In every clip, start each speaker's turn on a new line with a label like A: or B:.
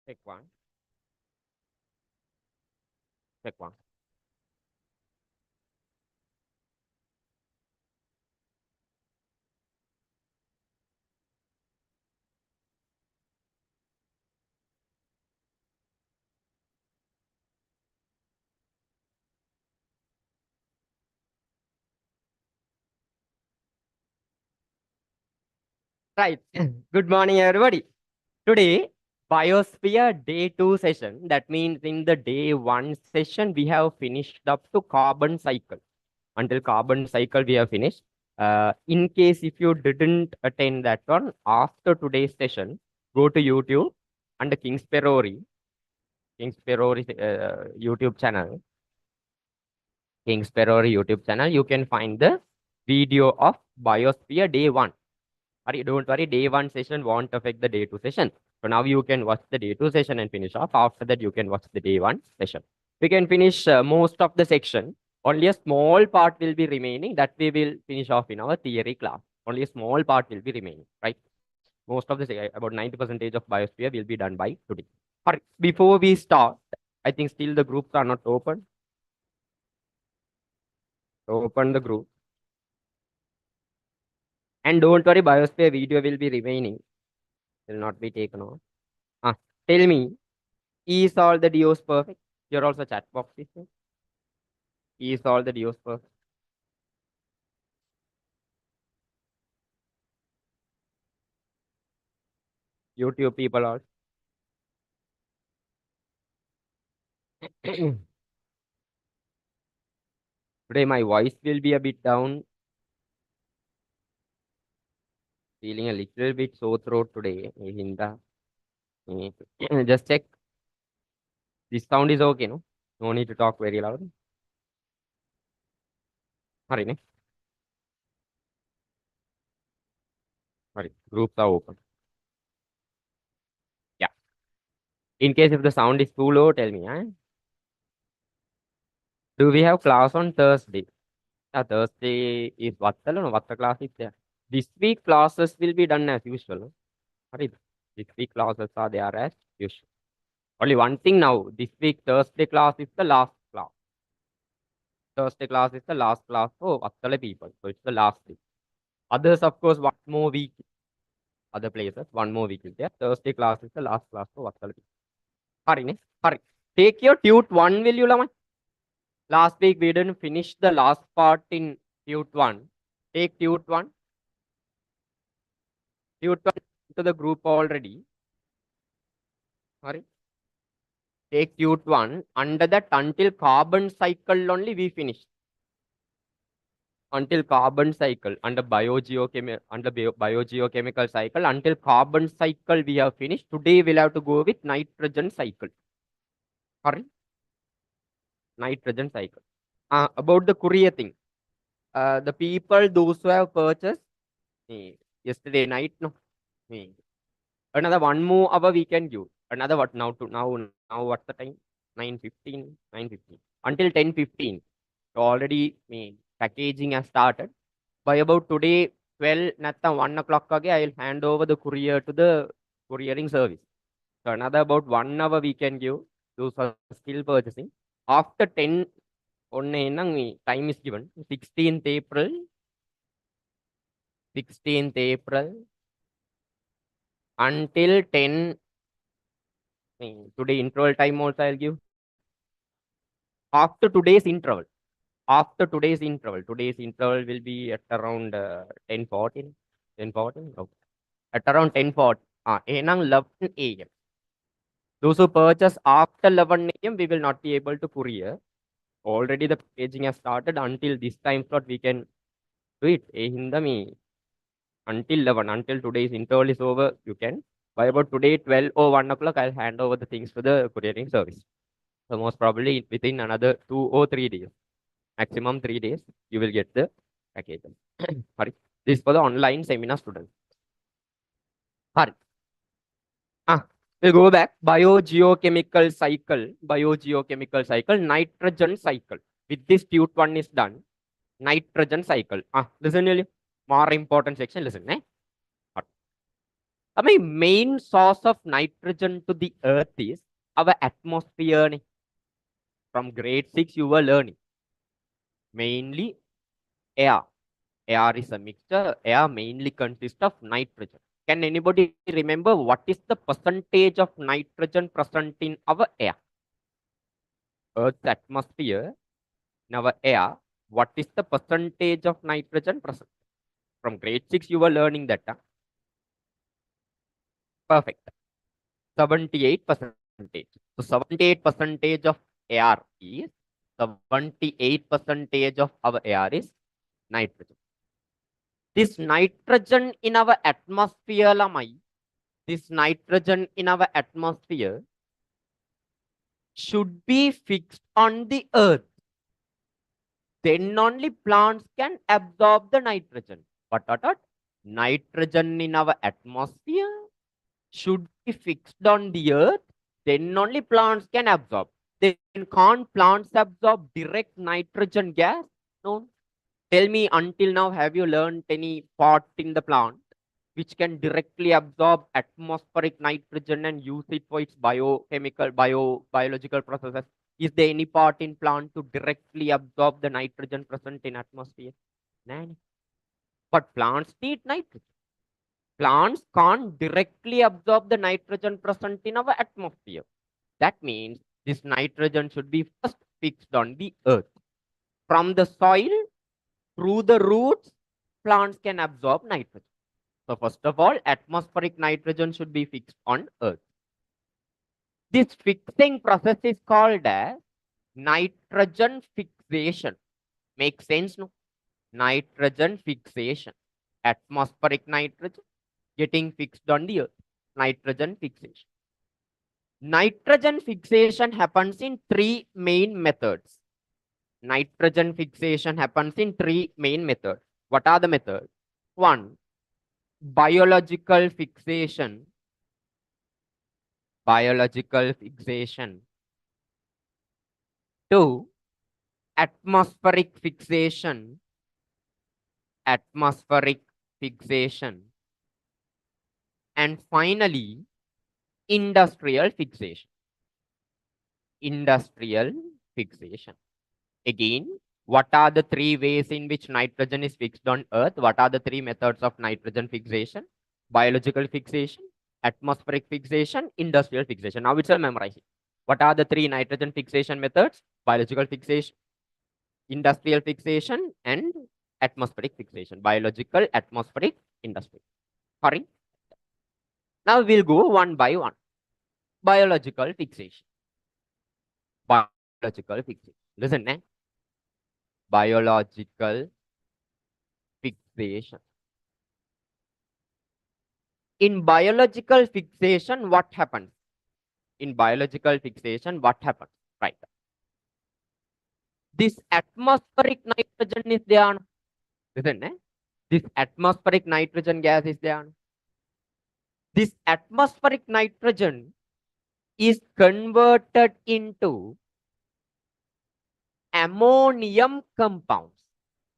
A: Check one. Check one. Right. Good morning, everybody. Today, Biosphere Day 2 session. That means in the day 1 session, we have finished up to carbon cycle. Until carbon cycle, we have finished. In case if you didn't attend that one, after today's session, go to YouTube and the King's Perori YouTube channel. King's Perori YouTube channel. You can find the video of Biosphere Day 1. Don't worry, day 1 session won't affect the day 2 session. So now you can watch the day 2 session and finish off. After that, you can watch the day 1 session. We can finish most of the section. Only a small part will be remaining that we will finish off in our theory class. Only a small part will be remaining, right? Most of the, about 90% of biosphere will be done by today. All right, before we start, I think still the groups are not open. So open the group. And don't worry, biosphere video will be remaining. Will not be taken off. Tell me, is all the DOs perfect? Here also chat box is there. Is all the DOs perfect? YouTube people also. Today my voice will be a bit down. Feeling a little bit sore throat today. Hinda. Just check. This sound is okay, no? No need to talk very loud. Hurry, ne? Hurry. Groups are open. Yeah. In case if the sound is too low, tell me. Do we have class on Thursday? Thursday is what? No, what the class is there? This week classes will be done as usual. No? Hurry. This week classes are there as usual. Only one thing now. This week Thursday class is the last class. Thursday class is the last class for Vattala people. So it's the last week. Others, of course, one more week. Other places, one more week is there. Thursday class is the last class for Vattala people. Hurry, ne? Hurry. Take your tute 1, will you, Laman? Last week we didn't finish the last part in tute 1. Take tute 1. Tute 1 to the group already. Hurry. Take tute 1. Under that, until carbon cycle only we finished. Until carbon cycle, under biogeochemical cycle, until carbon cycle we have finished. Today we'll have to go with nitrogen cycle. Sorry, nitrogen cycle. About the courier thing, the people those who have purchased yesterday night, no, another 1 more hour we can give. Another what now? Now what's the time? 9:15, 9:15 until 10:15. So already packaging has started. By about today 12 නැත්තම් 1 o'clock I will hand over the courier to the couriering service. So another about 1 hour we can give those are still purchasing. After 10 time is given 16th April 16th April until 10 today interval time also I'll give after today's interval. After today's interval will be at around 10:14. 10:14? Okay. At around 10:40. 11 a.m. Those who purchase after 11 a.m., we will not be able to courier. Already the packaging has started. Until this time slot, we can do it. Until 11, until today's interval is over, you can. By about today, 12 or 1 o'clock, I'll hand over the things to the couriering service. So most probably within another 2 or 3 days, maximum 3 days, you will get the package. Sorry. This is for the online seminar students. Sorry. We'll go back. Biogeochemical cycle, nitrogen cycle. With this tute 1 is done. Nitrogen cycle. Listen, really. More important section. Listen. I mean, main source of nitrogen to the earth is our atmosphere. From grade 6, you were learning. Mainly air. Air is a mixture. Air mainly consists of nitrogen. Can anybody remember what is the percentage of nitrogen present in our air? Earth's atmosphere, in our air, what is the percentage of nitrogen present? From grade 6, you were learning that. Huh? Perfect. 78%. So 78 percentage of air is 78 percentage of our air is nitrogen. This nitrogen in our atmosphere, this nitrogen in our atmosphere should be fixed on the earth. Then only plants can absorb the nitrogen. What? Nitrogen in our atmosphere should be fixed on the earth. Then only plants can absorb. Then can't plants absorb direct nitrogen gas? No. Tell me, until now, have you learned any part in the plant which can directly absorb atmospheric nitrogen and use it for its biological processes? Is there any part in plant to directly absorb the nitrogen present in atmosphere? No. But plants need nitrogen. Plants can't directly absorb the nitrogen present in our atmosphere. That means this nitrogen should be first fixed on the earth. From the soil, through the roots, plants can absorb nitrogen. So first of all, atmospheric nitrogen should be fixed on earth. This fixing process is called as nitrogen fixation. Makes sense, no? Nitrogen fixation. Atmospheric nitrogen getting fixed on the earth. Nitrogen fixation. Nitrogen fixation happens in three main methods. Nitrogen fixation happens in three main methods. What are the methods? One, biological fixation. Biological fixation. Two, atmospheric fixation. Atmospheric fixation. And finally, industrial fixation. Industrial fixation. Again, what are the three ways in which nitrogen is fixed on earth? What are the three methods of nitrogen fixation? Biological fixation, atmospheric fixation, industrial fixation. Now it's a memorizing. What are the three nitrogen fixation methods? Biological fixation, industrial fixation, and atmospheric fixation. Biological, atmospheric, industrial. Sorry. Now we'll go one by one. Biological fixation. Biological fixation. Listen, eh? Biological fixation. In biological fixation, what happens? In biological fixation, what happens? Right. This atmospheric nitrogen is there. Listen, eh? This atmospheric nitrogen gas is there. This atmospheric nitrogen is converted into ammonium compounds.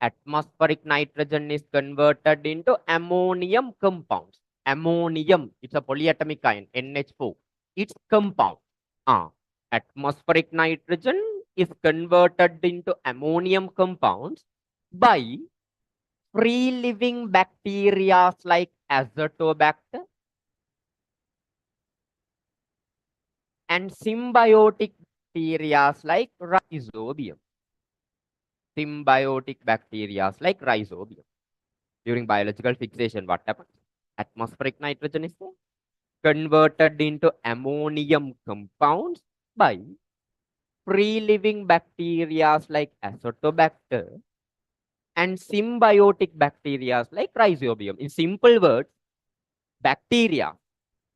A: Atmospheric nitrogen is converted into ammonium compounds. Ammonium, it's a polyatomic ion, NH4. It's compound. Atmospheric nitrogen is converted into ammonium compounds by free living bacteria like azotobacter and symbiotic bacteria like rhizobium. Symbiotic bacteria like rhizobium. During biological fixation, what happens? Atmospheric nitrogen is converted into ammonium compounds by free living bacteria like azotobacter and symbiotic bacteria like rhizobium. In simple words, bacteria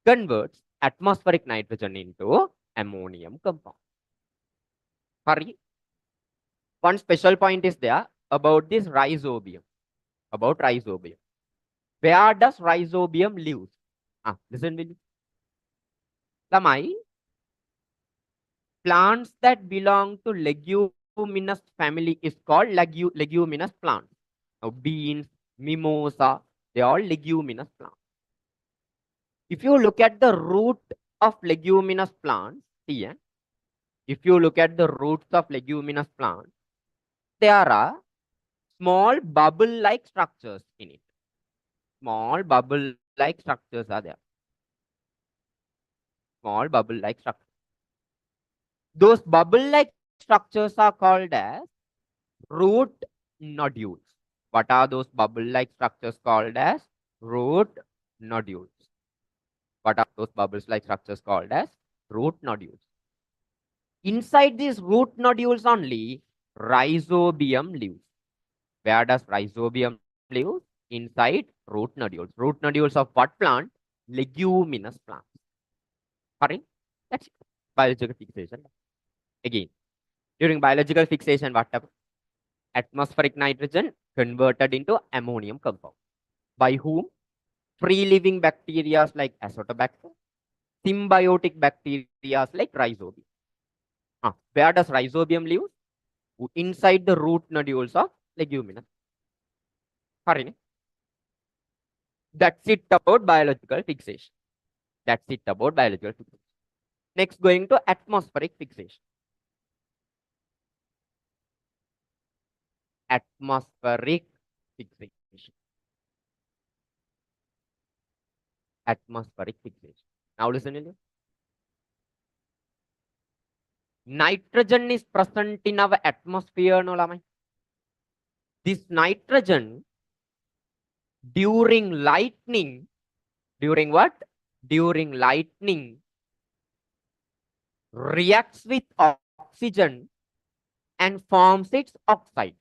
A: converts atmospheric nitrogen into ammonium compound. Hurry. One special point is there about this rhizobium. About rhizobium. Where does rhizobium live? Listen, will you? Lamai, plants that belong to leguminous family is called leguminous plants. Now, beans, mimosa, they are all leguminous plants. If you look at the root of leguminous plants, see, if you look at the roots of leguminous plants, there are small bubble-like structures in it. Small bubble-like structures are there. Small bubble-like structures. Those bubble-like structures are called as root nodules. What are those bubble-like structures called as? Root nodules. What are those bubbles-like structures called as? Root nodules. Inside these root nodules only, rhizobium lives. Where does rhizobium live? Inside root nodules. Root nodules of what plant? Leguminous plants. Correct? That's it. Biological fixation. Again, during biological fixation, what happens? Atmospheric nitrogen converted into ammonium compound. By whom? Free living bacteria like Azotobacter, symbiotic bacteria like rhizobium. Where does rhizobium live? Inside the root nodules of leguminous. Correct? That's it about biological fixation. That's it about biological fixation. Next, going to atmospheric fixation. Atmospheric fixation. Atmospheric fixation. Now listen to me. Nitrogen is present in our atmosphere, no lamai. This nitrogen during lightning, during what? During lightning, reacts with oxygen and forms its oxide.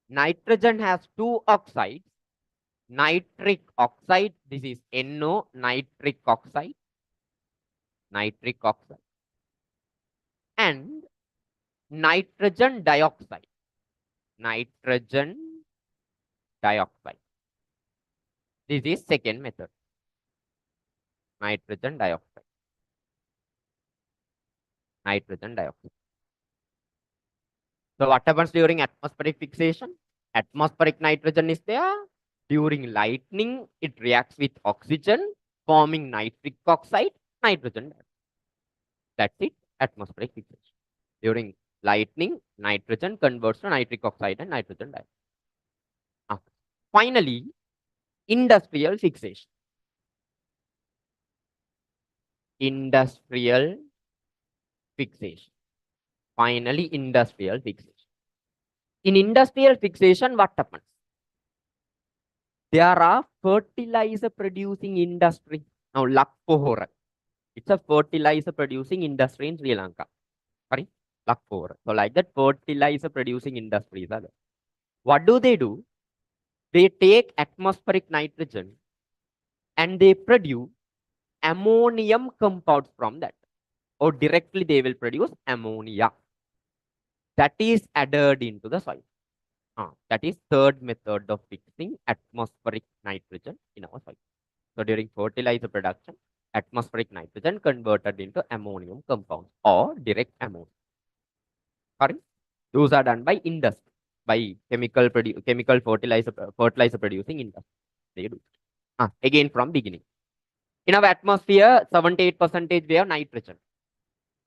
A: Nitrogen has two oxides, nitric oxide, this is NO, nitric oxide, and nitrogen dioxide, nitrogen dioxide. This is second method, nitrogen dioxide, nitrogen dioxide. So what happens during atmospheric fixation? Atmospheric nitrogen is there. During lightning, it reacts with oxygen, forming nitric oxide, nitrogen dioxide. That's it, atmospheric fixation. During lightning, nitrogen converts to nitric oxide and nitrogen dioxide. Finally, industrial fixation. Industrial fixation. Finally, industrial fixation. In industrial fixation, what happens? There are fertilizer producing industry. Now, Lakpohora. It's a fertilizer producing industry in Sri Lanka. Sorry, Lakpohora. So, like that, fertilizer producing industries are there. What do? They take atmospheric nitrogen and they produce ammonium compounds from that. Or directly they will produce ammonia. That is added into the soil. That is third method of fixing atmospheric nitrogen in our soil. So during fertilizer production, atmospheric nitrogen converted into ammonium compounds or direct ammonia. Correct? Those are done by industry, by chemical fertilizer producing industry. They do. Again from beginning. In our atmosphere, 78% we have nitrogen.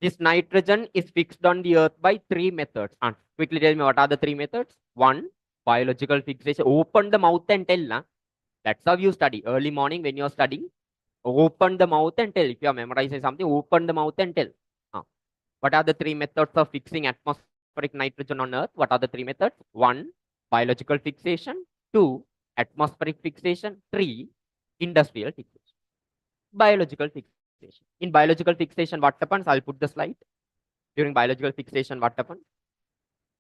A: This nitrogen is fixed on the earth by three methods. Quickly tell me what are the three methods? One, biological fixation. Open the mouth and tell. That's how you study. Early morning when you're studying, open the mouth and tell. If you are memorizing something, open the mouth and tell. What are the three methods of fixing atmospheric nitrogen on earth? What are the three methods? One, biological fixation. Two, atmospheric fixation. Three, industrial fixation. Biological fixation. In biological fixation, what happens? I'll put the slide. During biological fixation, what happens?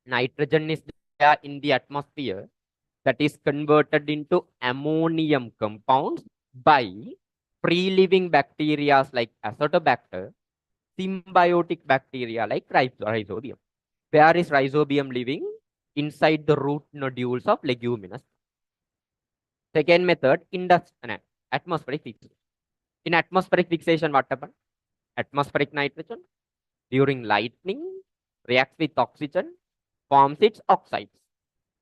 A: Nitrogen is there in the atmosphere that is converted into ammonium compounds by free living bacteria like Azotobacter, symbiotic bacteria like rhizobium. Where is rhizobium living? Inside the root nodules of leguminous. Second method, atmospheric fixation. In atmospheric fixation, what happens? Atmospheric nitrogen during lightning reacts with oxygen, forms its oxides.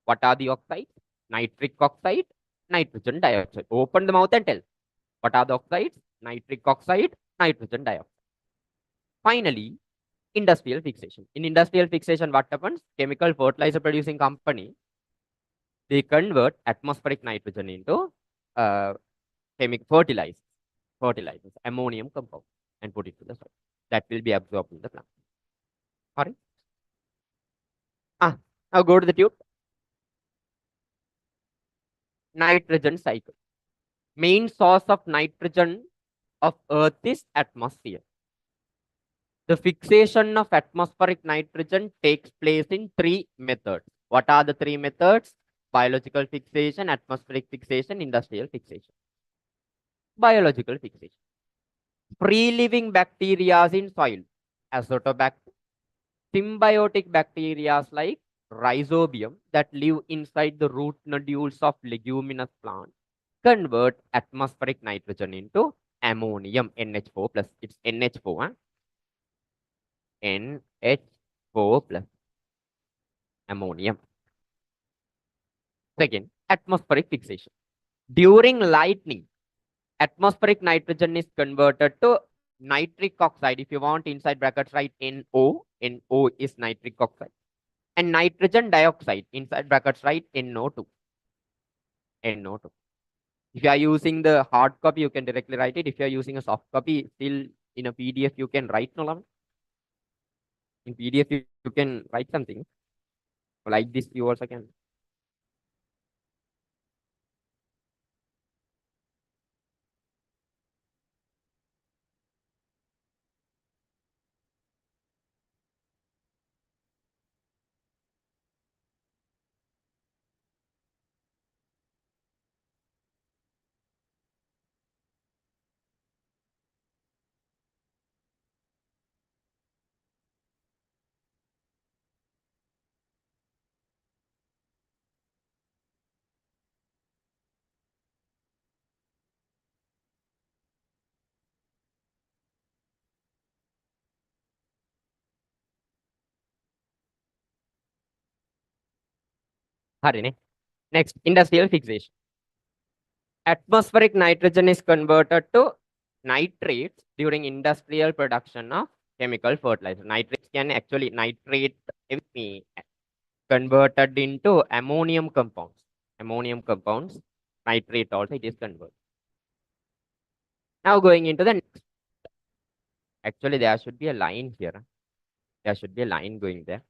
A: What are the oxides? Nitric oxide, nitrogen dioxide. Open the mouth and tell. What are the oxides? nitric oxide, nitrogen dioxide. Finally, industrial fixation. In industrial fixation, what happens? Chemical fertilizer producing company, they convert atmospheric nitrogen into chemical fertilizers, ammonium compound, and put it to the soil. That will be absorbed in the plant. Alright. Now go to the tube. Nitrogen cycle. Main source of nitrogen of Earth is atmosphere. The fixation of atmospheric nitrogen takes place in 3 methods. What are the 3 methods? Biological fixation, atmospheric fixation, industrial fixation. Biological fixation. Free-living bacteria in soil, azotobacter. Symbiotic bacteria like rhizobium that live inside the root nodules of leguminous plants convert atmospheric nitrogen into ammonium, NH4 plus. It's NH4, huh? NH4 plus ammonium. Second, atmospheric fixation. During lightning, atmospheric nitrogen is converted to nitric oxide. If you want inside brackets, write NO. NO is nitric oxide. And nitrogen dioxide inside brackets, write NO2. NO2. If you are using the hard copy, you can directly write it. If you are using a soft copy, still in a PDF, you can write no. In PDF, you can write something like this. You also can. Next, industrial fixation. Atmospheric nitrogen is converted to nitrates during industrial production of chemical fertilizer. Nitrates can actually converted into ammonium compounds. Ammonium compounds, nitrate also it is converted. Now going into the next. Actually, there should be a line here. There should be a line going there.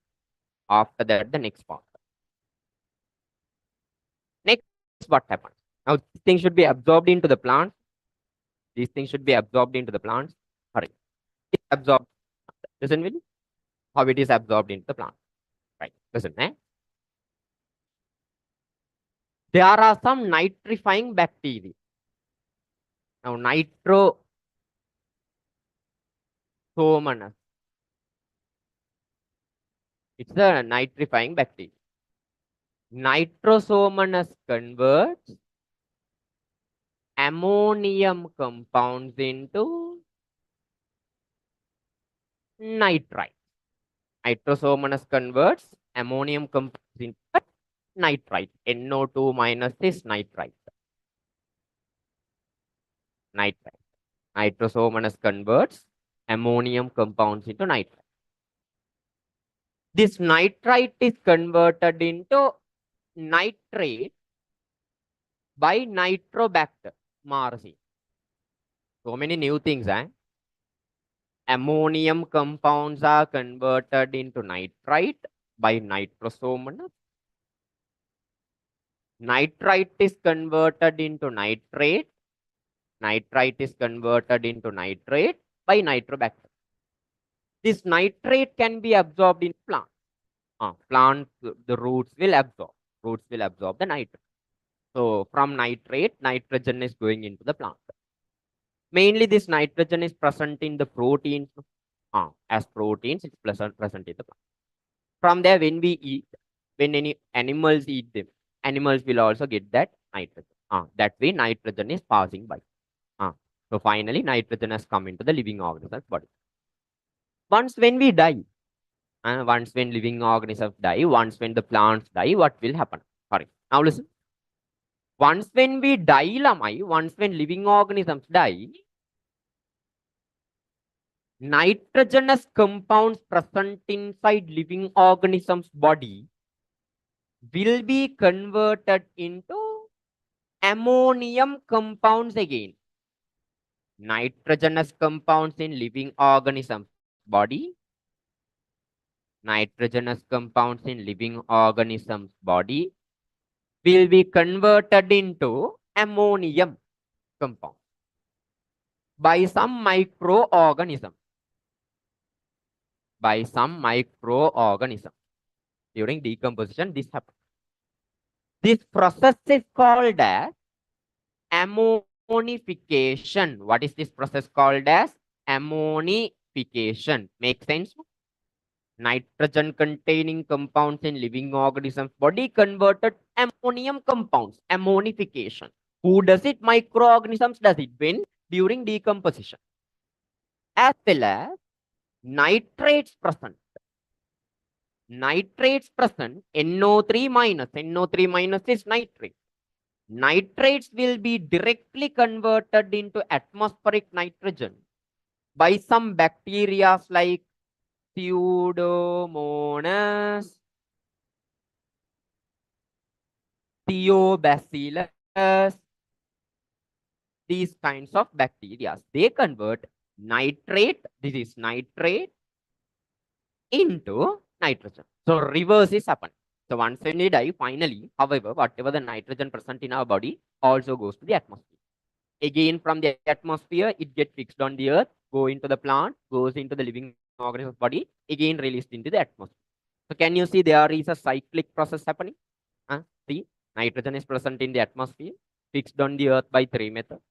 A: After that, the next part. Next, what happens? Now, these things should be absorbed into the plant. These things should be absorbed into the plants. Hurry. It's absorbed. Listen, will how it is absorbed into the plant. Right. Listen, eh? There are some nitrifying bacteria. Now, nitrosomonas. It's a nitrifying bacteria. Nitrosomonas converts ammonium compounds into nitrite. Nitrosomonas converts ammonium compounds into nitrite. NO2 minus is nitrite. Nitrite. Nitrosomonas converts ammonium compounds into nitrite. This nitrite is converted into nitrate by nitrobacter marzi. So many new things, eh? Ammonium compounds are converted into nitrite by nitrosomonas. Nitrite is converted into nitrate. Nitrite is converted into nitrate by nitrobacter. This nitrate can be absorbed in plants. Plants, the roots will absorb. Roots will absorb the nitrate. So from nitrate, nitrogen is going into the plant. Mainly this nitrogen is present in the proteins. As proteins, it's present in the plant. From there, when we eat, when any animals eat them, animals will also get that nitrogen. That way, nitrogen is passing by. So finally, nitrogen has come into the living organism's body. Once when we die, and once when living organisms die, once when the plants die, what will happen? Sorry. Now listen. Once when we die, once when living organisms die, Nitrogenous compounds present inside living organisms' body will be converted into ammonium compounds again. Nitrogenous compounds in living organisms' body. Nitrogenous compounds in living organisms' body will be converted into ammonium compounds by some microorganism. By some microorganism. During decomposition, this happens. This process is called as ammonification. What is this process called as? Ammonification. Make sense? Nitrogen containing compounds in living organisms body converted ammonium compounds. Ammonification. Who does it? Microorganisms does it. When? During decomposition. As well as nitrates present. Nitrates present, NO3 minus. NO3 minus is nitrate. Nitrates will be directly converted into atmospheric nitrogen by some bacteria like Pseudomonas, Theobacillus, these kinds of bacteria. They convert nitrate, this is nitrate, into nitrogen. So reverse is happening. So once when we die, finally, however, whatever the nitrogen present in our body also goes to the atmosphere. Again, from the atmosphere, it gets fixed on the earth, go into the plant, goes into the living organism's body, again released into the atmosphere. So can you see there is a cyclic process happening? See, nitrogen is present in the atmosphere, fixed on the earth by three methods.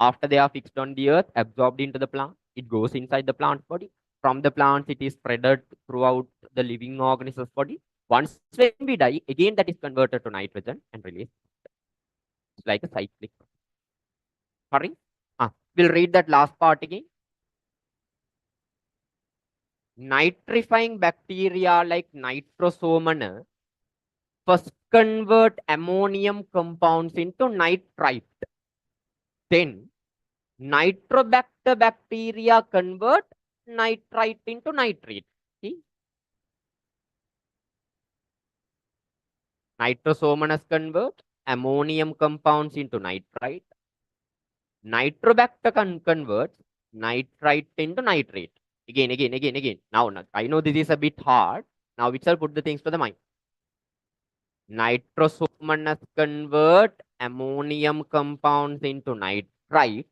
A: After they are fixed on the earth, absorbed into the plant, it goes inside the plant body. From the plants, it is spreaded throughout the living organism's body. Once when we die, again that is converted to nitrogen and released. It's like a cyclic. Sorry? We'll read that last part again. Nitrifying bacteria like Nitrosomonas first convert ammonium compounds into nitrite. Then Nitrobacter bacteria convert nitrite into nitrate. See? Nitrosomonas convert ammonium compounds into nitrite. Nitrobacter converts nitrite into nitrate. Again. Now, I know this is a bit hard. Now, itself put the things to the mind. Nitrosomonas convert ammonium compounds into nitrite.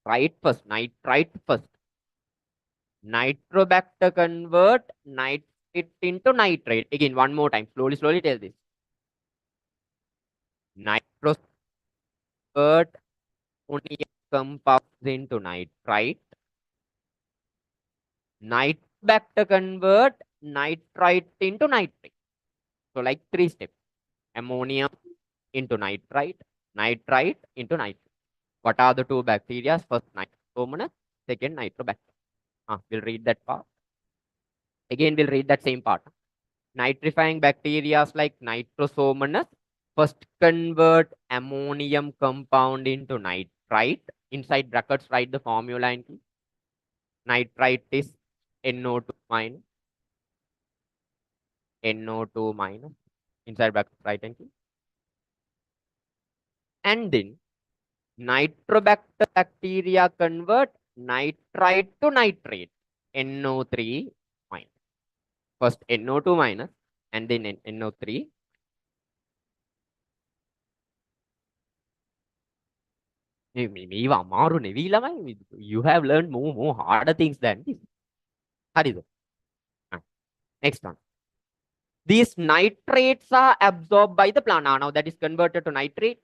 A: Nitrite first. Nitrobacter convert nitrate into nitrate. Again, one more time. Slowly tell this. Nitros convert ammonium compounds into nitrite. Nitrobacter convert nitrite into nitrate. So like three steps. Ammonium into nitrite, nitrite into nitrate. What are the two bacteria? First Nitrosomonas, second Nitrobacter. We'll read that part. Again, we'll read that same part. Nitrifying bacteria like Nitrosomonas first convert ammonium compound into nitrite. Inside brackets, write the formula and key. Nitrite is NO2 minus. NO2 minus. Inside brackets, write and key. And then Nitrobacter bacteria convert nitrite to nitrate. NO3 minus. First NO2 minus and then NO3. You have learned more harder things than this. Next one. These nitrates are absorbed by the plant. Now that is converted to nitrate.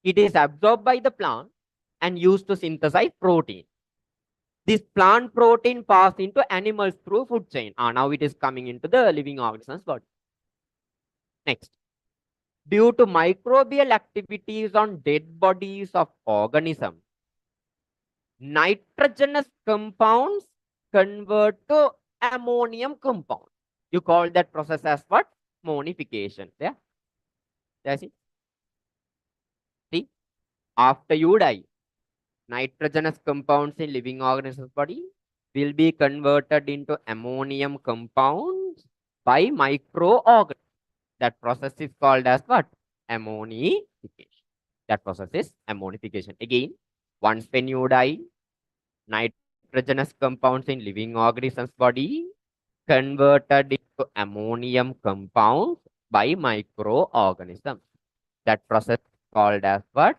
A: It is absorbed by the plant and used to synthesize protein. This plant protein pass into animals through food chain. Now it is coming into the living organisms body. Next. Due to microbial activities on dead bodies of organisms, nitrogenous compounds convert to ammonium compound. You call that process as what? Ammonification. Yeah. That's it. See, after you die, nitrogenous compounds in living organisms body will be converted into ammonium compounds by microorganisms. That process is called as what? Ammonification. That process is ammonification. Again, once when you die, nitrogenous compounds in living organisms body converted into ammonium compounds by microorganisms. That process called as what?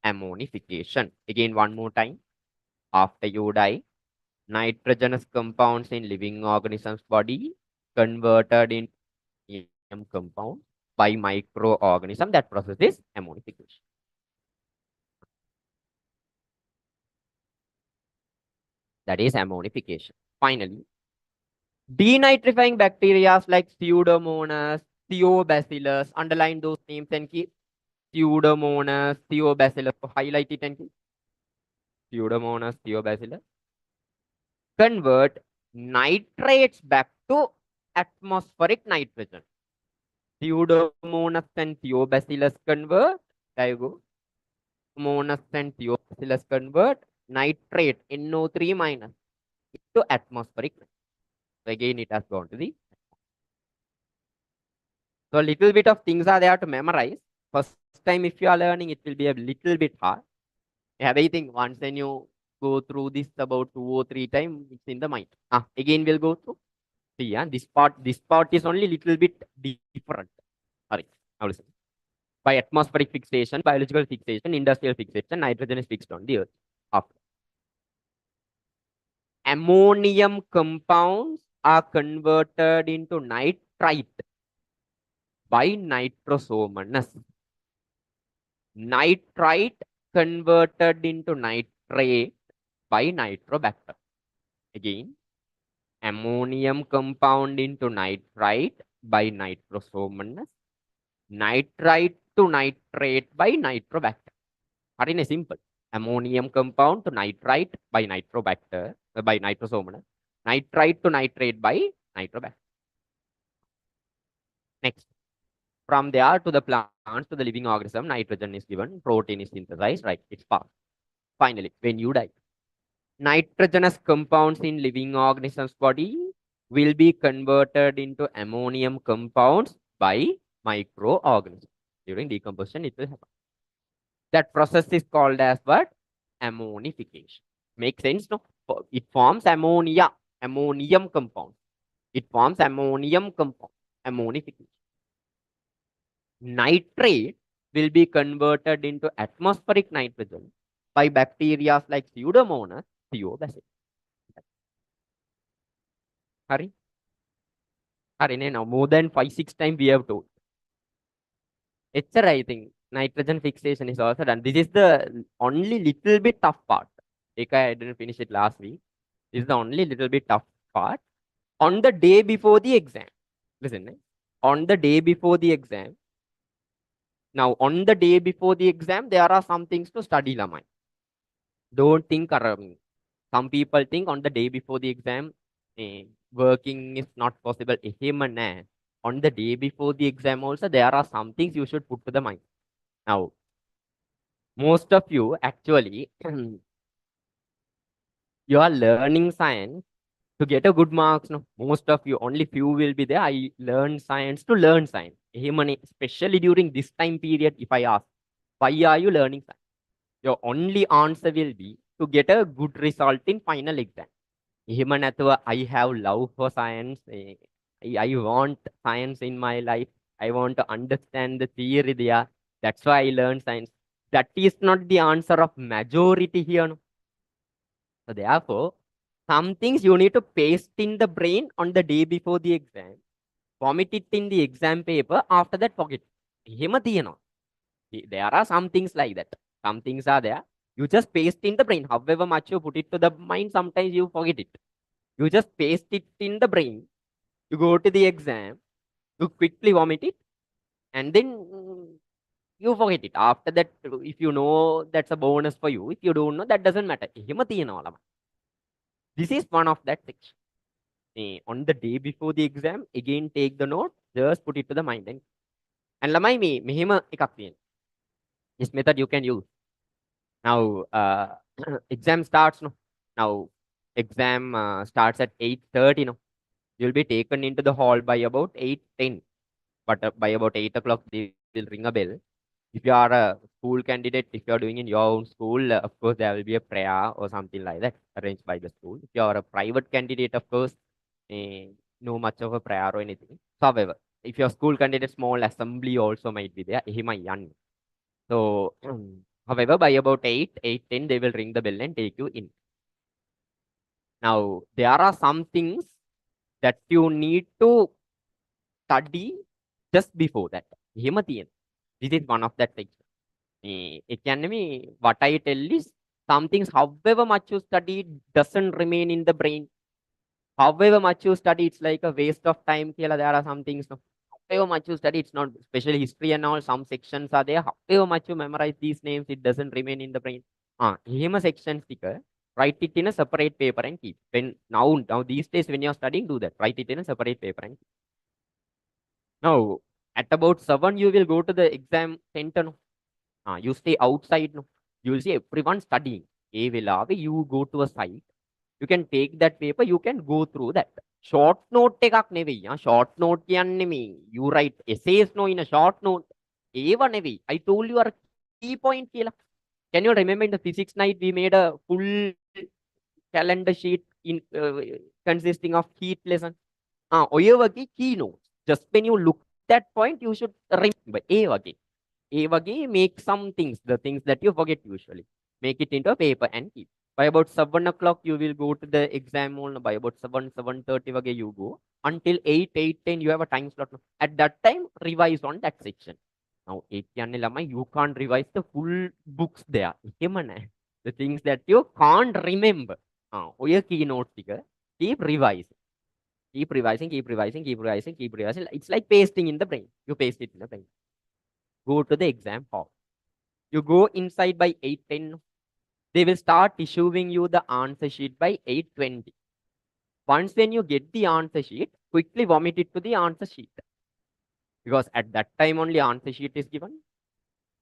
A: Ammonification. Again, one more time. After you die, nitrogenous compounds in living organisms body converted into ammonium compounds by microorganism. That process is ammonification. That is ammonification. Finally, denitrifying bacteria like Pseudomonas, Theobacillus, underline those names and keep Pseudomonas, Theobacillus. So highlight it and keep Pseudomonas, Theobacillus. Convert nitrates back to atmospheric nitrogen. Pseudomonas and Theobacillus convert. There you go. Monas and Theobacillus convert nitrate NO3 minus to atmospheric. So again, it has gone to the. So a little bit of things are there to memorize. First time, if you are learning, it will be a little bit hard. Everything once when you go through this about 2 or 3 times, it's in the mind. Again, we'll go through. See, yeah, this part is only little bit different. Sorry, now listen. By atmospheric fixation, biological fixation, industrial fixation, nitrogen is fixed on the earth. After ammonium compounds are converted into nitrite by nitrosomonas. Nitrite converted into nitrate by nitrobacter. Again, ammonium compound into nitrite by nitrosomonas. Nitrite to nitrate by nitrobacter. Very simple. Ammonium compound to nitrite by nitrobacter by nitrosomonas. Nitrite to nitrate by nitrobacter. Next, from there to the plants to the living organism, nitrogen is given, protein is synthesized, right? It's passed. Finally, when you die, nitrogenous compounds in living organisms body will be converted into ammonium compounds by microorganisms. During decomposition, it will happen. That process is called as what? Ammonification. Makes sense, no? It forms ammonia, ammonium compound. It forms ammonium compound, ammonification. Nitrate will be converted into atmospheric nitrogen by bacteria like Pseudomonas theobacillus. Hurry. Hurry, now more than 5-6 times we have told. It's a writing. Nitrogen fixation is also done. This is the only little bit tough part. I didn't finish it last week. This is the only little bit tough part. On the day before the exam, listen, on the day before the exam, now on the day before the exam, there are some things to study, Lamai. Don't think around. Some people think on the day before the exam, working is not possible. On the day before the exam also, there are some things you should put to the mind. Now, most of you actually, you are learning science to get a good marks. No, most of you, only few will be there. I learn science to learn science. Especially during this time period, if I ask, why are you learning science? Your only answer will be to get a good result in final exam. I have love for science. I want science in my life. I want to understand the theory there. That's why I learn science. That is not the answer of majority here. No? So therefore, some things you need to paste in the brain on the day before the exam. Vomit it in the exam paper. After that, forget. There are some things like that. Some things are there. You just paste in the brain. However much you put it to the mind, sometimes you forget it. You just paste it in the brain. You go to the exam. You quickly vomit it. And then you forget it. After that, if you know, that's a bonus for you. If you don't know, that doesn't matter. This is one of that section. On the day before the exam, again take the note, just put it to the mind. And lamai mehima ekak තියෙනවා. This method you can use. Now, exam starts. No? Now, exam starts at 8:30, no? You'll be taken into the hall by about 8:10. But by about 8 o'clock, they will ring a bell. If you are a school candidate, if you are doing in your own school, of course, there will be a prayer or something like that arranged by the school. If you are a private candidate, of course, eh, no much of a prayer or anything. So, however, if your school candidate, small assembly also might be there. එහෙමයි යන්නේ. So, however, by about 8, 8:10, they will ring the bell and take you in. Now, there are some things that you need to study just before that. එහෙම තියෙනවා. This is one of that section. ඒ කියන්නේ මේ what I tell is some things however much you study doesn't remain in the brain. However much you study, it's like a waste of time. There are some things. No? However much you study, it's not, especially history and all, some sections are there. However much you memorize these names, it doesn't remain in the brain. Here section sticker, write it in a separate paper and keep. When now these days when you're studying, do that. Write it in a separate paper and keep. Now, at about 7, you will go to the exam center. No? You stay outside. No? You will see everyone studying. You go to a site. You can take that paper, you can go through that. Short note එකක් නෙවෙයි. Short note කියන්නේ මේ you write essays no in a short note. ඒව නෙවෙයි. I told you our key point කියලා. Can you remember in the physics night we made a full calendar sheet in consisting of heat lesson? ඔය වගේ key notes. Just when you look that point, you should remember. ඒ වගේ make some things, the things that you forget usually. Make it into a paper and keep. By about 7 o'clock, you will go to the exam hall. By about 7, 7:30 wage you go. Until 8, 8:10, you have a time slot. At that time, revise on that section. Now, 8 you can't revise the full books there. The things that you can't remember. Key notes, keep revising. Keep revising, keep revising, keep revising, keep revising. It's like pasting in the brain. You paste it in the brain. Go to the exam hall. You go inside by 8:10. They will start issuing you the answer sheet by 8:20. Once when you get the answer sheet, quickly vomit it to the answer sheet. Because at that time only answer sheet is given.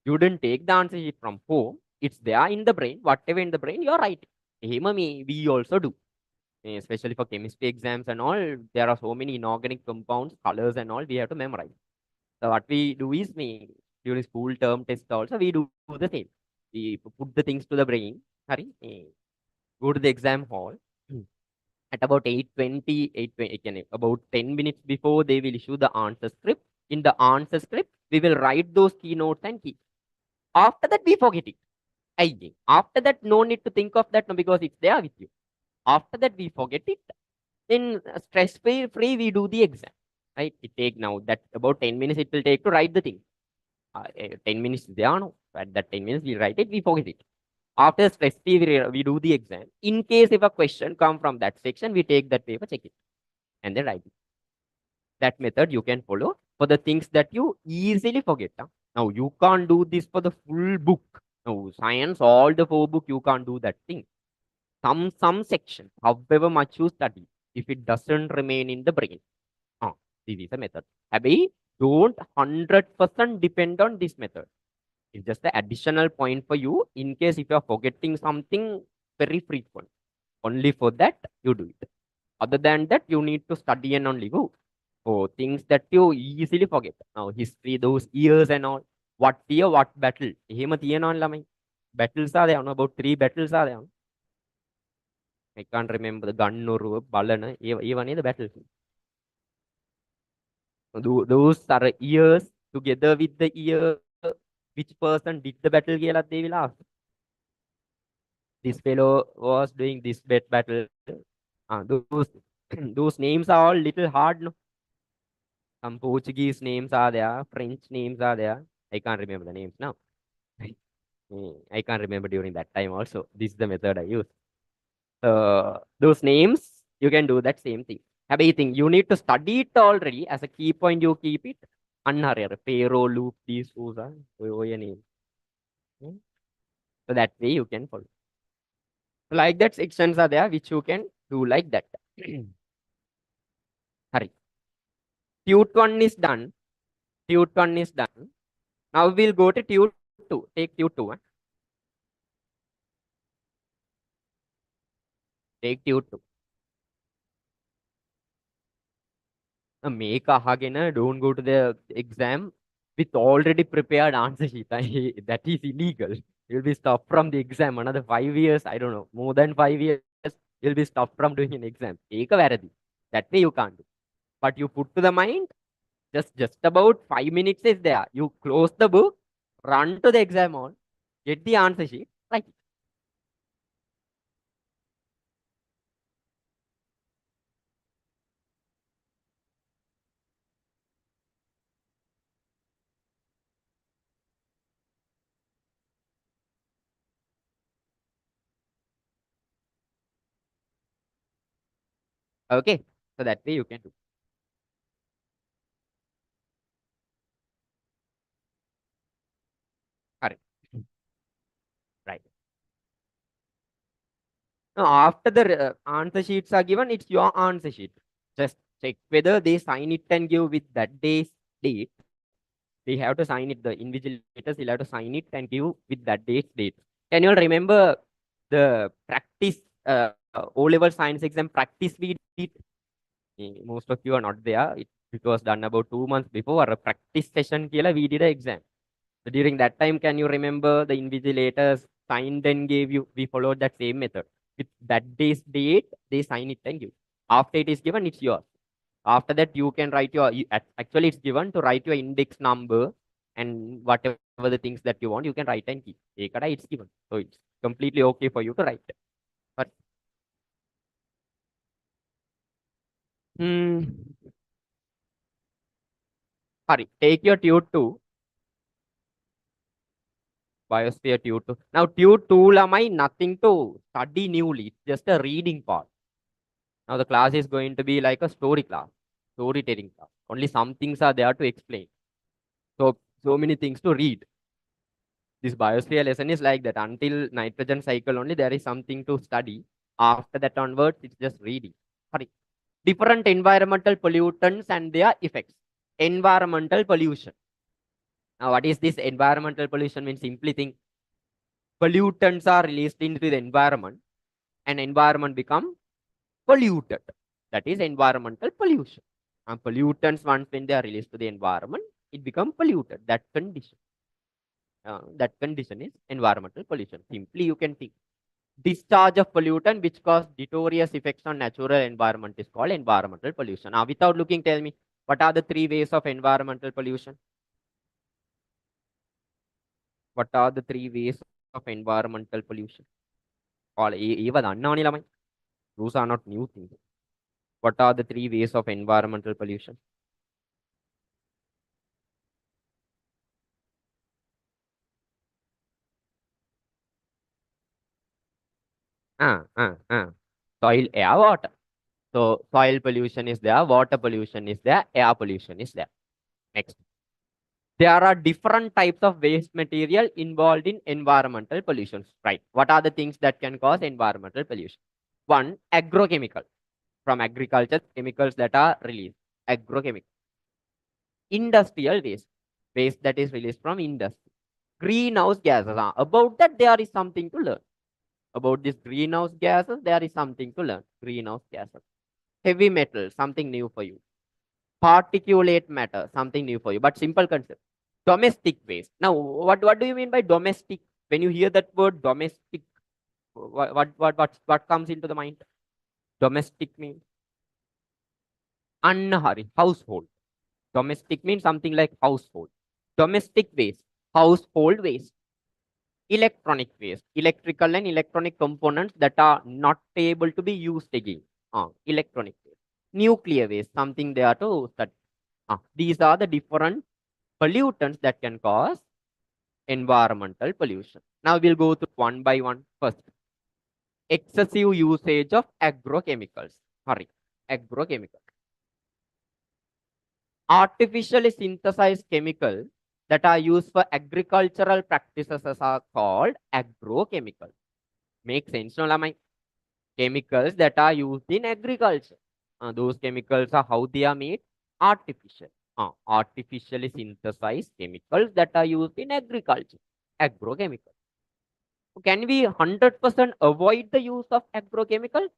A: You didn't take the answer sheet from home. It's there in the brain. Whatever in the brain, you're writing. We also do. Especially for chemistry exams and all, there are so many inorganic compounds, colors and all, we have to memorize. So what we do is, during school term test also, we do the same. We put the things to the brain. Go to the exam hall. At about 8:20, about 10 minutes before, they will issue the answer script. In the answer script, we will write those keynotes and key. After that, we forget it. After that, no need to think of that, no, because it's there with you. After that, we forget it. Then stress-free, we do the exam. Right? It take now that about 10 minutes it will take to write the thing. 10 minutes there, no. At that 10 minutes, we write it, we forget it. After stress-free, we do the exam. In case if a question come from that section, we take that paper, check it, and then write it. That method you can follow for the things that you easily forget. Now, you can't do this for the full book. Now, science, all the 4 book, you can't do that thing. Some section, however much you study, if it doesn't remain in the brain, this is a method. Don't 100% depend on this method. It's just the additional point for you in case if you're forgetting something very frequent. Only for that, you do it. Other than that, you need to study and only go. For things that you easily forget. Now, history, those years and all. What year, what battle? Battles are there. About 3 battles are there. I can't remember the gun or Balana, even in the battlefield. Those are years together with the year which person did the battle, they will ask. This fellow was doing this battle. Those names are all little hard. No? Some Portuguese names are there, French names are there. I can't remember the names now. I can't remember during that time also. This is the method I use. Those names, you can do that same thing. You need to study it already. As a key point, you keep it. Pero, loop, these are your name. So that way you can follow. So like that, sections are there which you can do like that. Hurry. Tute 1 is done. Tute 1 is done. Now we'll go to Tute 2. 2. Take Tute 2. Take tube 2. Make ahagena, don't go to the exam with already prepared answer sheet. That is illegal. You'll be stopped from the exam another 5 years. I don't know, more than 5 years. You'll be stopped from doing an exam. Take a varadi. That way you can't do. But you put to the mind, just about 5 minutes is there. You close the book, run to the exam hall, get the answer sheet, write it. Okay. So that way you can do. Correct. Right. Now, after the answer sheets are given, it's your answer sheet. Just check whether they sign it and give with that day's date. They have to sign it. The invigilators will have to sign it and give with that date's date. Can you all remember the practice O-level science exam practice we did? Most of you are not there. It was done about 2 months before. A practice session kila we did an exam. So during that time, can you remember the invigilators signed and gave you? We followed that same method. With that day's date, they sign it and give. After it is given, it's yours. After that, you can write your, actually it's given to write your index number and whatever the things that you want, you can write and keep. Ekada, it's given. So it's completely okay for you to write. But, hmm, sorry, take your tube 2, Biosphere tube 2. Now, tube 2 lamai nothing to study newly. It's just a reading part. Now the class is going to be like a story class, storytelling class. Only some things are there to explain. So many things to read. This biosphere lesson is like that. Until nitrogen cycle only, there is something to study. After that onwards, it's just reading. Sorry. Different environmental pollutants and their effects. Environmental pollution. Now, what is this environmental pollution? Means simply think pollutants are released into the environment and environment become polluted. That is environmental pollution. And pollutants, once when they are released to the environment, it becomes polluted. That condition is environmental pollution. Simply, you can think discharge of pollutant which cause deleterious effects on natural environment is called environmental pollution. Now, without looking, tell me what are the three ways of environmental pollution? What are the three ways of environmental pollution? All even unknown. Those are not new things. What are the three ways of environmental pollution? Soil, air, water. So soil pollution is there, water pollution is there, air pollution is there. Next. There are different types of waste material involved in environmental pollution. Right. What are the things that can cause environmental pollution? One, agrochemical. From agriculture, chemicals that are released. Agrochemical. Industrial waste. Waste that is released from industry. Greenhouse gases. About that, there is something to learn. About this greenhouse gases, there is something to learn. Greenhouse gases. Heavy metal, something new for you. Particulate matter, something new for you, but simple concept. Domestic waste. Now, what do you mean by domestic? When you hear that word domestic, what comes into the mind? Domestic means unhurry, household. Domestic means something like household. Domestic waste, household waste. Electronic waste, electrical and electronic components that are not able to be used again. Electronic waste. Nuclear waste, something they are to study. These are the different pollutants that can cause environmental pollution. Now we'll go through one by one. First, excessive usage of agrochemicals. Sorry, agrochemicals. Artificially synthesized chemicals that are used for agricultural practices are called agrochemicals. Make sense, no, Lamai? Chemicals that are used in agriculture. Those chemicals are how they are made? Artificial. Artificially synthesized chemicals that are used in agriculture. Agrochemicals. Can we 100% avoid the use of agrochemicals?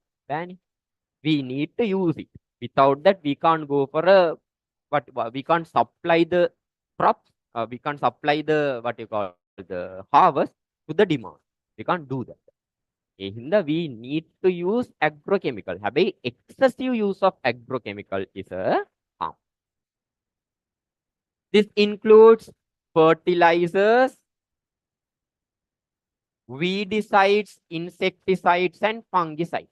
A: We need to use it. Without that, we can't go for a we can't supply the crops. We can't supply the what you call the harvest to the demand. We can't do that. Hinda we need to use agrochemical. Habai excessive use of agrochemical is a harm. This includes fertilizers, weedicides, insecticides, and fungicides.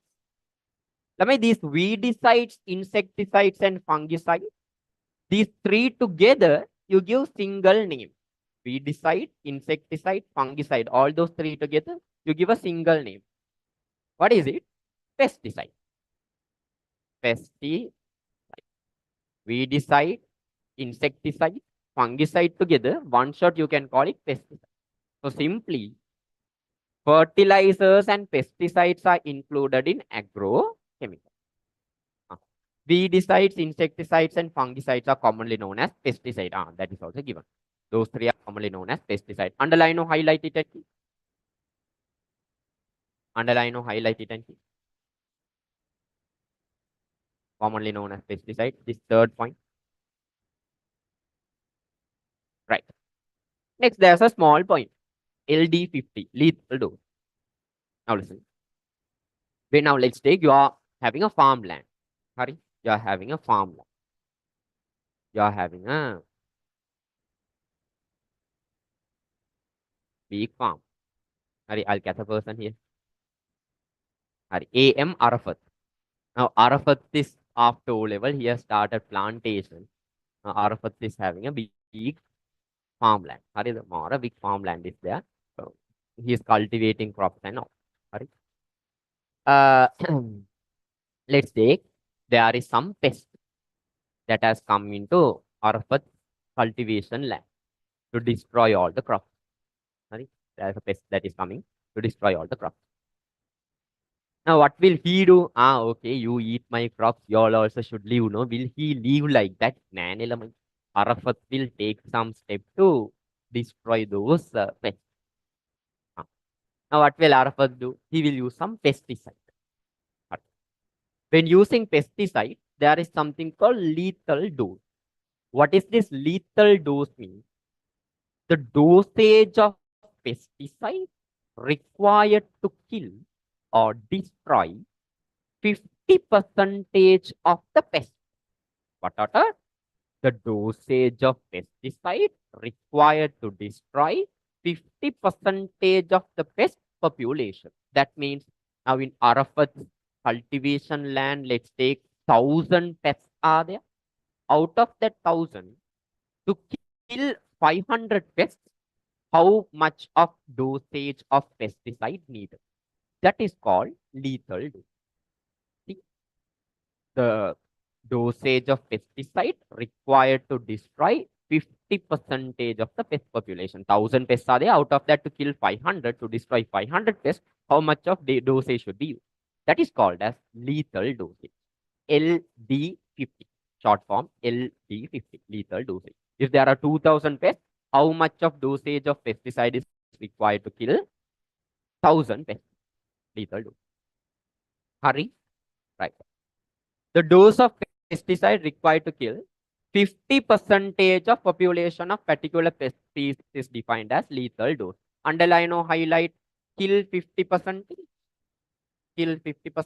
A: These weedicides, insecticides, and fungicides, these three together, you give single name. Weedicide, insecticide, fungicide, all those three together, you give a single name. What is it? Pesticide. Pesticide. Weedicide, insecticide, fungicide together, one shot you can call it pesticide. So simply, fertilizers and pesticides are included in agrochemicals. Weedicides, insecticides, and fungicides are commonly known as pesticide. That is also given. Those three are commonly known as pesticide. Underline or highlight it and key. Underline or highlight it and key. Commonly known as pesticide. This third point. Right. Next, there's a small point. LD50, lethal dose. Now listen. Wait, now let's take you are having a farmland. Sorry, you are having a farmland. You are having a big farm. Sorry, I'll get a person here. Sorry, AM Arafat. Now Arafat is after O level. He has started plantation. Now Arafat is having a big farmland. Sorry, the more a big farmland is there. So he is cultivating crops and all. Sorry. Uh, let's take there is some pest that has come into Arafat's cultivation land to destroy all the crops. Sorry, there's a pest that is coming to destroy all the crops. Now, what will he do? Okay, you eat my crops, you all also should leave, no? Will he leave like that? Nan element. Arafat will take some step to destroy those pests. Now, what will Arafat do? He will use some pesticide. When using pesticide, there is something called lethal dose. What is this lethal dose mean? The dosage of pesticide required to kill or destroy 50% of the pest. What are the dosage of pesticide required to destroy 50% of the pest population? That means now in Arafat's cultivation land, let's take 1,000 pests are there. Out of that 1,000, to kill 500 pests, how much of dosage of pesticide needed? That is called lethal dose. See, the dosage of pesticide required to destroy 50% of the pest population. 1,000 pests are there. Out of that, to kill 500, to destroy 500 pests, how much of the dosage should be used? That is called as lethal dosage. LD50. Short form LD50. Lethal dosage. If there are 2,000 pests, how much of dosage of pesticide is required to kill 1,000 pests? Lethal dose. Hurry. Right. The dose of pesticide required to kill 50% of population of particular pest species is defined as lethal dose. Underline or highlight kill 50%. Kill 50%.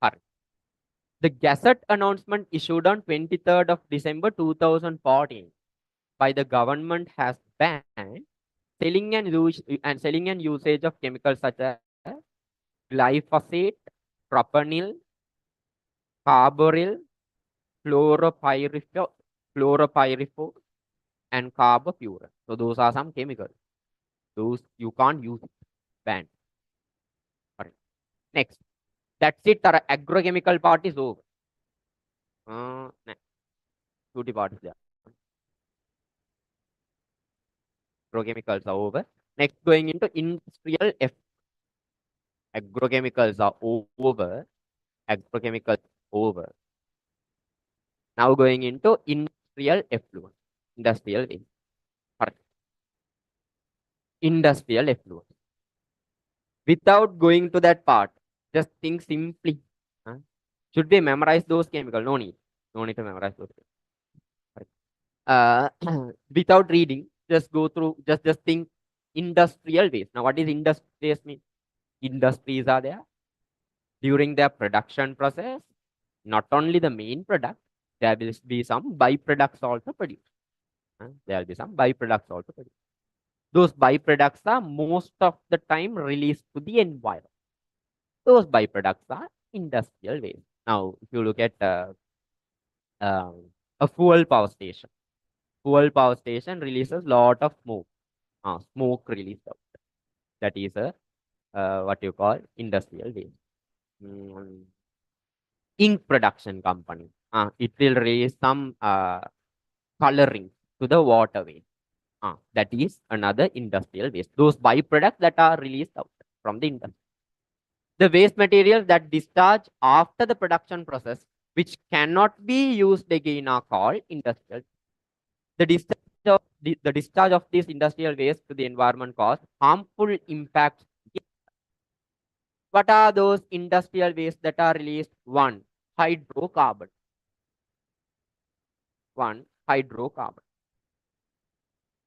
A: Hurry. The Gazette announcement issued on 23rd of December 2014 by the government has banned selling and usage of chemicals such as glyphosate, propanil, carbaryl, chloropyrifos, and carbofuran. So those are some chemicals. Those you can't use it. Banned. Correct. Next. That's it. Our agrochemical part is over. Next. Beauty part is there. Agrochemicals are over. Next, going into industrial agrochemicals are over. Agrochemicals over. Now going into industrial effluent. Industrial waste. Correct. Industrial effluent. Without going to that part, just think simply. Huh? Should we memorize those chemicals? No need. No need to memorize those. Uh, without reading, just go through, just think industrial waste. Now, what is industrial waste mean? Industries are there during their production process. Not only the main product, there will be some byproducts also produced. There will be some byproducts also produced. Those byproducts are most of the time released to the environment. Those byproducts are industrial waste. Now, if you look at a fuel power station releases lot of smoke. Smoke released out. That is a what you call industrial waste. Mm, ink production company. It will release some coloring to the waterway. That is another industrial waste. Those byproducts that are released out from the industry. The waste materials that discharge after the production process, which cannot be used again, are called industrial. The discharge of this industrial waste to the environment cause harmful impacts. What are those industrial waste that are released? One, hydrocarbon. One, hydrocarbon.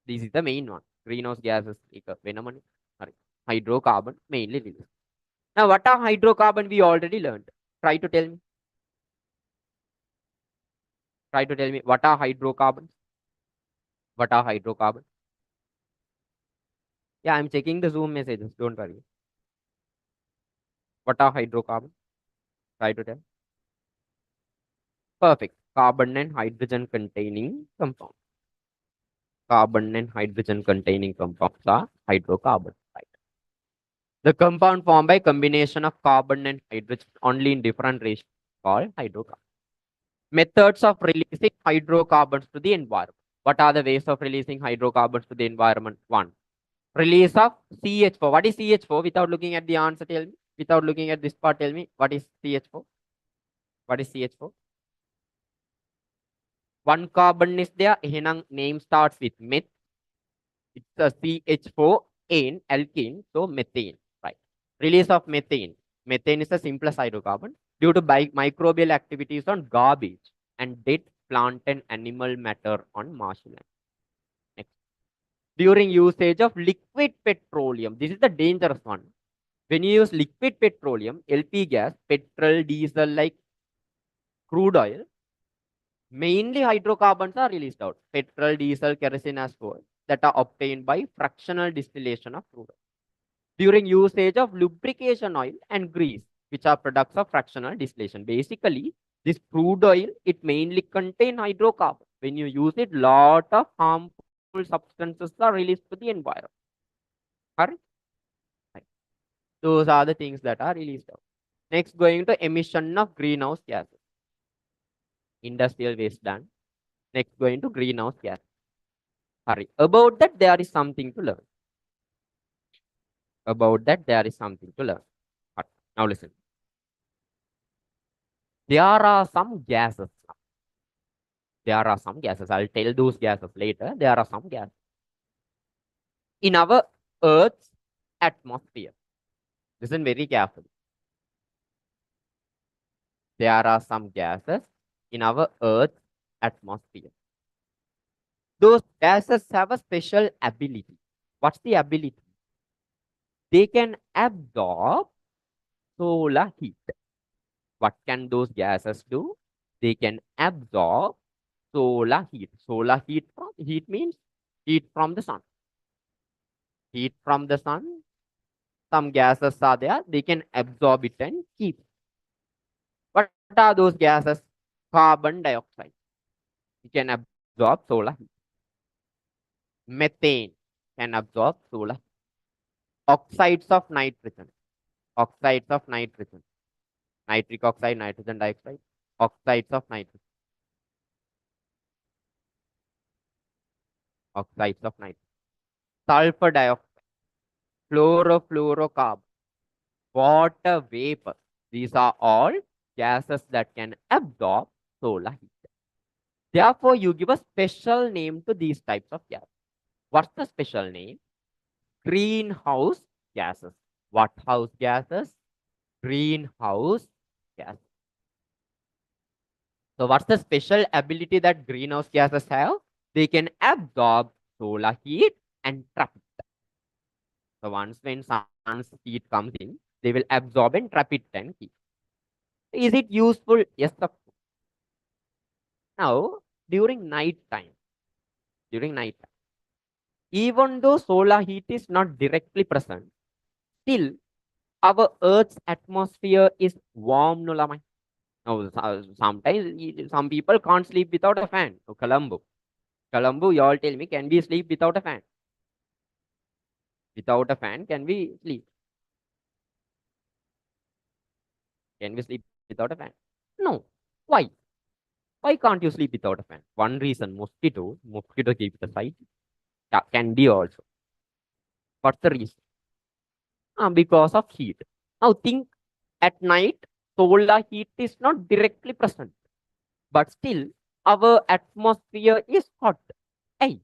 A: This is the main one. Greenhouse gases. Hydrocarbon mainly released. Now, what are hydrocarbon? We already learned. Try to tell me. Try to tell me what are hydrocarbons? What are hydrocarbons? Yeah, I'm checking the Zoom messages. Don't worry. What are hydrocarbons? Try to tell. Perfect. Carbon and hydrogen containing compounds. Carbon and hydrogen containing compounds are hydrocarbons. Right. The compound formed by combination of carbon and hydrogen only in different ratios called hydrocarbons. Methods of releasing hydrocarbons to the environment. What are the ways of releasing hydrocarbons to the environment? One, release of CH4. What is CH4? Without looking at the answer, tell me. Without looking at this part, tell me what is CH4? What is CH4? One carbon is there. Name starts with meth. It's a CH4 in alkene, so methane. Right. Release of methane. Methane is the simplest hydrocarbon due to microbial activities on garbage and dead plant and animal matter on marshland. Next. During usage of liquid petroleum, this is the dangerous one. When you use liquid petroleum, LP gas, petrol, diesel, like crude oil, mainly hydrocarbons are released out. Petrol, diesel, kerosene as well, that are obtained by fractional distillation of crude oil. During usage of lubrication oil and grease, which are products of fractional distillation. Basically, this crude oil, it mainly contains hydrocarbon. When you use it, lot of harmful substances are released to the environment. Correct? Right. Those are the things that are released out. Next, going to emission of greenhouse gases. Industrial waste done. Next, going to greenhouse gas. Hurry. About that, there is something to learn. About that, there is something to learn. Hurry. Now listen. There are some gases. There are some gases. I'll tell those gases later. There are some gases. In our Earth's atmosphere. Listen very carefully. There are some gases in our Earth's atmosphere. Those gases have a special ability. What's the ability? They can absorb solar heat. What can those gases do? They can absorb solar heat. Solar heat means heat from the sun. Heat from the sun. Some gases are there. They can absorb it and keep. What are those gases? Carbon dioxide. It can absorb solar heat. Methane can absorb solar heat. Oxides of nitrogen. Oxides of nitrogen. Nitric oxide, nitrogen dioxide. Oxides of nitrogen. Oxides of nitrogen. Sulfur dioxide. Chlorofluorocarbon. Water vapor. These are all gases that can absorb solar heat. Therefore, you give a special name to these types of gases. What's the special name? Greenhouse gases. What house gases? Greenhouse gas. So what's the special ability that greenhouse gases have? They can absorb solar heat and trap it. So once when sun's heat comes in, they will absorb and trap it and keep. Is it useful? Yes, of course. Now, during night time, during night time, even though solar heat is not directly present, still our Earth's atmosphere is warm. No, lamai. Now, sometimes some people can't sleep without a fan. So, Colombo, you all tell me, can we sleep without a fan? Without a fan, can we sleep? Can we sleep without a fan? No. Why? Why can't you sleep without a fan? One reason, mosquito keep the sight. Can be also. What's the reason? Because of heat. Now think at night, solar heat is not directly present, but still our atmosphere is hot. Hey,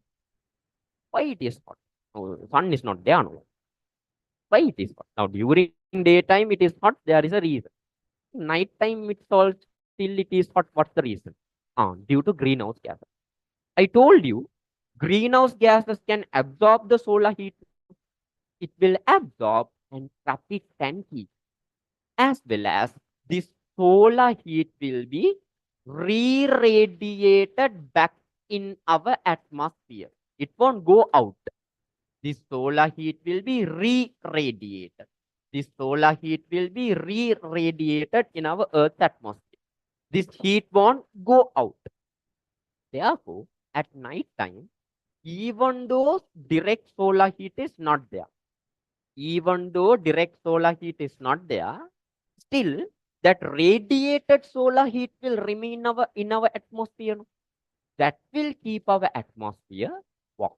A: why it is hot? Oh, sun is not there. No. Why it is hot? Now during daytime it is hot. There is a reason. Night time it's all still it is hot. What's the reason? Due to greenhouse gases. I told you, greenhouse gases can absorb the solar heat. It will absorb and trap it and heat, as well as this solar heat will be re-radiated back in our atmosphere. It won't go out. This solar heat will be re-radiated. This solar heat will be re-radiated in our Earth's atmosphere. This heat won't go out. Therefore, at night time, even though direct solar heat is not there, even though direct solar heat is not there, still that radiated solar heat will remain in our atmosphere. That will keep our atmosphere warm.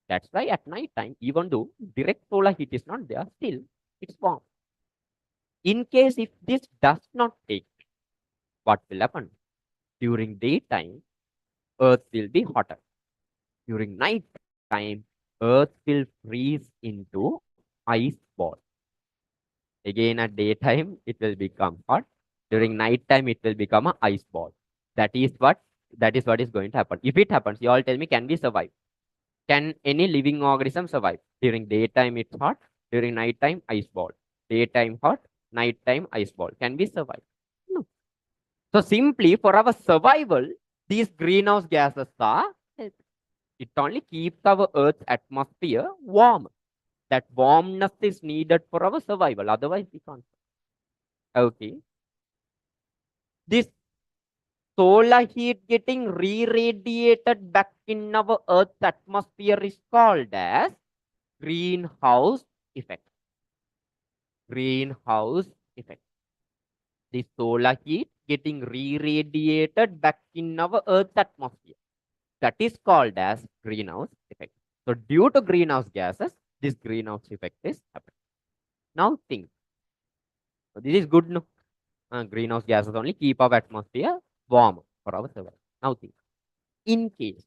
A: That's why at night time, even though direct solar heat is not there, still it's warm. In case if this does not take, what will happen? During daytime, Earth will be hotter. During night time, Earth will freeze into ice ball. Again at daytime, it will become hot. During night time, it will become an ice ball. That is what is going to happen. If it happens, you all tell me, can we survive? Can any living organism survive? During daytime, it's hot. During nighttime, ice ball. Daytime hot, nighttime ice ball. Can we survive? No. So simply for our survival, these greenhouse gases are helping. It only keeps our Earth's atmosphere warm. That warmness is needed for our survival. Otherwise, we can't. Okay. This solar heat getting re-radiated back in our Earth's atmosphere is called as greenhouse effect. Greenhouse effect. The solar heat getting re-radiated back in our Earth's atmosphere. That is called as greenhouse effect. So due to greenhouse gases, this greenhouse effect is happening. Now think. So this is good. No? Greenhouse gases only keep our atmosphere warm for our survival. Now think. In case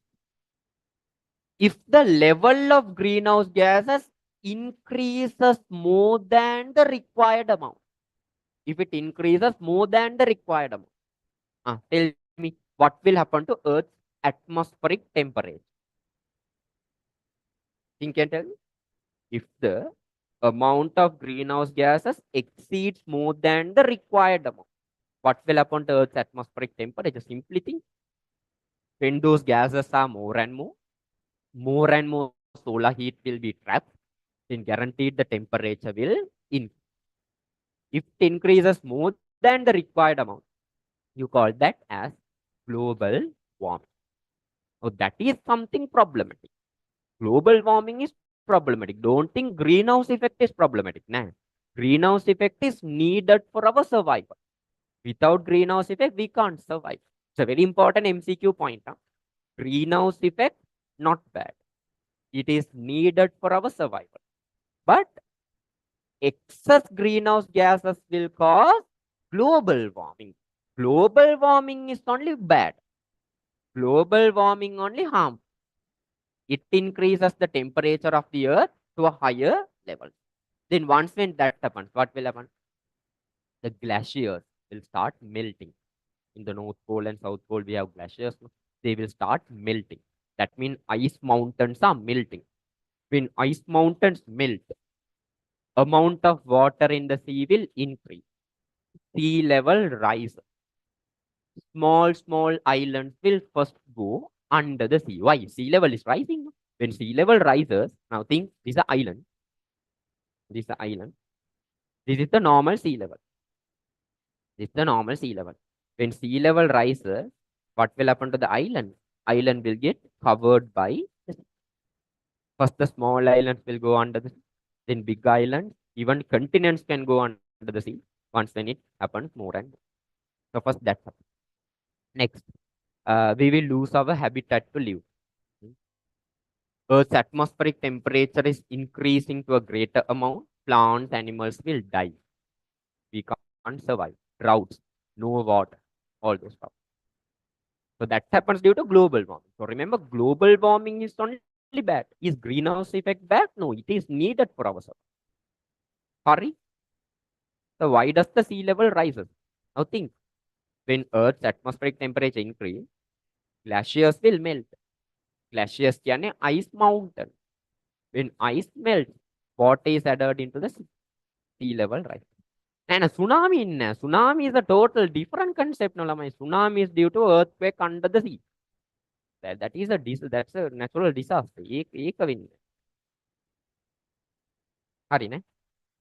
A: if the level of greenhouse gases increases more than the required amount, if it increases more than the required amount, tell me what will happen to Earth's atmospheric temperature? Think and tell me. If the amount of greenhouse gases exceeds more than the required amount, what will happen to Earth's atmospheric temperature? Simply think. When those gases are more and more solar heat will be trapped, then guaranteed the temperature will increase. If it increases more than the required amount, you call that as global warming. So that is something problematic. Global warming is problematic. Don't think greenhouse effect is problematic. Nah. Greenhouse effect is needed for our survival. Without greenhouse effect, we can't survive. It's a very important MCQ point. Huh? Greenhouse effect, not bad. It is needed for our survival. But excess greenhouse gases will cause global warming. Global warming is only bad. Global warming only harm. It increases the temperature of the earth to a higher level. Then once when that happens, what will happen? The glaciers will start melting. In the North Pole and South Pole, we have glaciers. They will start melting. That means ice mountains are melting. When ice mountains melt, amount of water in the sea will increase. Sea level rise. Small islands will first go under the sea. Why? Sea level is rising. When sea level rises, now think this is an island. This is an island. This is the normal sea level. This is the normal sea level. When sea level rises, what will happen to the island? Island will get covered by the sea. First the small islands will go under the sea. Then big islands, even continents can go under the sea once when it happens more and more. So first that happens. Next, we will lose our habitat to live. Earth's atmospheric temperature is increasing to a greater amount. Plants, animals will die. We can't survive. Droughts, no water, all those stuff. So that happens due to global warming. So remember, global warming is only bad. Is greenhouse effect bad? No, it is needed for our survival. Hurry. So why does the sea level rises? Now think, when Earth's atmospheric temperature increase, glaciers will melt. Glaciers can ice mountain. When ice melts, water is added into the sea level rise. And a tsunami in tsunami is a total different concept. No, tsunami is due to earthquake under the sea. That is that's a natural disaster.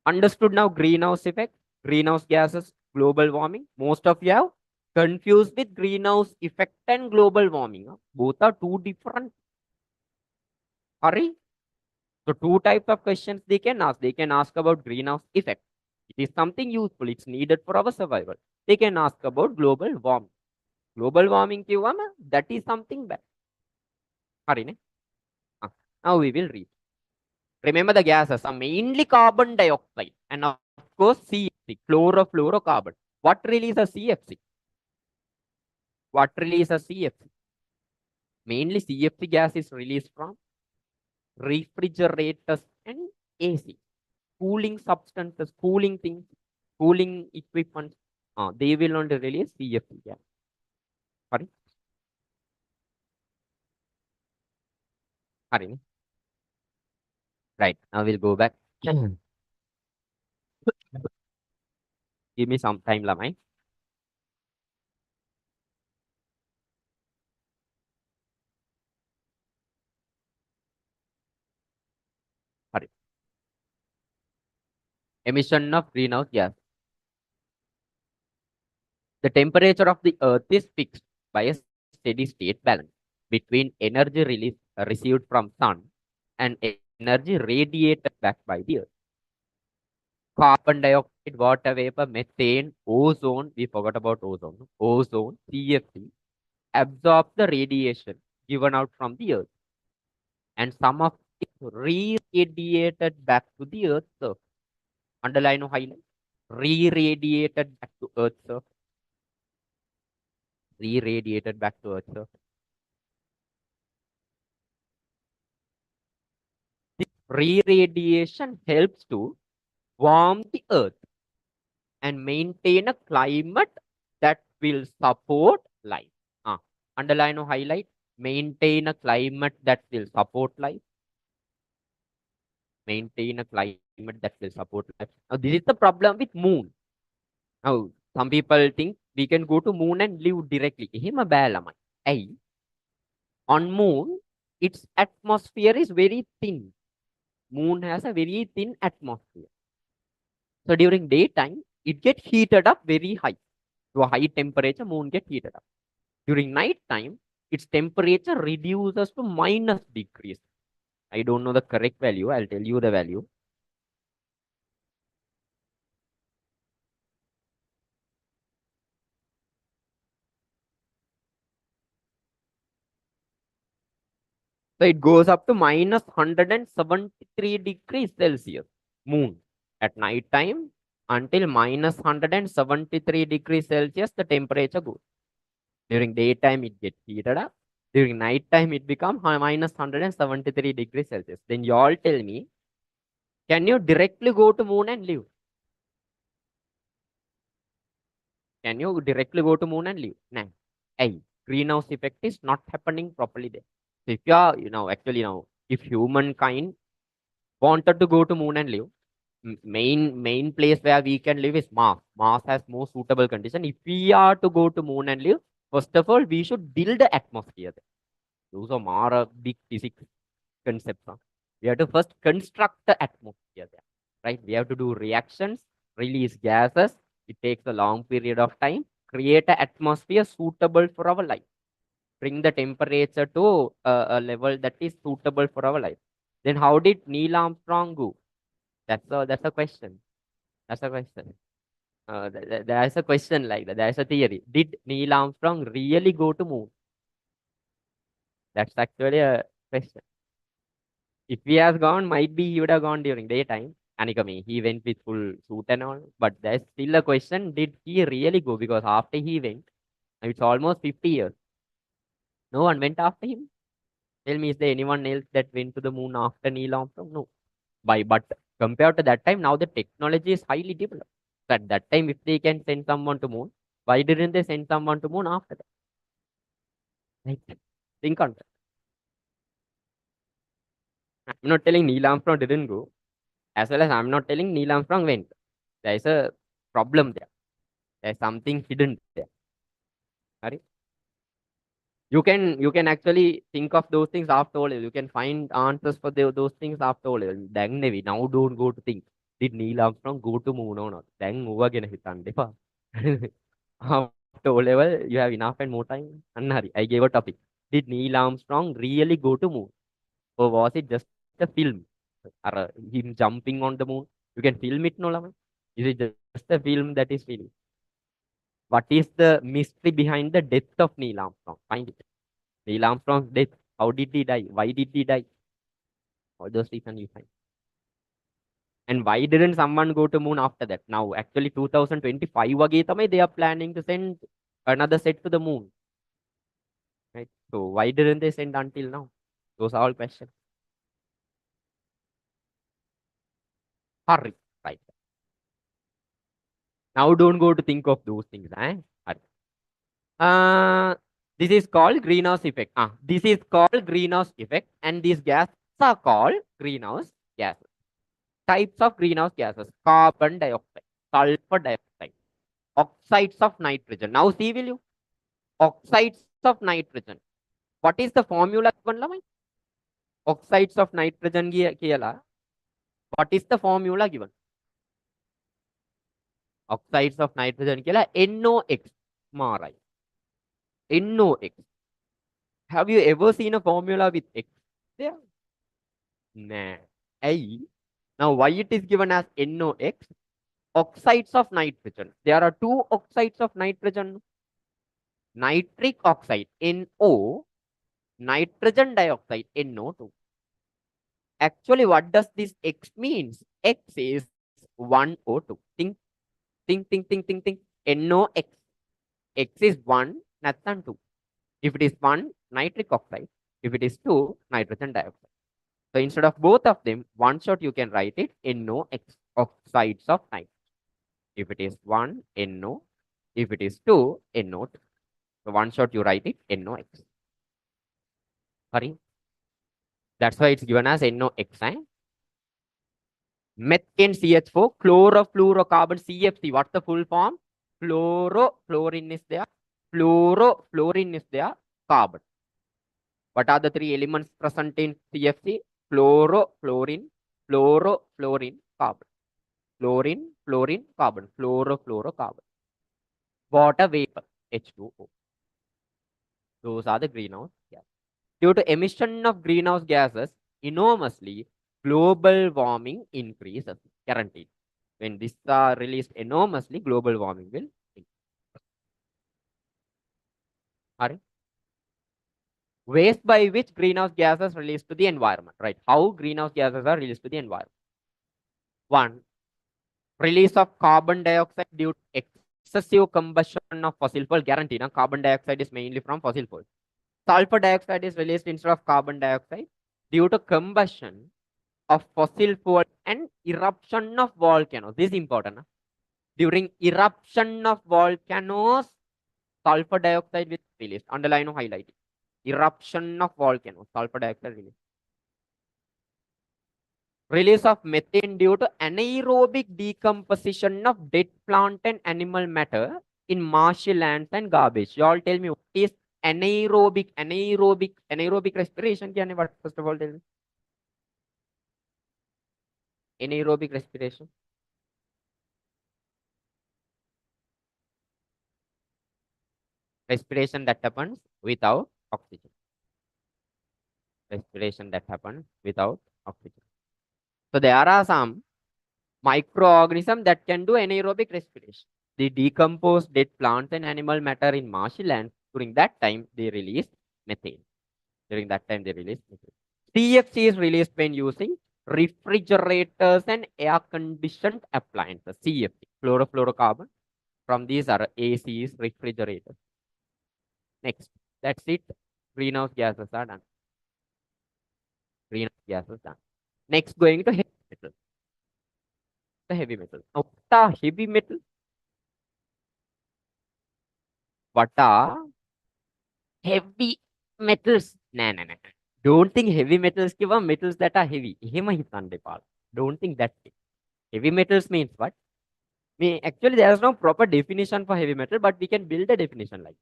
A: Understood now greenhouse effect, greenhouse gases, global warming. Most of you have confused with greenhouse effect and global warming. Both are two different. Hurry. So two types of questions they can ask. They can ask about greenhouse effect. It is something useful. It's needed for our survival. They can ask about global warming. Global warming that is something bad. Hurry. Now we will read. Remember the gases are mainly carbon dioxide and of course CFC, chlorofluorocarbon. What releases CFC? What releases CFC? Mainly CFC gas is released from refrigerators and AC. Cooling substances, cooling things, cooling equipment. They will not release CFC gas. Sorry. Sorry. Right. Now we'll go back. Give me some time, Lamai. Sorry. Emission of greenhouse gas. The temperature of the earth is fixed by a steady state balance between energy received from sun and energy radiated back by the earth. Carbon dioxide, water vapor, methane, ozone, we forgot about ozone, ozone, CFC, absorb the radiation given out from the earth. And some of it re-radiated back to the earth surface. Underline or highlight. Re-radiated back to earth surface. Re-radiated back to earth surface. This re-radiation helps to warm the earth and maintain a climate that will support life. Underline or highlight. Maintain a climate that will support life. Maintain a climate that will support life. Now, this is the problem with moon. Now, some people think we can go to moon and live directly. On moon, its atmosphere is very thin. Moon has a very thin atmosphere. So during daytime, it gets heated up very high. To a high temperature, moon gets heated up. During night time, its temperature reduces to -degrees. I don't know the correct value. I'll tell you the value. So it goes up to -173 degrees Celsius. Moon at night time until -173 degrees Celsius, the temperature goes. During daytime, it gets heated up. During night time, it becomes -173 degrees Celsius. Then you all tell me, Can you directly go to moon and live? Can you directly go to moon and live? No. Hey, greenhouse effect is not happening properly there. So if you are, actually, if humankind wanted to go to moon and live, main place where we can live is Mars. Mars has more suitable condition. If we are to go to moon and live, first of all, we should build the atmosphere there. Those are more big physics concepts. Huh? We have to first construct the atmosphere there, right? We have to do reactions, release gases. It takes a long period of time. Create an atmosphere suitable for our life. Bring the temperature to a level that is suitable for our life. Then how did Neil Armstrong go? That's a question. That's a question. There's a question like that. There's a theory. Did Neil Armstrong really go to moon? That's actually a question. If he has gone, might be he would have gone during daytime. Anikami, he went with full suit and all. But there's still a question, did he really go? Because after he went, it's almost 50 years. No one went after him. Tell me, is there anyone else that went to the moon after Neil Armstrong? No. But compared to that time, now the technology is highly developed. So at that time, if they can send someone to moon, why didn't they send someone to moon after that? Right? Think on that. I'm not telling Neil Armstrong didn't go, as well as I'm not telling Neil Armstrong went. There is a problem there. There's something hidden there. Right? You can actually think of those things after all. You can find answers for those things after all. Then maybe now don't go to think. Did Neil Armstrong go to moon or not? Then move again hitan depa. After O level, you have enough and more time. Annari, I gave a topic. Did Neil Armstrong really go to moon? Or was it just a film? Or him jumping on the moon? You can film it, no lama. Is it just a film that is filmed? What is the mystery behind the death of Neil Armstrong? Find it. Neil Armstrong's death. How did he die? Why did he die? All those reasons you find. And why didn't someone go to moon after that? Now, actually, 2025 wage tamai they are planning to send another set to the moon. Right? So why didn't they send until now? Those are all questions. Hurry. Right. Now don't go to think of those things. Hurry. Uh, this is called greenhouse effect. This is called greenhouse effect, and these gases are called greenhouse gases. Types of greenhouse gases: carbon dioxide, sulfur dioxide, oxides of nitrogen. Now see, will you? Oxides of nitrogen. What is the formula given? Oxides of nitrogen kiyala. What is the formula given? Oxides of nitrogen kiyala NOx. Marai. NOx. Have you ever seen a formula with X there? Nah. A. Now, why it is given as NOx? Oxides of nitrogen. There are two oxides of nitrogen. Nitric oxide, NO. Nitrogen dioxide, NO2. Actually, what does this X means? X is 1O2. Think, think, think, think, think, think. NOx. X is 1, nothing 2. If it is 1, nitric oxide. If it is 2, nitrogen dioxide. So instead of both of them, one shot you can write it NOx, oxides of nitrogen. If it is 1, NO. If it is 2, NO2. So one shot you write it NOx. Sorry. That's why it's given as NOx. Methane CH4, chlorofluorocarbon CFC. What's the full form? Fluorofluorine is there. Fluorofluorine is there. Carbon. What are the three elements present in CFC? Fluorofluorine, fluorofluorine, carbon. Fluorine, fluorine, carbon. Fluorofluorocarbon. Water vapor, H2O. Those are the greenhouse gases. Due to emission of greenhouse gases enormously, global warming increases. Guaranteed. When these are released enormously, global warming will increase. Are ways by which greenhouse gases released to the environment, right? How greenhouse gases are released to the environment. One, release of carbon dioxide due to excessive combustion of fossil fuel. Guaranteed. Carbon dioxide is mainly from fossil fuel. Sulfur dioxide is released instead of carbon dioxide due to combustion of fossil fuel and eruption of volcanoes. This is important. Huh? During eruption of volcanoes, sulfur dioxide will released. Underline or highlight it. Eruption of volcanoes, sulfur dioxide released. Release of methane due to anaerobic decomposition of dead plant and animal matter in marshy lands and garbage. You all tell me what is anaerobic respiration? What first of all tell me? Anaerobic respiration. Respiration that happens without oxygen. Respiration that happens without oxygen. So there are some microorganisms that can do anaerobic respiration. They decompose dead plants and animal matter in marshy lands. During that time, they release methane. CFC is released when using refrigerators and air-conditioned appliances. CFC, chlorofluorocarbon. From these are ACs, refrigerators. Next, that's it. Greenhouse gases are done. Greenhouse gases done. Next, going to heavy metal. The heavy metal. Now, what are heavy metal? What are heavy metals? No. Don't think heavy metals give metals that are heavy. Don't think that. Heavy metals means what? Actually, there is no proper definition for heavy metal, but we can build a definition like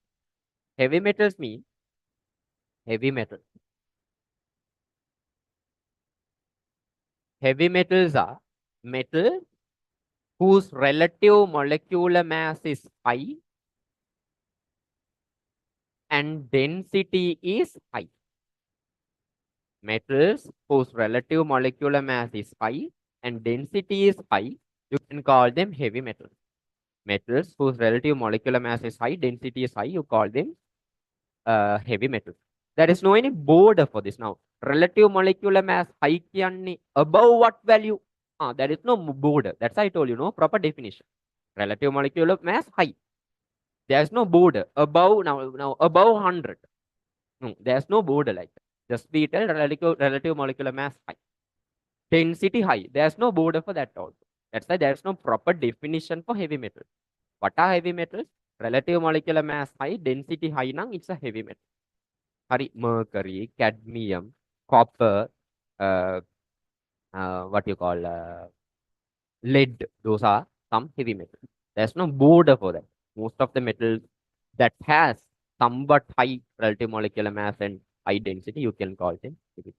A: heavy metals mean heavy metal. Heavy metals are metal whose relative molecular mass is high and density is high. Metals whose relative molecular mass is high and density is high, you can call them heavy metals. Metals whose relative molecular mass is high, density is high, you call them heavy metals. There is no any border for this now. Relative molecular mass high above what value? There is no border. That's why I told you, no proper definition. Relative molecular mass high. There's no border. Above now above 100. No, there's no border like that. Just be tell relative molecular mass high. Density high. There's no border for that also. That's why there's no proper definition for heavy metals. What are heavy metals? Relative molecular mass high, density high now it's a heavy metal. Mercury, cadmium, copper, what you call lead. Those are some heavy metals. There's no border for that. Most of the metals that has somewhat high relative molecular mass and high density, you can call them heavy.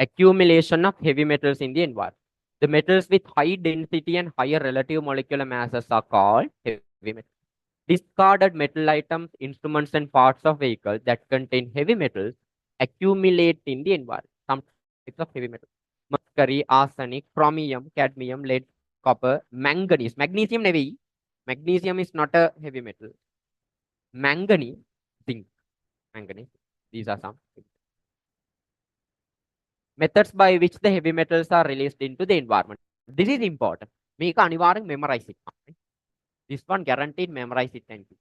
A: Accumulation of heavy metals in the environment. The metals with high density and higher relative molecular masses are called heavy metals. Discarded metal items, instruments, and parts of vehicles that contain heavy metals accumulate in the environment. Some types of heavy metals: mercury, arsenic, chromium, cadmium, lead, copper, manganese. Magnesium never. Magnesium is not a heavy metal. Manganese, zinc, manganese. These are some. Methods by which the heavy metals are released into the environment. This is important. Make anivaram memorize it. This one guaranteed memorize it. Thank you.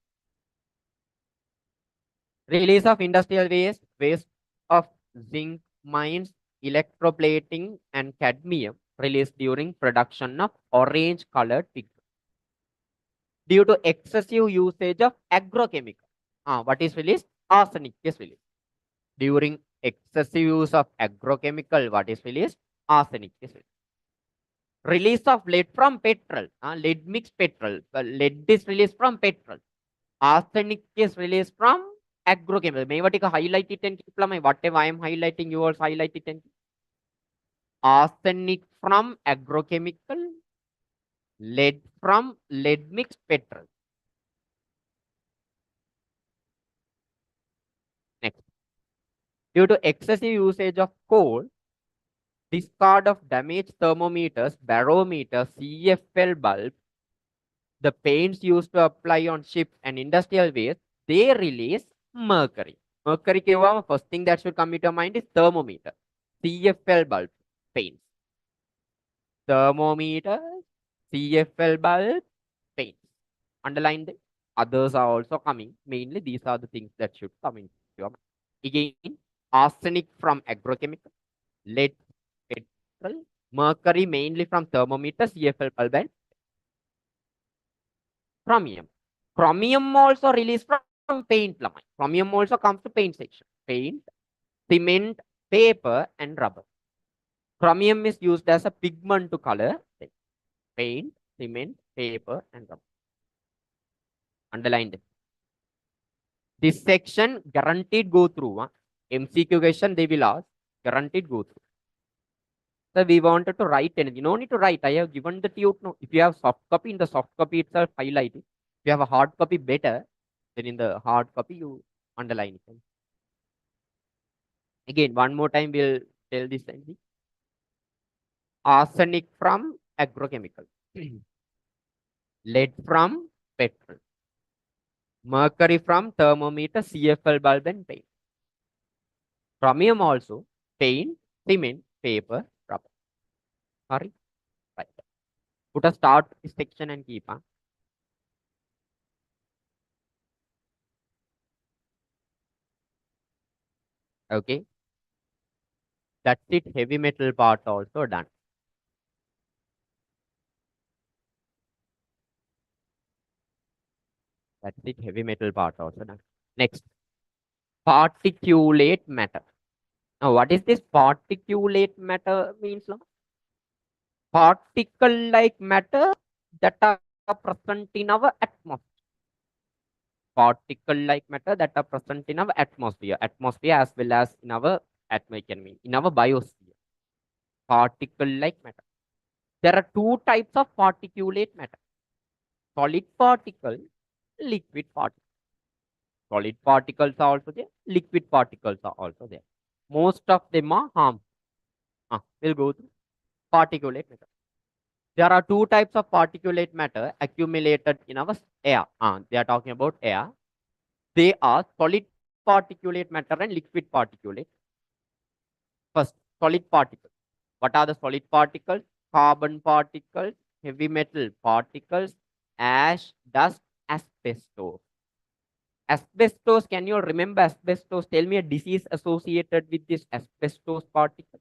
A: Release of industrial waste, waste of zinc mines, electroplating, and cadmium released during production of orange colored pigment. Due to excessive usage of agrochemicals. What is released? Arsenic is released. During excessive use of agrochemical, what is released? Arsenic is released. Release of lead from petrol. Lead mixed petrol. Lead is released from petrol. Arsenic is released from agrochemical. May what highlight it and keep whatever I am highlighting, you also highlight it and arsenic from agrochemical, lead from lead mixed petrol. Next. Due to excessive usage of coal, discard of damaged thermometers, barometers, CFL bulbs, the paints used to apply on ships and industrial waste, they release mercury. Mercury first thing that should come into your mind is thermometer. CFL bulb, paints. Thermometer, CFL bulb, paints. Underline them. Others are also coming. Mainly, these are the things that should come into your mind. Again, arsenic from agrochemical, lead, petrol, mercury mainly from thermometers, EFL bulb, and chromium. Chromium also released from paint line. Chromium also comes to paint section. Paint, cement, paper, and rubber. Chromium is used as a pigment to color paint, cement, paper, and rubber. Underline this. This section guaranteed go through. MCQ question they will ask, guaranteed go through. So we wanted to write anything. No need to write. I have given the to no. If you have soft copy, in the soft copy itself highlight it. If you have a hard copy, better. Then in the hard copy you underline it. Again, one more time we'll tell this thing. Arsenic from agrochemical, lead from petrol, mercury from thermometer, CFL bulb, and paint. Chromium also, paint, cement, paper, rubber. Sorry, right. Put a start section and keep on. Okay. That's it. Heavy metal part also done. That's it. Heavy metal part also done. Next, particulate matter. Now, what is this particulate matter means? Particle-like matter that are present in our atmosphere. Particle-like matter that are present in our atmosphere. Atmosphere as well as in our in our biosphere. Particle-like matter. There are two types of particulate matter. Solid particle, liquid particle. Solid particles are also there. Liquid particles are also there. Most of them are harmful. We'll go through particulate matter. There are two types of particulate matter accumulated in our air. They are talking about air. They are solid particulate matter and liquid particulate. First, solid particles. What are the solid particles? Carbon particles, heavy metal particles, ash, dust, asbestos. Asbestos, can you remember asbestos? Tell me a disease associated with this asbestos particle.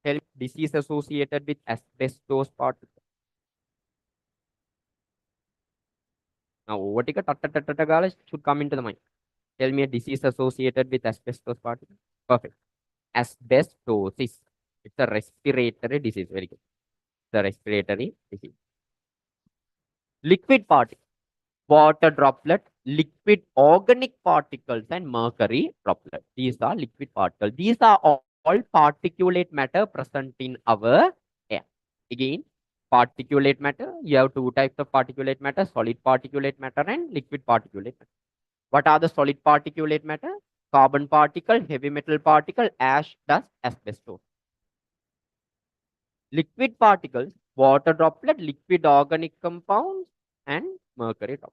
A: Tell me disease associated with asbestos particle. Now, what should come into the mind. Tell me a disease associated with asbestos particle. Perfect. Asbestosis. It's a respiratory disease. Very good. It's a respiratory disease. Liquid particle. Water droplet, liquid organic particles, and mercury droplet. These are liquid particles. These are all particulate matter present in our air. Again, particulate matter, you have two types of particulate matter, solid particulate matter and liquid particulate matter. What are the solid particulate matter? Carbon particle, heavy metal particle, ash, dust, asbestos. Liquid particles, water droplet, liquid organic compounds, and mercury droplet.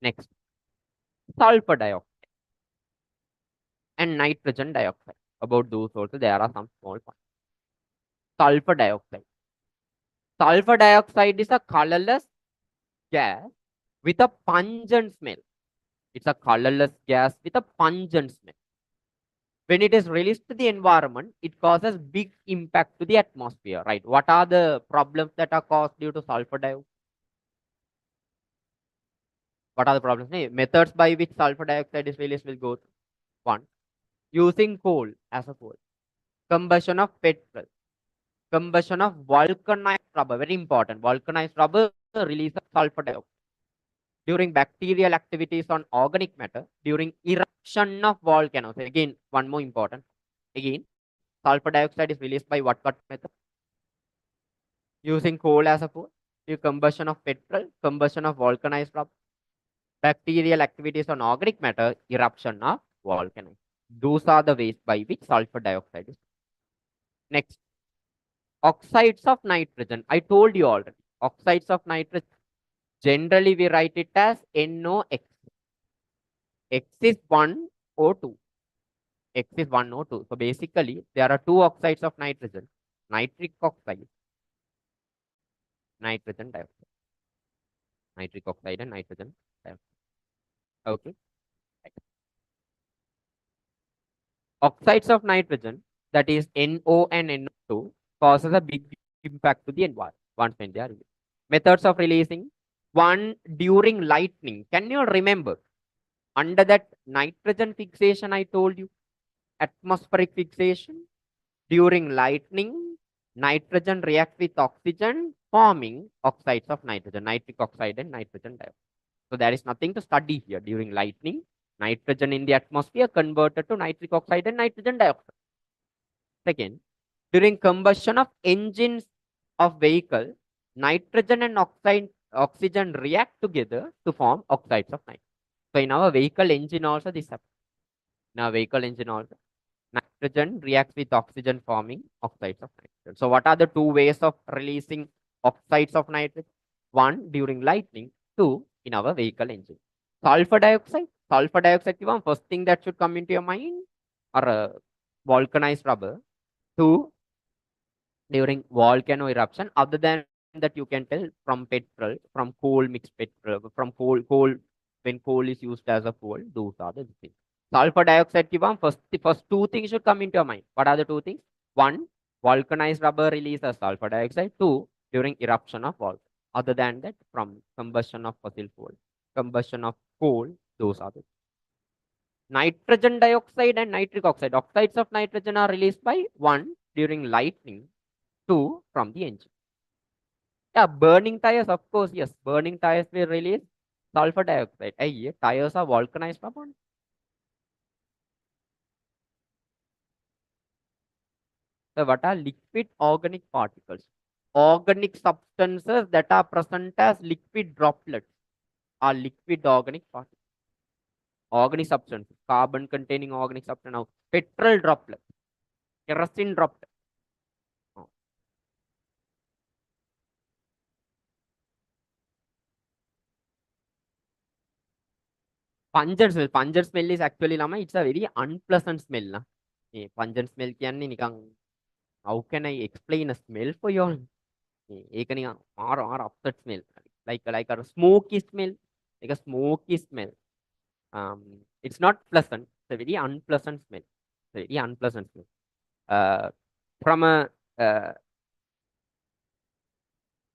A: Next, sulfur dioxide and nitrogen dioxide. About those also, there are some small points. Sulfur dioxide. Sulfur dioxide is a colorless gas with a pungent smell. It's a colorless gas with a pungent smell. When it is released to the environment, it causes big impact to the atmosphere, right? What are the problems that are caused due to sulfur dioxide? What are the problems? Methods by which sulfur dioxide is released will go through. One, using coal as a fuel. Combustion of petrol. Combustion of vulcanized rubber. Very important. Vulcanized rubber releases sulfur dioxide. During bacterial activities on organic matter. During eruption of volcanoes. Again, one more important. Again, sulfur dioxide is released by what method? Using coal as a fuel. Combustion of petrol. Combustion of vulcanized rubber. Bacterial activities on organic matter. Eruption of volcanoes. Those are the ways by which sulfur dioxide is. Next, oxides of nitrogen. I told you already. Oxides of nitrogen. Generally, we write it as NOx. X is 1 O2. X is 1O2. So basically, there are two oxides of nitrogen, nitric oxide, nitrogen dioxide, nitric oxide and nitrogen dioxide. Okay. Right. Oxides of nitrogen, that is NO and NO2, causes a big impact to the environment once when they are released. Methods of releasing. One, during lightning. Can you remember? Under that nitrogen fixation, I told you, atmospheric fixation. During lightning, nitrogen reacts with oxygen, forming oxides of nitrogen, nitric oxide and nitrogen dioxide. So there is nothing to study here. During lightning, nitrogen in the atmosphere converted to nitric oxide and nitrogen dioxide. Second, during combustion of engines of vehicle, nitrogen and oxygen react together to form oxides of nitrogen. So in our vehicle engine also this happens. In our vehicle engine also, nitrogen reacts with oxygen forming oxides of nitrogen. So what are the two ways of releasing oxides of nitrogen? One, during lightning. Two, in our vehicle engine. Sulfur dioxide. Sulfur dioxide, first thing that should come into your mind, or vulcanized rubber. Two, during volcano eruption. Other than that, you can tell from petrol, from coal mixed petrol, from coal when coal is used as a fuel. Those are the things. Sulfur dioxide, the first two things should come into your mind. What are the two things? One, vulcanized rubber releases sulfur dioxide. Two, during eruption of volcano. Other than that, from combustion of fossil fuel, combustion of coal, those are the nitrogen dioxide and nitric oxide. Oxides of nitrogen are released by one, during lightning. Two, from the engine. Yeah, burning tires, of course, yes. Burning tires will release sulfur dioxide. Hey, tires are vulcanized carbon. So what are liquid organic particles? Organic substances that are present as liquid droplets are liquid organic particles. Organic substances, carbon containing organic substance. Now, petrol droplet, kerosene droplet. Oh. Pungent smell. Pungent smell is actually lama. It's a very unpleasant smell. Na? Pungent smell කියන්නේ නිකන් how can I explain a smell for you all? ඒක නිකන් මාර upset smell. Like a smoky smell. Like a smoky smell. It's not pleasant. It's a very unpleasant smell. It's a very unpleasant smell. From a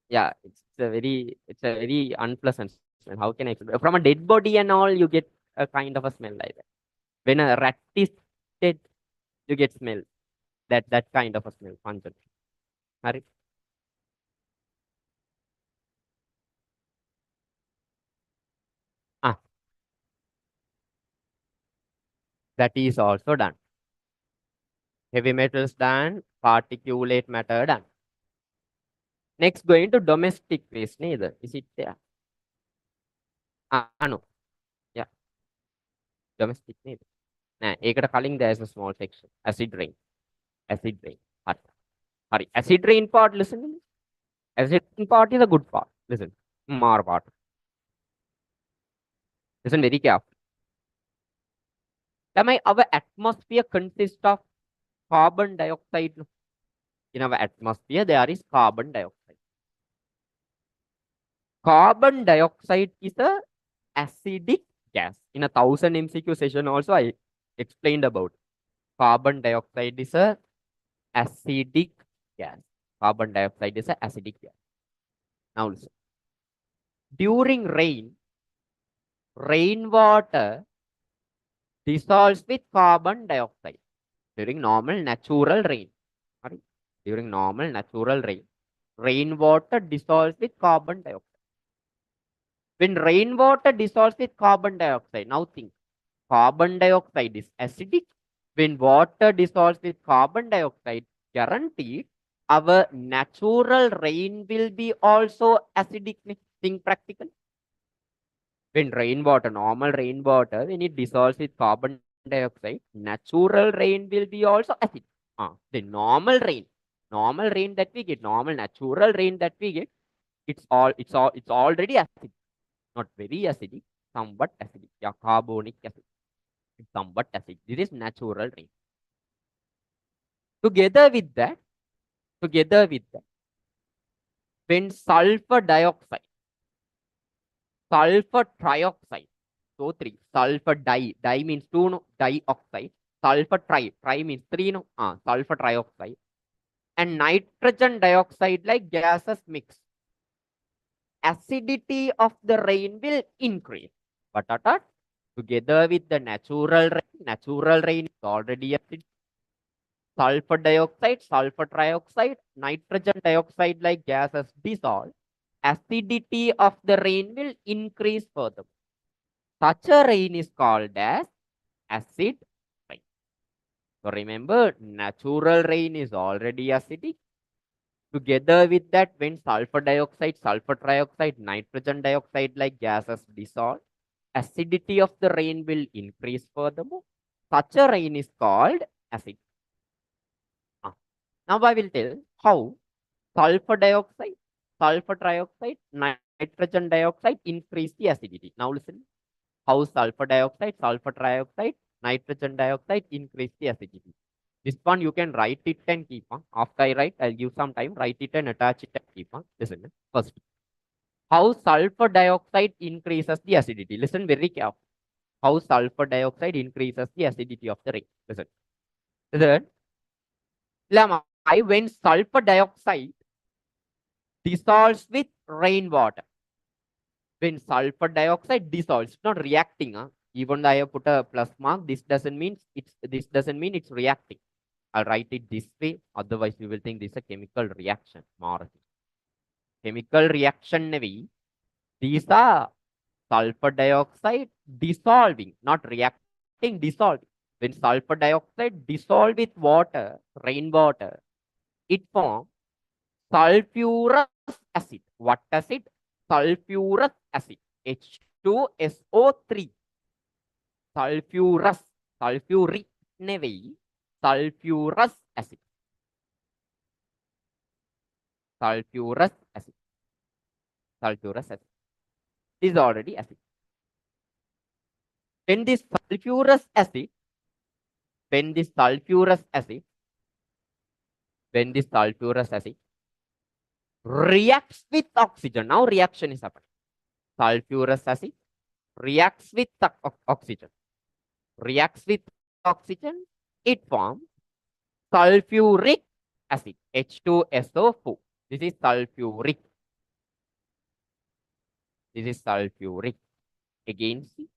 A: yeah, it's a very unpleasant smell. How can I explain? From a dead body and all, you get a kind of a smell like that. When a rat is dead, you get smell. That kind of a smell, pungent. Right? Ah, that is also done. Heavy metals done, particulate matter done. Next, going to domestic waste, neither. Is it there? No. Yeah, domestic neither. Nah, ඒකට කලින් there is a small section. Acid rain. Acid rain. Hurry. Acid rain part, listen. Acid rain part is a good part. Listen. More part. Listen very carefully. Our atmosphere consists of carbon dioxide. In our atmosphere, there is carbon dioxide. Carbon dioxide is a acidic gas. In a 1000 MCQ session also, I explained about carbon dioxide is a acidic gas. Carbon dioxide is a acidic gas. Now listen. During rainwater dissolves with carbon dioxide. During normal natural rain. Sorry. During normal natural rain, rainwater dissolves with carbon dioxide. When rainwater dissolves with carbon dioxide, now think, carbon dioxide is acidic. When water dissolves with carbon dioxide, guaranteed our natural rain will be also acidic. Think practical. When rainwater, normal rainwater, when it dissolves with carbon dioxide, natural rain will be also acidic. The normal rain that we get, normal natural rain that we get, it's already acidic. Not very acidic, somewhat acidic. Yeah, carbonic acid. It's somewhat acid. This is natural rain. Together with that, together with that, when sulfur dioxide, sulfur trioxide, so three, sulfur di means two, no, dioxide, sulfur tri means three, no, sulfur trioxide, and nitrogen dioxide like gases mix. Acidity of the rain will increase. But together with the natural rain is already acid. Sulfur dioxide, sulfur trioxide, nitrogen dioxide like gases dissolve. Acidity of the rain will increase further. Such a rain is called as acid rain. So remember, natural rain is already acidic. Together with that, when sulfur dioxide, sulfur trioxide, nitrogen dioxide like gases dissolve, acidity of the rain will increase furthermore. Such a rain is called acid. Now I will tell how sulfur dioxide, sulfur trioxide, nitrogen dioxide increase the acidity. Now listen how sulfur dioxide, sulfur trioxide, nitrogen dioxide increase the acidity. This one you can write it and keep on. After I write, I'll give some time, write it and attach it and keep on. Listen first. How sulfur dioxide increases the acidity. Listen very carefully. How sulfur dioxide increases the acidity of the rain. Listen. Listen. When sulfur dioxide dissolves with rainwater. When sulfur dioxide dissolves, not reacting. Even though I have put a plus mark, this doesn't mean it's reacting. I'll write it this way. Otherwise, you will think this is a chemical reaction. Chemical reaction nevi. These are sulfur dioxide dissolving, not reacting, dissolving. When sulfur dioxide dissolve with water, rainwater, it forms sulfurous acid. What acid? Sulfurous acid. H2SO3. Sulfurous. Sulfuric nevi. Sulfurous acid. Sulfurous acid. Sulfurous acid. This is already acid. When this sulfurous acid, when this sulfurous acid reacts with oxygen. Now reaction is happening. Sulfurous acid reacts with oxygen. Reacts with oxygen, it forms sulfuric acid, H2SO4. This is sulfuric. This is sulfuric. Again, see,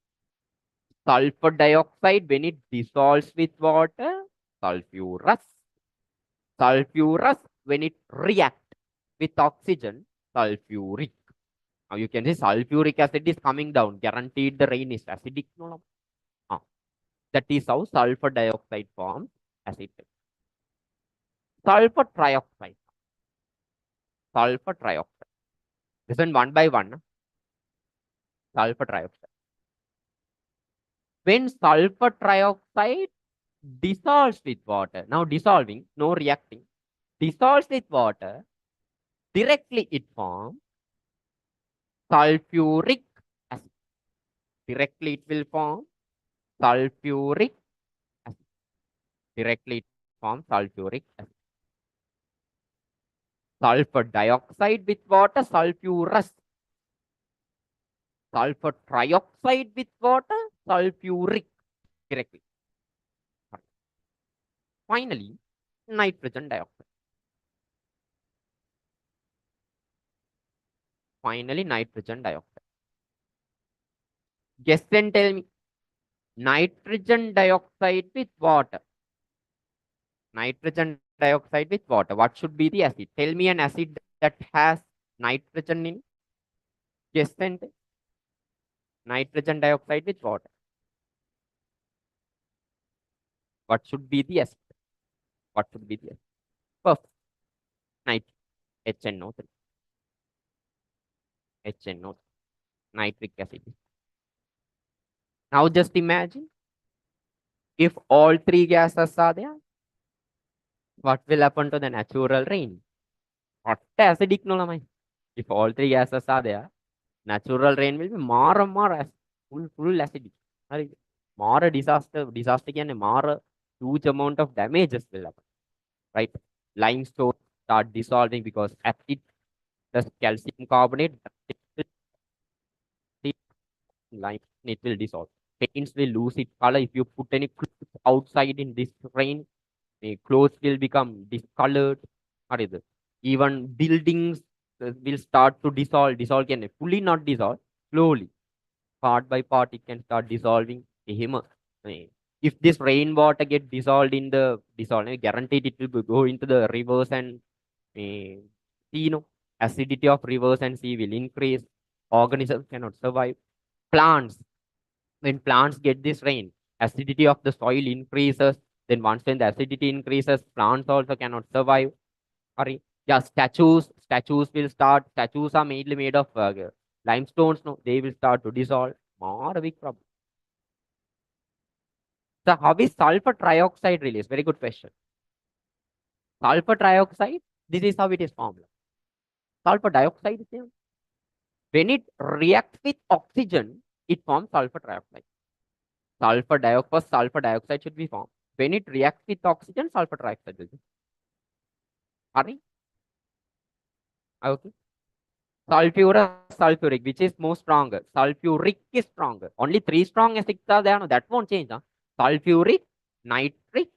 A: sulfur dioxide, when it dissolves with water, sulfurous. Sulfurous, when it reacts with oxygen, sulfuric. Now you can see sulfuric acid is coming down. Guaranteed the rain is acidic. No? That is how sulfur dioxide forms acid. Sulfur trioxide. Sulfur trioxide. Listen one by one. Sulfur trioxide. When sulfur trioxide dissolves with water, now dissolving, no reacting, dissolves with water, directly it forms sulfuric acid. Directly it will form sulfuric acid. Directly it forms sulfuric acid. Sulfur dioxide with water, sulfurous. Sulfur trioxide with water, sulfuric. Directly. Finally, nitrogen dioxide. Finally, nitrogen dioxide. Guess and tell me. Nitrogen dioxide with water. Nitrogen dioxide with water. What should be the acid? Tell me an acid that has nitrogen in. Guess and tell. Nitrogen dioxide with water. What should be the acid? What should be the acid? Perfect. Nitric. HNO3. HNO3. Nitric acid. Now just imagine if all three gases are there, what will happen to the natural rain? What acidic no lamai? If all three gases are there, natural rain will be more and more full acidic. මාර disaster කියන්නේ මාර huge amount of damages will happen, right? Limestone start dissolving because acid plus calcium carbonate lime it will dissolve. Paints will lose its color if you put any clothes outside in this rain. The clothes will become discolored. What is it? Even buildings will start to dissolve. Dissolve can fully not dissolve, slowly, part by part, it can start dissolving. If this rainwater get dissolved in the dissolve, guaranteed it will go into the rivers and sea. Acidity of rivers and sea will increase. Organisms cannot survive. Plants, when plants get this rain, acidity of the soil increases. Then once when the acidity increases, plants also cannot survive. Sorry. Yeah, statues will start. Statues are mainly made of limestones. No, they will start to dissolve. More a big problem. So how is sulfur trioxide released? Very good question. Sulfur trioxide, this is how it is formed. Sulfur dioxide is there. When it reacts with oxygen, it forms sulfur trioxide. Sulfur dioxide should be formed. When it reacts with oxygen, sulfur trioxide will be. Sorry? Okay. Sulfurous, sulfuric, which is more stronger? Sulfuric is stronger. Only three strong acids are there. No, that won't change. Huh? Sulfuric, nitric,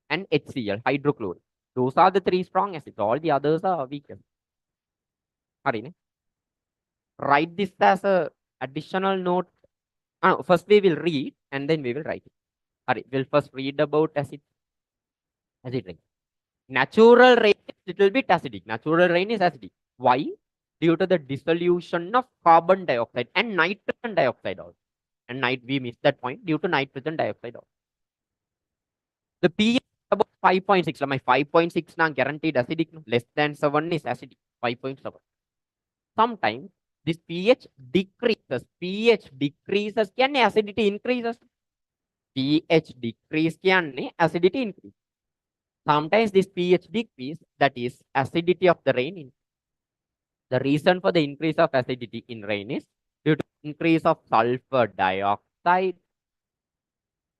A: and HCl, hydrochloric. Those are the three strong acids. All the others are weaker. Sorry, write this as a additional note. First we will read and then we will write it. Sorry, we'll first read about acid rain. Natural rain is little bit acidic. Natural rain is acidic. Why? Due to the dissolution of carbon dioxide and nitrogen dioxide also. And we missed that point due to nitrogen dioxide also. The pH is about 5.6. My 5.6 now guaranteed acidic. No? Less than 7 is acidic. 5.7. Sometimes this pH decreases. pH decreases. Can acidity increases? pH decrease can acidity increase. Sometimes this pH decrease, that is acidity of the rain. The reason for the increase of acidity in rain is due to increase of sulfur dioxide,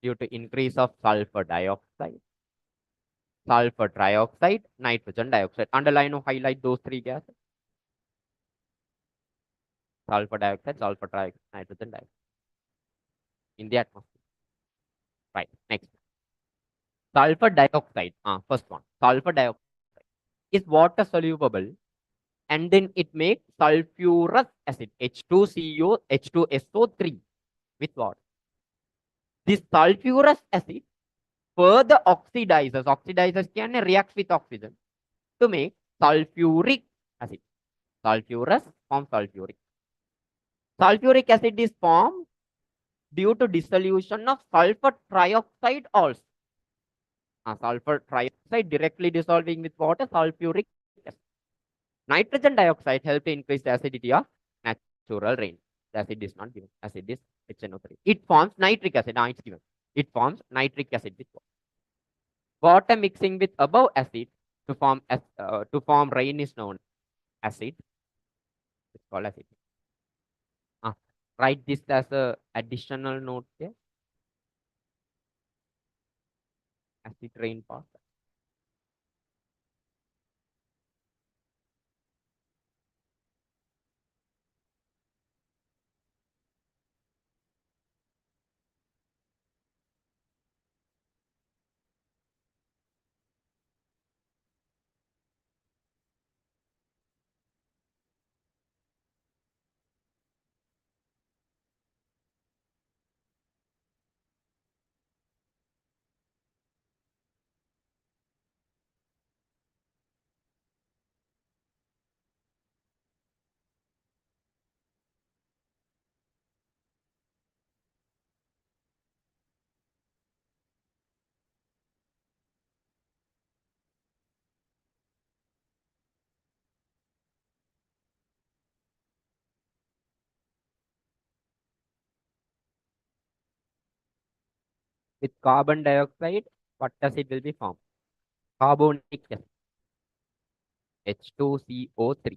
A: due to increase of sulfur dioxide, sulfur trioxide, nitrogen dioxide. Underline or highlight those three gases. Sulfur dioxide, sulfur trioxide, nitrogen dioxide in the atmosphere. Right. Next. Sulfur dioxide. First one. Sulfur dioxide is water soluble and then it makes sulfurous acid H2CO, H2SO3 with water. This sulfurous acid further oxidizes can react with oxygen to make sulfuric acid. Sulfurous forms sulfuric. Sulfuric acid is formed due to dissolution of sulfur trioxide also. Sulfur trioxide directly dissolving with water, sulfuric acid. Nitrogen dioxide helps to increase the acidity of natural rain. The acid is not given. Acid is HNO3. It forms nitric acid. Now it's given. It forms nitric acid with water. Water mixing with above acid to form rain is known as acid. It's called acid. Write this as a additional note here. Acid rain part. With carbon dioxide, what acid will be formed? Carbonic acid. H2CO3.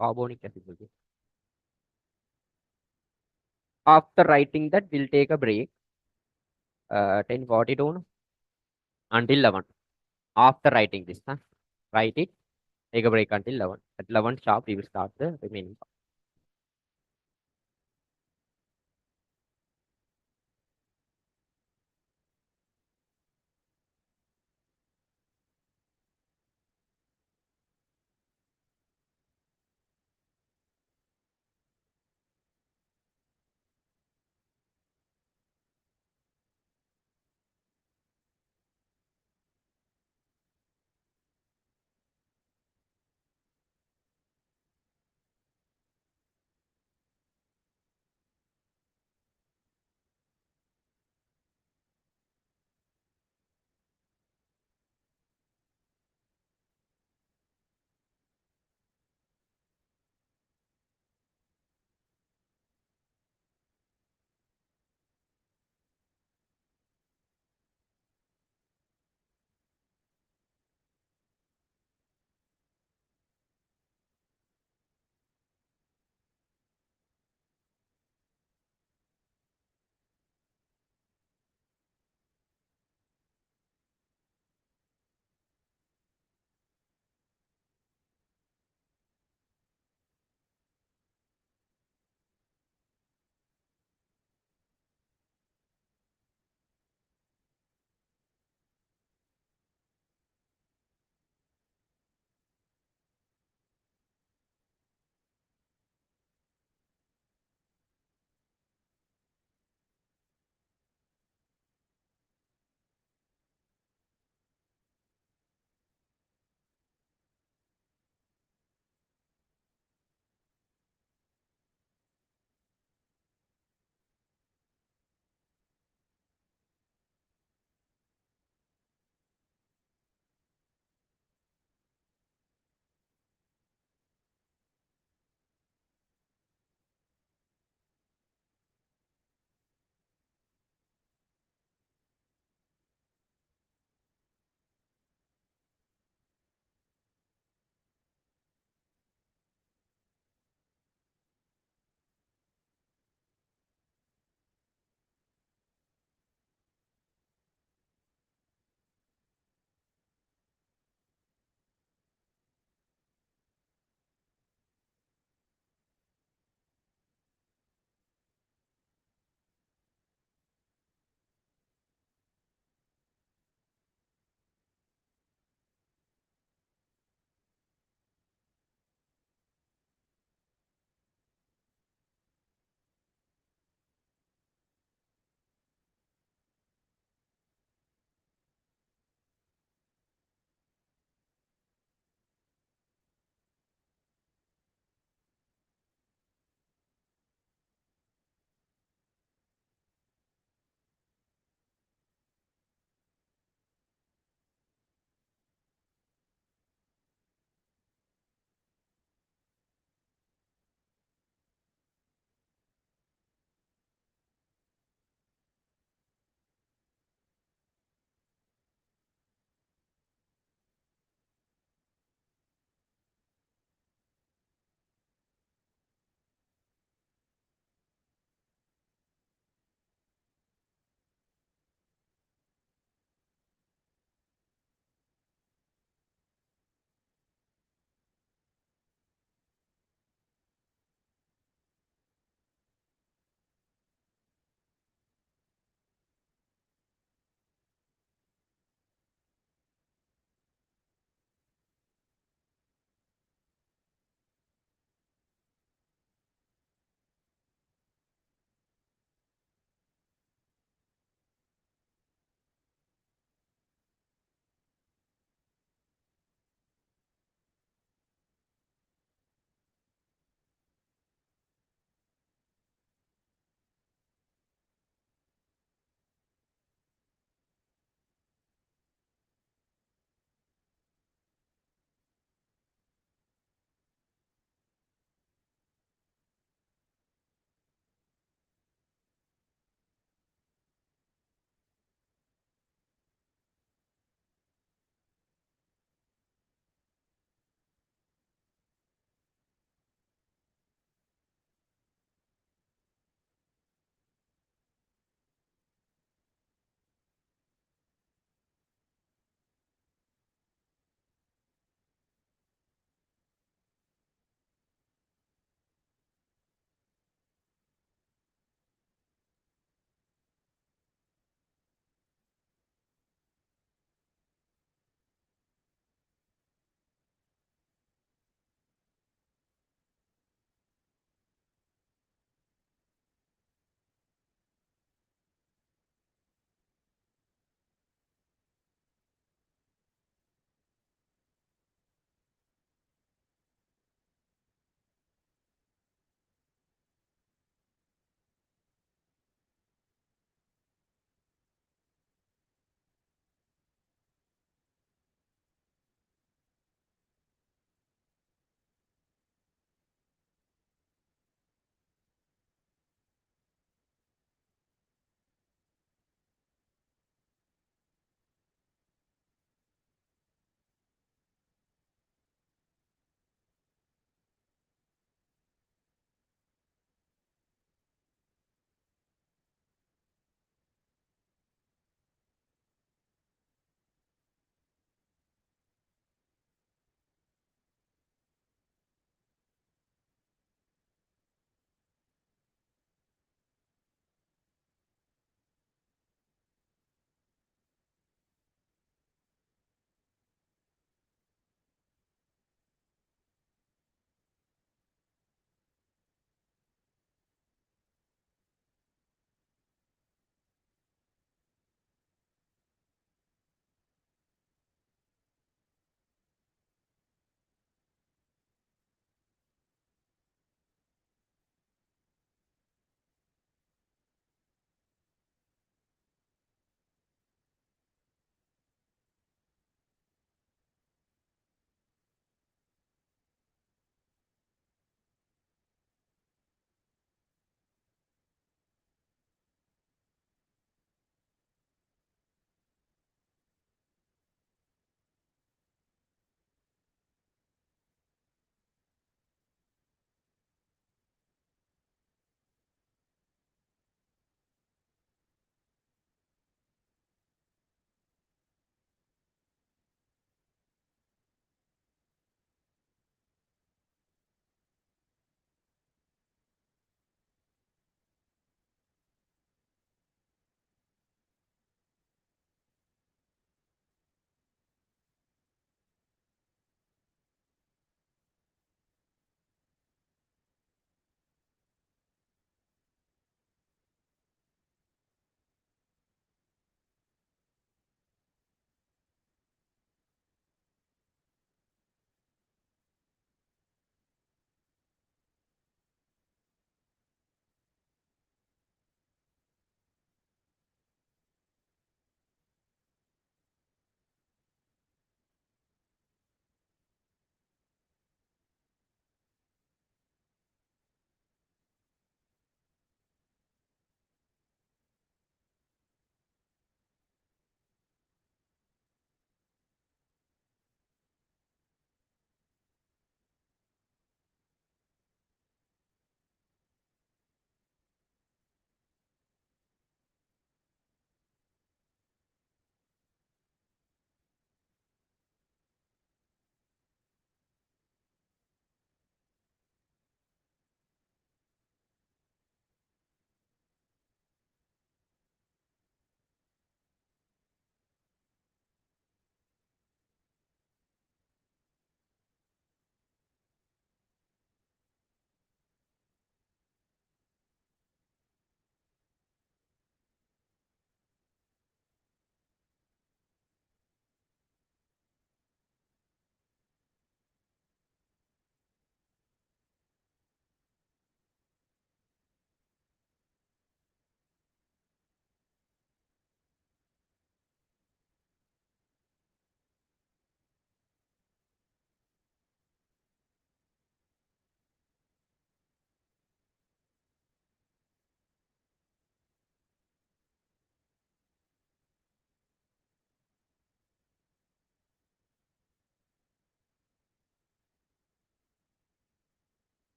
A: Carbonic acid will be. After writing that, we'll take a break. 10:42 no? Until 11. After writing this, huh? Write it. Take a break until 11. At 11 sharp, we will start the remaining part.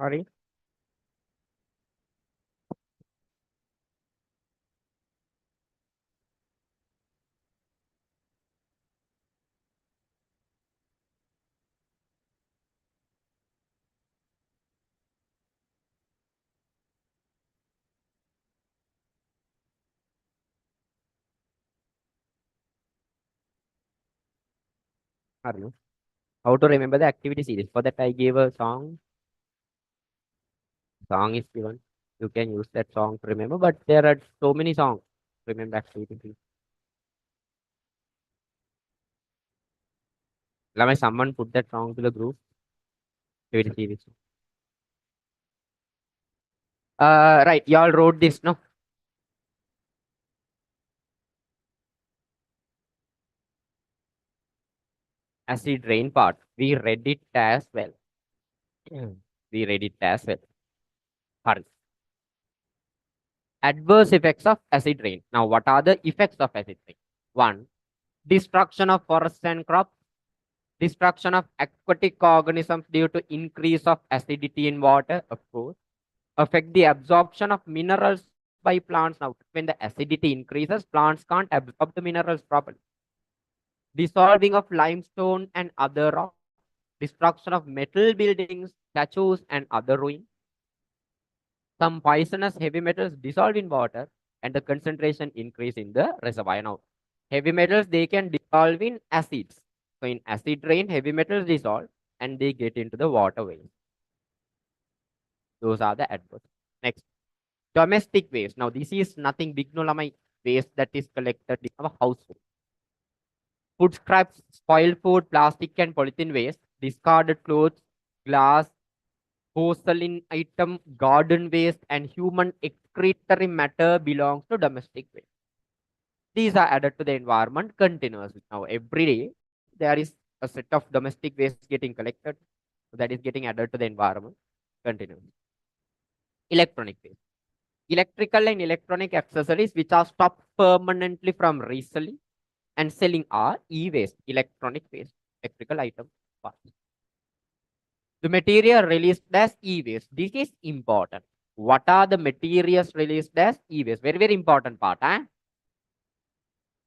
A: Sorry. Sorry. How to remember the activity series? For that, I gave a song. Song is given. You can use that song to remember, but there are so many songs. Remember activity series. Let someone put that song to the group. Activity series. Right. Y'all wrote this, no? Acid rain part. We read it as well. We read it as well. Sorry. Adverse effects of acid rain. Now, what are the effects of acid rain? One, destruction of forests and crops, destruction of aquatic organisms due to increase of acidity in water, of course, affect the absorption of minerals by plants. Now, when the acidity increases, plants can't absorb the minerals properly. Dissolving of limestone and other rocks, destruction of metal buildings, statues, and other ruins. Some poisonous heavy metals dissolve in water and the concentration increase in the reservoir. Now, heavy metals, they can dissolve in acids. So, in acid rain, heavy metals dissolve and they get into the waterways. Those are the adverse. Next, domestic waste. Now, this is nothing big, no lamai waste that is collected in our household. Food scraps, spoiled food, plastic and polythene waste, discarded clothes, glass, porcelain item, garden waste, and human excretory matter belongs to domestic waste. These are added to the environment continuously. Now, every day, there is a set of domestic waste getting collected that is getting added to the environment continuously. Electronic waste. Electrical and electronic accessories which are stopped permanently from reselling and selling are e-waste, electronic waste, electrical items. The material released as e-waste. This is important. What are the materials released as e-waste? Very, very important part.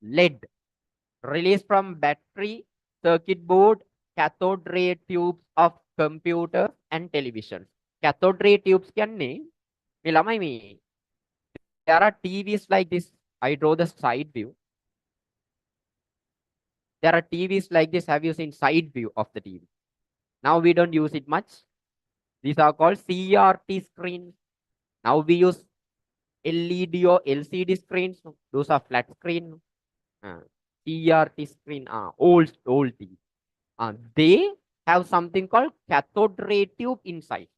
A: Lead released from battery, circuit board, cathode ray tubes of computer and television. Cathode ray tubes කියන්නේ මේ ළමයි මේ there are TVs like this. I draw the side view. There are TVs like this. Have you seen side view of the TV? Now we don't use it much. These are called CRT screens. Now we use LED or LCD screens. Those are flat screen. CRT screen. Old TV. They have something called cathode ray tube inside.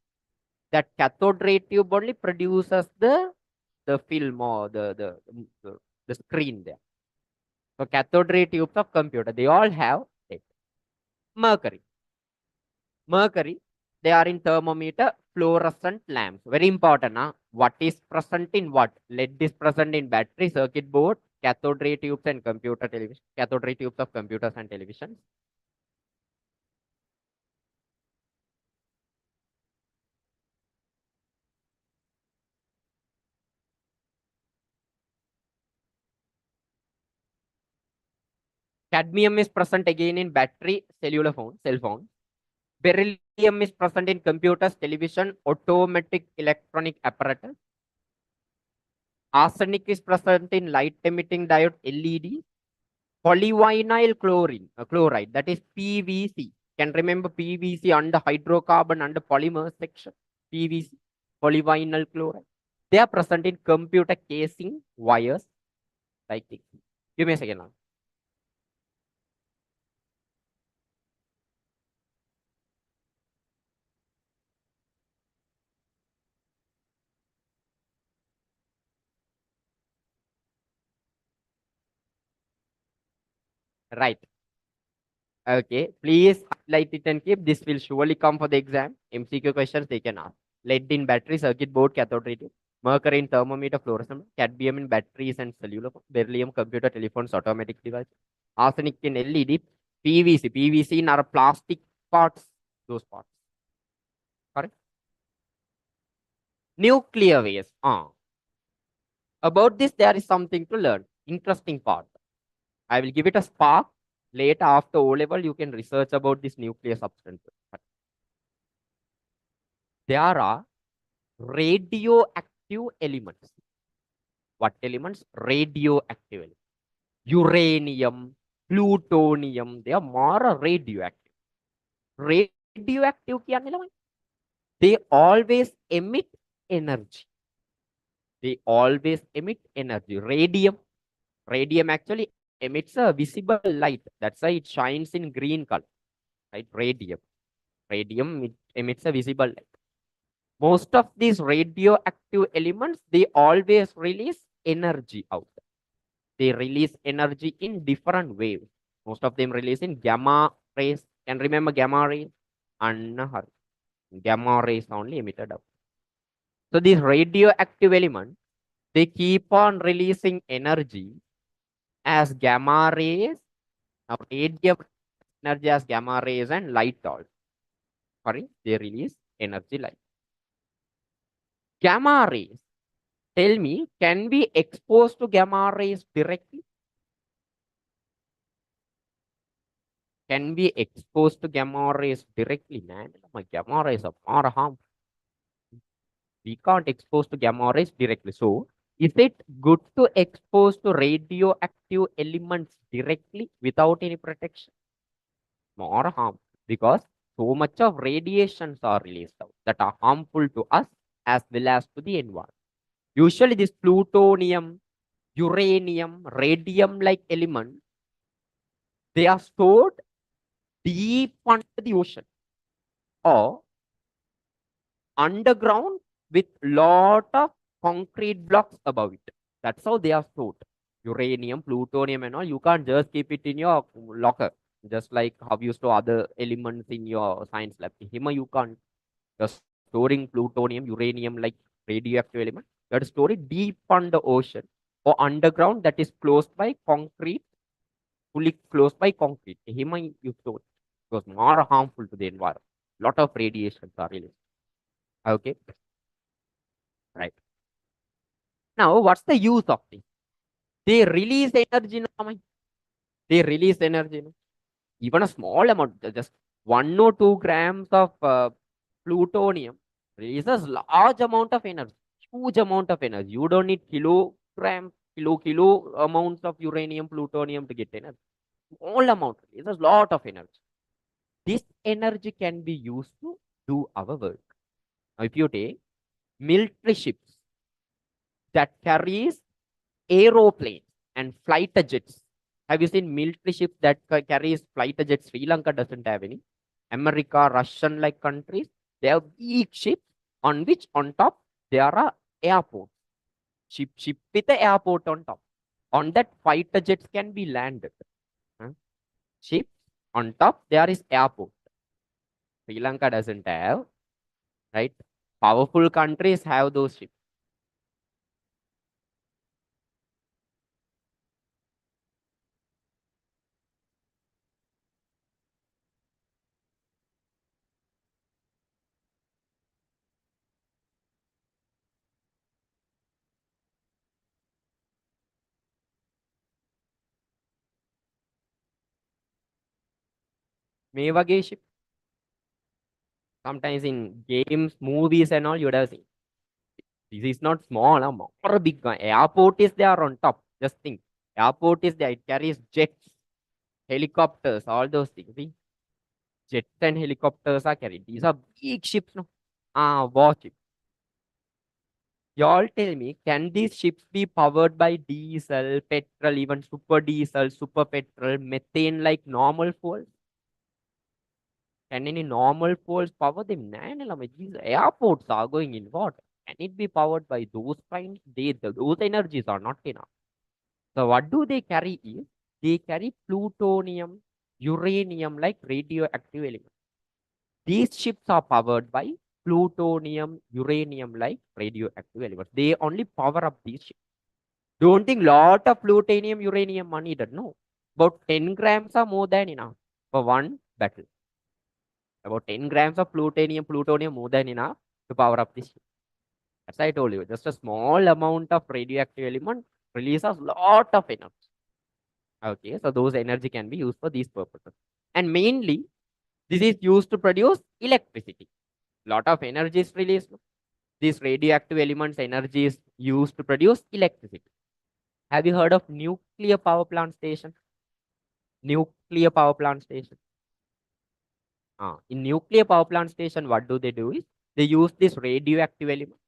A: That cathode ray tube only produces the film or the screen there. So cathode ray tubes of computer, they all have it. Mercury. Mercury, they are in thermometer, fluorescent lamps. Very important. What is present in what? Lead is present in battery, circuit board, cathode ray tubes and computer television. Cathode ray tubes of computers and televisions. Cadmium is present again in battery, cellular phone, cell phone. Beryllium is present in computers, television, automatic electronic apparatus. Arsenic is present in light emitting diode, LED. Polyvinyl chloride, that is PVC. Can remember PVC under hydrocarbon under polymer section. PVC, polyvinyl chloride. They are present in computer casing, wires, like this. Give me a second now. Right. Okay. Please highlight it and keep. This will surely come for the exam. MCQ questions they can ask. Lead in battery, circuit board, cathode ray tube. Mercury in thermometer, fluorescent. Cadmium in batteries and cellular phone. Beryllium, computer, telephones, automatic device. Arsenic in LED. PVC. PVC in our plastic parts. Those parts. Correct? Nuclear waste. About this, there is something to learn. Interesting part. I will give it a spark. Later, after O level, you can research about this nuclear substances. There are radioactive elements. What elements? Radioactive elements. Uranium, plutonium, they are more radioactive. Radioactive කියන්නේ ළමයි. They always emit energy. They always emit energy. Radium actually emits a visible light. That's why it shines in green color. Right? Radium it emits a visible light. Most of these radioactive elements, they always release energy out. They release energy in different waves. Most of them release in gamma rays. Can remember gamma rays? And gamma rays only emitted out. So these radioactive elements, they keep on releasing energy as gamma rays. Now radium energy as gamma rays and light also. Sorry, they release energy light. Gamma rays. Tell me, can we expose to gamma rays directly? Can we expose to gamma rays directly? Man, gamma rays are more harmful. We can't expose to gamma rays directly. So, is it good to expose to radioactive elements directly without any protection? More harm, because so much of radiations are released out that are harmful to us as well as to the environment. Usually, this plutonium, uranium, radium like elements, they are stored deep under the ocean or underground with lot of concrete blocks above it. That's how they are stored. Uranium, plutonium, and all. You can't just keep it in your locker, just like how you store other elements in your science lab. Here, you can't. Just storing plutonium, uranium, like radioactive element. You have to store it deep on the ocean or underground that is closed by concrete, fully closed by concrete. Here, you store it. Because more harmful to the environment. Lot of radiations are released. Okay, right. Now, what's the use of this? They release energy. No? They release energy. No? Even a small amount, just 1 or 2 grams of plutonium releases large amount of energy, huge amount of energy. You don't need kilo amounts of uranium, plutonium to get energy. Small amount releases lot of energy. This energy can be used to do our work. Now, if you take military ships that carries aeroplanes and fighter jets. Have you seen military ships that carries fighter jets? Sri Lanka doesn't have any. America, Russian like countries, they have big ships on which on top there are airports. Ship with the airport on top. On that fighter jets can be landed. Ship on top there is airport. Sri Lanka doesn't have, right? Powerful countries have those ships. මේ වගේ ship. Sometimes in games, movies and all, you would have seen. This is not small, or a big one. Airport is there on top. Just think. Airport is there. It carries jets, helicopters, all those things. See? Jets and helicopters are carried. These are big ships, no? War ships. Y'all tell me, can these ships be powered by diesel, petrol, even super diesel, super petrol, methane like normal fuels? Can any normal fuels power them? No, these airports are going in water. Can it be powered by those kinds? Those energies are not enough. So what do they carry is, they carry plutonium, uranium like radioactive elements. These ships are powered by plutonium, uranium like radioactive elements. They only power up these ships. Don't think lot of plutonium, uranium are needed. No. About 10 grams are more than enough for one battle. About 10 grams of plutonium more than enough to power up this ship. As I told you, just a small amount of radioactive element releases lot of energy. Okay, so those energy can be used for these purposes. And mainly, this is used to produce electricity. Lot of energy is released. These radioactive elements energy is used to produce electricity. Have you heard of nuclear power plant station? Nuclear power plant station. In nuclear power plant station, what do? Is they use this radioactive element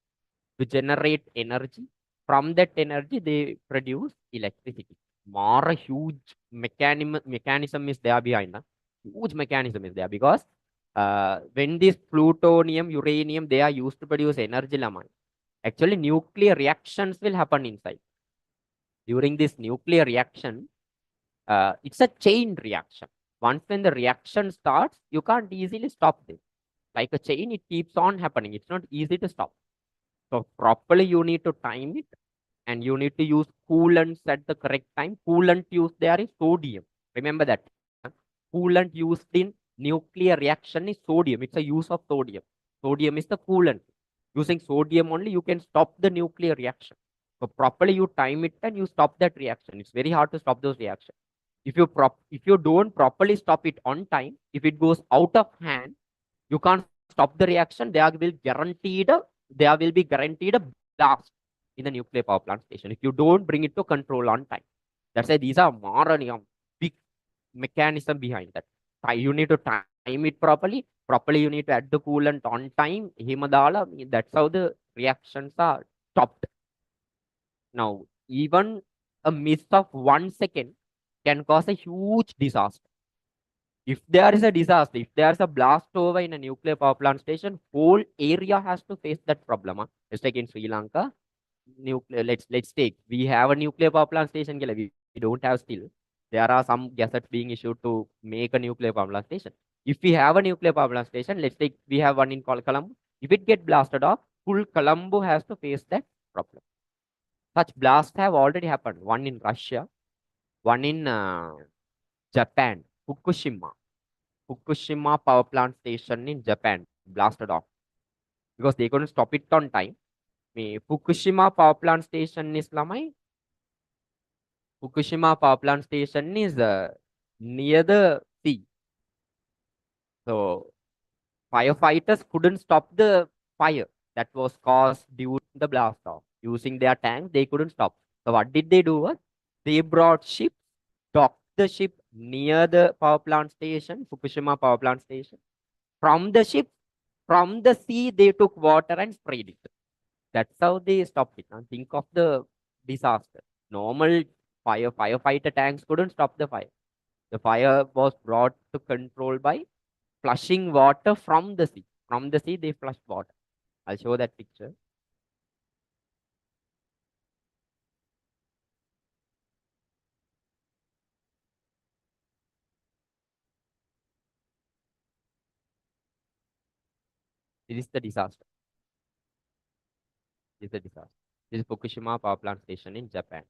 A: to generate energy. From that energy, they produce electricity. More a huge mechanism is there behind. Huge mechanism is there because when this plutonium, uranium, they are used to produce energy. Actually, nuclear reactions will happen inside. During this nuclear reaction, it's a chain reaction. Once when the reaction starts, you can't easily stop this. Like a chain, it keeps on happening. It's not easy to stop. So properly you need to time it and you need to use coolants at the correct time. Coolant used there is sodium. Remember that. Coolant used in nuclear reaction is sodium. It's a use of sodium. Sodium is the coolant. Using sodium only, you can stop the nuclear reaction. So properly you time it and you stop that reaction. It's very hard to stop those reactions. If you don't properly stop it on time, if it goes out of hand, you can't stop the reaction. There will be guaranteed a blast in the nuclear power plant station if you don't bring it to control on time. That's why these are more big mechanism behind that. You need to time it properly. Properly, you need to add the coolant on time. Himadala. That's how the reactions are stopped. Now, even a miss of 1 second can cause a huge disaster. If there is a disaster, if there's a blast over in a nuclear power plant station, whole area has to face that problem. Just like in Sri Lanka, nuclear. Let's take. We have a nuclear power plant station. We don't have still. There are some gazettes being issued to make a nuclear power plant station. If we have a nuclear power plant station, let's take we have one in Colombo. If it get blasted off, full Colombo has to face that problem. Such blasts have already happened. One in Russia, one in Japan, Fukushima. Fukushima power plant station in Japan blasted off because they couldn't stop it on time. Fukushima power plant station is lamai. Fukushima power plant station is near the sea. So firefighters couldn't stop the fire that was caused due to the blast off. Using their tanks, they couldn't stop. So what did they do? They brought ships, docked the ship near the power plant station, Fukushima power plant station. From the ship, from the sea, they took water and sprayed it. That's how they stopped it. Now think of the disaster. Normal firefighter tanks couldn't stop the fire. The fire was brought to control by flushing water from the sea. From the sea, they flushed water. I'll show that picture. This is the disaster. This is the disaster. This is Fukushima power plant station in Japan.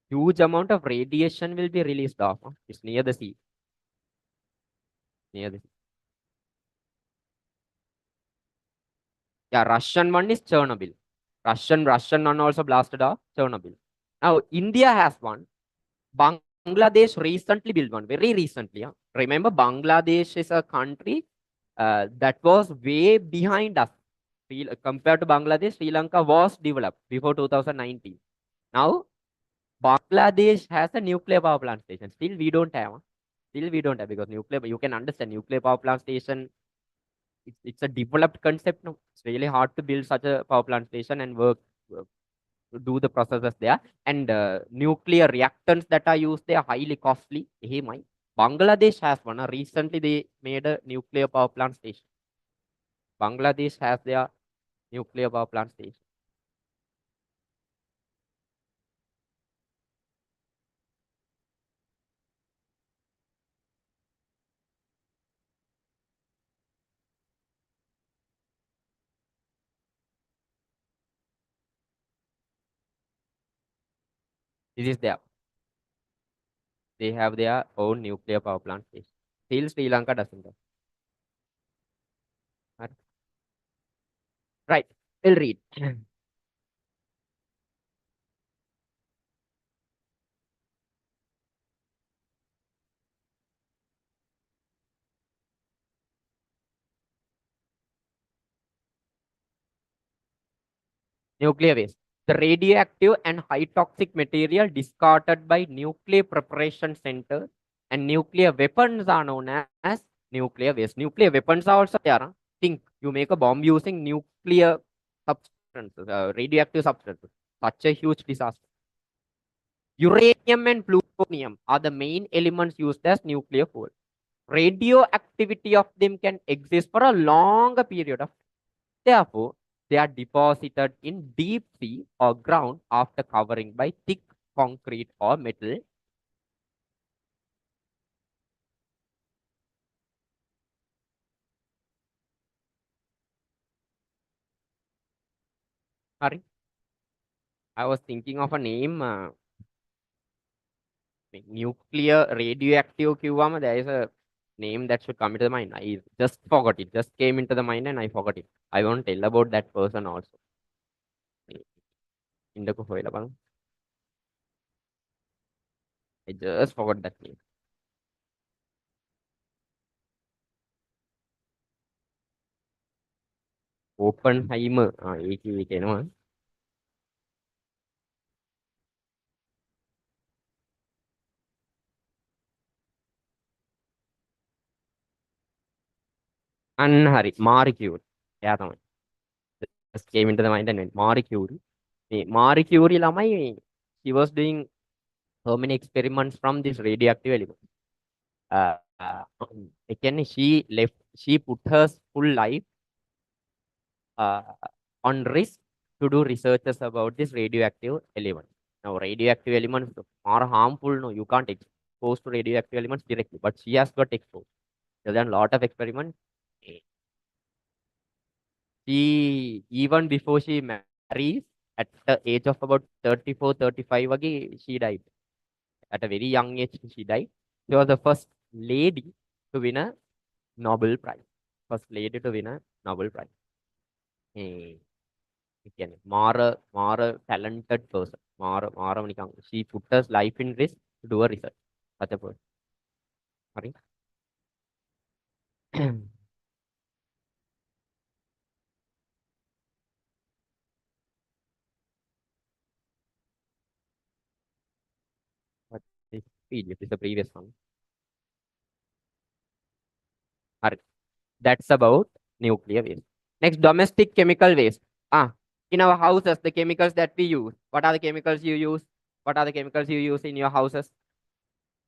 A: Huge amount of radiation will be released off. It's near the sea. Near the sea. Yeah, Russian one is Chernobyl. Russian one also blasted off Chernobyl. Now India has one. Bangladesh recently built one, very recently. Remember, Bangladesh is a country that was way behind us. Compared to Bangladesh, Sri Lanka was developed before 2019. Now, Bangladesh has a nuclear power plant station. Still, we don't have. Still, we don't have because nuclear. You can understand nuclear power plant station. It's a developed concept. No, it's really hard to build such a power plant station and work do the processes there. And nuclear reactants that are used, they are highly costly. Hey, my Bangladesh has one. Recently, they made a nuclear power plant station. Bangladesh has their nuclear power plant station. This is there. They have their own nuclear power plant station. Still, Sri Lanka doesn't have. Right. We'll read. Nuclear waste. The radioactive and high toxic material discarded by nuclear preparation centers and nuclear weapons are known as nuclear waste. Nuclear weapons are also there. Huh? Think you make a bomb using nuclear substances, radioactive substances. Such a huge disaster. Uranium and plutonium are the main elements used as nuclear fuel. Radioactivity of them can exist for a longer period of time. Therefore, they are deposited in deep sea or ground after covering by thick concrete or metal. Sorry, I was thinking of a name. Nuclear radioactive QM. There is a name that should come into the mind. I just forgot it. Just came into the mind and I forgot it. I won't tell about that person also. Indako hoila bang. I just forgot that name. Oppenheimer. ඒක එනවා. අන්න හරි. Marie Curie. එයා තමයි. Just came into the mind and went. Marie Curie. මේ Marie කියුරි ළමයි she was doing so many experiments from this radioactive element. Again, she put her full life uh, on risk to do researches about this radioactive element. Now, radioactive elements are harmful. No, you can't expose to radioactive elements directly, but she has got exposed. She's done a lot of experiments. She, even before she marries, at the age of about 34, 35, again, she died. At a very young age, she died. She was the first lady to win a Nobel Prize. First lady to win a Nobel Prize. Again, more talented person. She put her life in risk to do a research. Such a person. Sorry. What is PDF? Is the previous one. Sorry. That's about nuclear waste. Next, domestic chemical waste. In our houses, the chemicals that we use. What are the chemicals you use? What are the chemicals you use in your houses?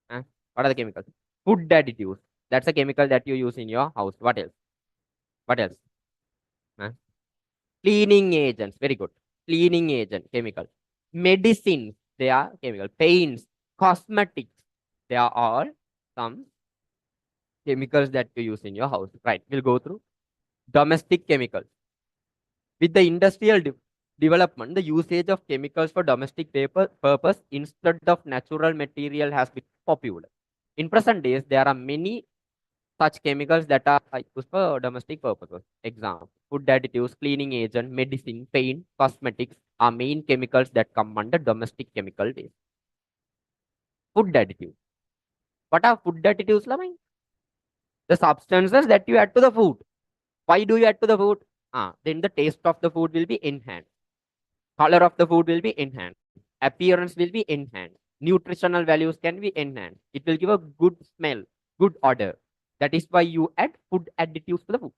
A: What are the chemicals? Food additives. That's a chemical that you use in your house. What else? What else? Cleaning agents. Very good. Cleaning agent, chemical. Medicines. They are chemical. Paints, cosmetics. They are all some chemicals that you use in your house. Right. We'll go through domestic chemicals. With the industrial development, the usage of chemicals for domestic purpose instead of natural material has become popular. In present days, there are many such chemicals that are used for domestic purposes. Example, food additives, cleaning agent, medicine, paint, cosmetics are main chemicals that come under domestic chemical waste. Food additives. What are food additives, Lamai? The substances that you add to the food. Why do you add to the food? Then the taste of the food will be enhanced. Color of the food will be enhanced. Appearance will be enhanced. Nutritional values can be enhanced. It will give a good smell, good odor. That is why you add food additives to the food.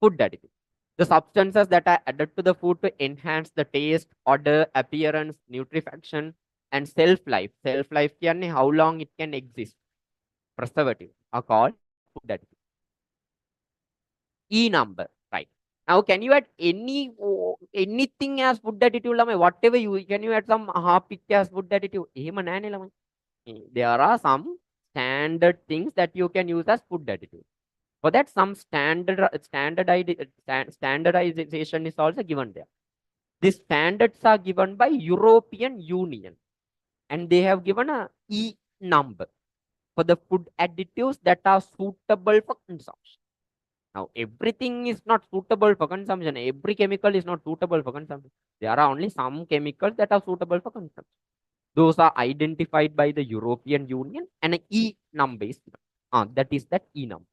A: Food additives. The substances that are added to the food to enhance the taste, odor, appearance, nutrition, and shelf life. Shelf life can how long it can exist. Preservatives are called food additives. E number, right? Now, can you add anything as food additive? Whatever you can you add some harpic as food additive? There are some standard things that you can use as food additive. For that, some standardization is also given there. These standards are given by European Union, and they have given a E number for the food additives that are suitable for consumption. Now, everything is not suitable for consumption. Every chemical is not suitable for consumption. There are only some chemicals that are suitable for consumption. Those are identified by the European Union and an E number is given. That is that E number.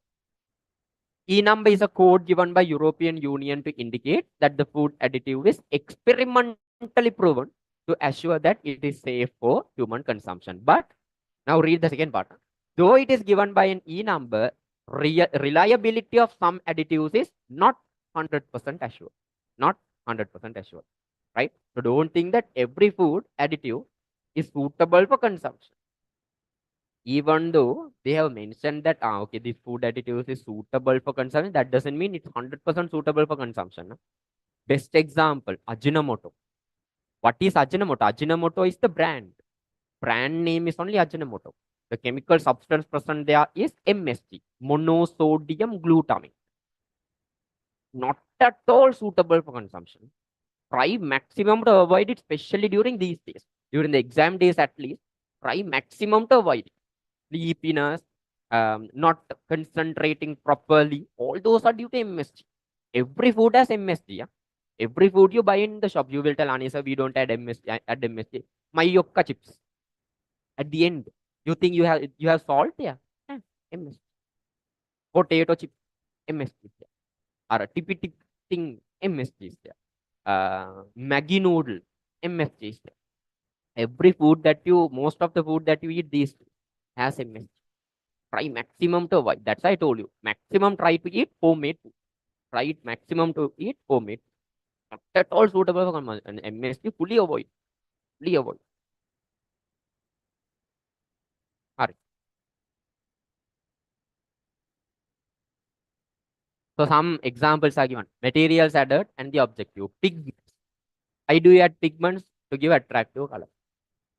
A: E number is a code given by European Union to indicate that the food additive is experimentally proven to assure that it is safe for human consumption. But now read the second part. Though it is given by an E number, reliability of some additives is not 100% assured. Not 100% assured. Right? So don't think that every food additive is suitable for consumption. Even though they have mentioned that, okay, this food additives is suitable for consumption, that doesn't mean it's 100% suitable for consumption. No? Best example, Ajinomoto. What is Ajinomoto? Ajinomoto is the brand. Brand name is only Ajinomoto. The chemical substance present there is MSG, monosodium glutamate. Not at all suitable for consumption. Try maximum to avoid it, especially during these days. During the exam days at least, try maximum to avoid it. Sleepiness, not concentrating properly, all those are due to MSG. Every food has MSG. Yeah? Every food you buy in the shop, you will tell Anisa, we don't add MSG. Add MSG. Mayokka chips. At the end, you think you have salt? Yeah. MSG. Potato chip, MSG. Yeah. Or a tippy tip thing, MSG is there. Maggi noodle, MSG is there. Every food that most of the food that you eat these has MSG. Try maximum to avoid. That's why I told you. Maximum try to eat homemade food. Try it maximum to eat homemade. Not at all suitable for consumption. And MSG fully avoid. Fully avoid. All right. So some examples are given. Materials added and the objective. Pigments. I do add pigments to give attractive color.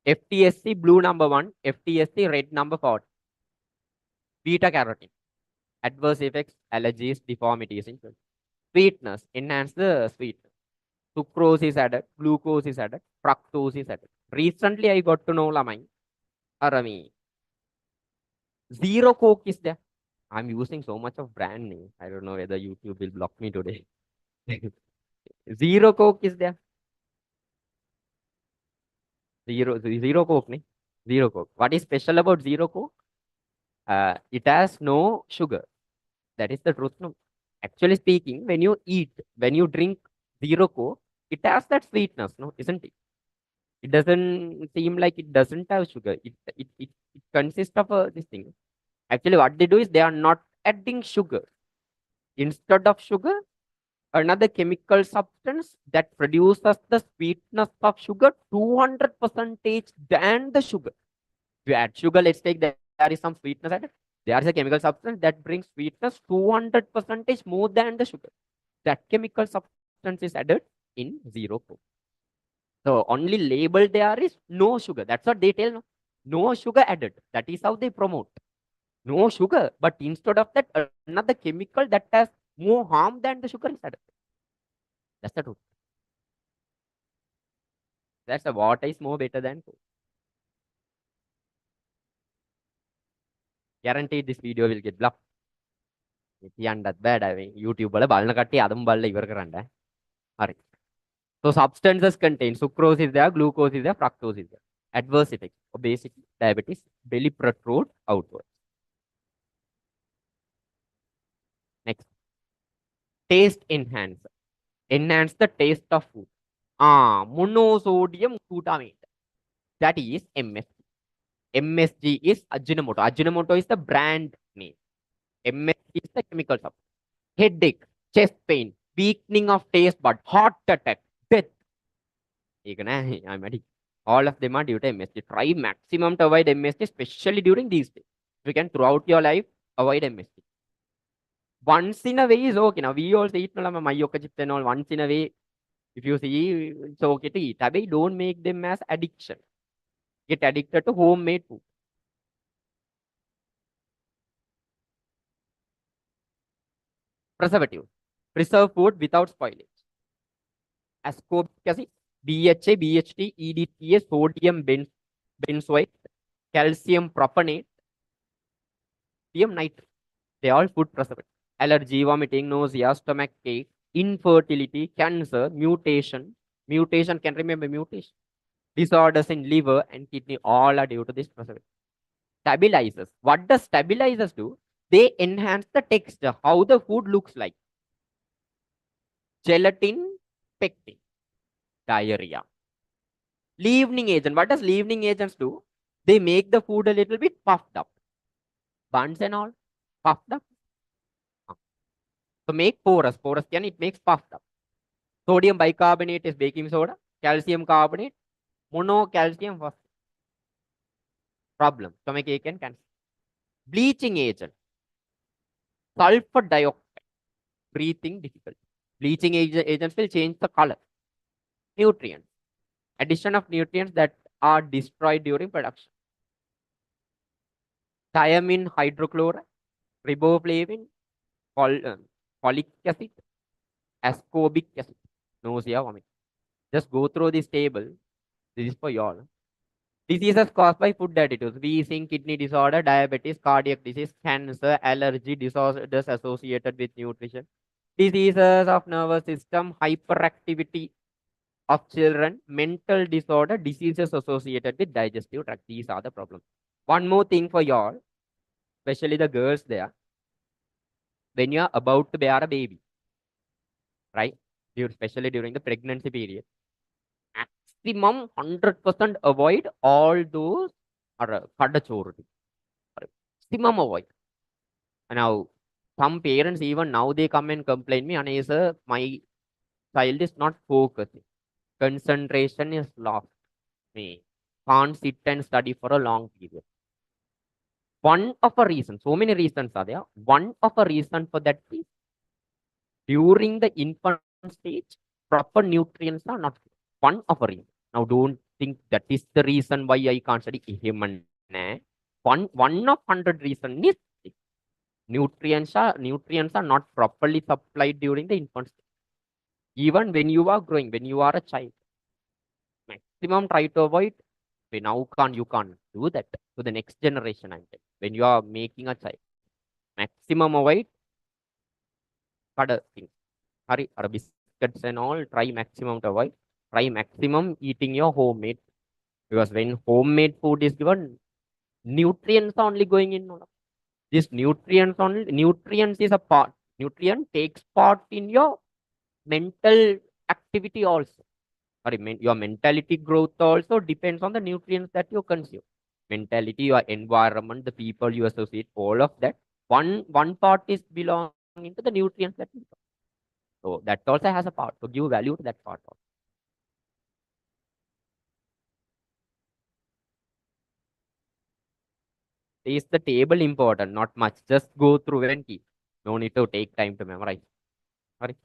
A: FTSC blue number 1, FTSC red number 4. Beta carotene. Adverse effects, allergies, deformities in children. Sweetness. Enhance the sweetness. Sucrose is added, glucose is added, fructose is added. Recently, I got to know Lamine, Arami. Zero Coke is there. I'm using so much of brand name. I don't know whether YouTube will block me today. Zero Coke is there. Zero Coke, ne? Zero Coke. What is special about Zero Coke? It has no sugar. That is the truth. No? Actually speaking, when you drink Zero Coke, it has that sweetness, no? Isn't it? It doesn't seem like it doesn't have sugar. It consists of this thing. Actually, what they do is they are not adding sugar. Instead of sugar, another chemical substance that produces the sweetness of sugar 200 percentage than the sugar. If you add sugar, let's take that there is some sweetness added. There is a chemical substance that brings sweetness 200 percentage more than the sugar. That chemical substance is added in Zero Coke. So only label there is no sugar. That's what they tell. No, no sugar added. That is how they promote. No sugar. But instead of that, another chemical that has more harm than the sugar is added. That's the truth. That's the water is more better than Coke. Guaranteed this video will get blocked. That's bad. I mean, YouTube වල බලන කට්ටිය අදම බලලා ඉවර කරන්න. හරි. So substances contain sucrose is there, glucose is there, fructose is there. Adverse effects: obesity, diabetes, belly protrude outward. Next, taste enhancer. Enhance the taste of food. Monosodium glutamate. That is MSG. MSG is Ajinomoto. Ajinomoto is the brand name. MSG is the chemical substance. Headache, chest pain, weakening of taste bud, heart attack, death. I'm ready. All of them are due to MSG. Try maximum to avoid MSG, especially during these days. If you can, throughout your life, avoid MSG. Once in a way is okay. Now, we also eat Mayokka chips and all. Once in a way, if you see, it's okay to eat. But don't make them as addiction. Get addicted to homemade food. Preservative. Preserve food without spoilage. Ascorbic acid, BHA, BHT, EDTA, sodium benzoate, calcium propanate, sodium nitrate. They are all food preservatives. allergy, vomiting, nausea, stomach ache, infertility, cancer, mutation. Mutation, can remember mutation. Disorders in liver and kidney, all are due to this process. Stabilizers. What does stabilizers do? They enhance the texture, how the food looks like. Gelatin, pectin, diarrhea. Leavening agent. What does leavening agents do? They make the food a little bit puffed up. Buns and all, puffed up. So make porous. Porous can it makes puffed up. Sodium bicarbonate is baking soda. Calcium carbonate, monocalcium phosphate. Problem. Stomach ache and cancer. Bleaching agent. Sulfur dioxide. Breathing difficulty. Bleaching agents will change the color. Nutrients. Addition of nutrients that are destroyed during production. Thiamine hydrochloride, riboflavin, folic acid, ascorbic acid, nausea, vomit. Just go through this table. This is for y'all. Diseases caused by food additives: wheezing, kidney disorder, diabetes, cardiac disease, cancer, allergy, disorders associated with nutrition, diseases of nervous system, hyperactivity of children, mental disorder, diseases associated with digestive tract. These are the problems. One more thing for y'all, especially the girls there. When you are about to bear a baby, right? Especially during the pregnancy period, maximum 100% avoid all those kadachordi. Maximum avoid. Now, some parents even now they come and complain me, and sir, my child is not focusing. Concentration is lost. Me can't sit and study for a long period. One of a reason, so many reasons are there. One of a reason for that is during the infant stage, proper nutrients are not given. One of a reason. Now, don't think that is the reason why I can't study human. One of 100 reason is nutrients are not properly supplied during the infant stage. Even when you are growing, when you are a child, maximum try to avoid. Now you can't do that to the next generation. I'm saying. When you are making a child, maximum avoid other things. Hurry, or biscuits and all, try maximum to avoid. Try maximum eating your homemade. Because when homemade food is given, nutrients are only going in. This nutrients is a part. Nutrient takes part in your mental activity also. Sorry, your mentality growth also depends on the nutrients that you consume. Mentality, your environment, the people you associate, all of that. One part is belonging to the nutrients that you get. So that also has a part. So give value to that part also. Is the table important? Not much. Just go through and keep. No need to take time to memorize. Sorry.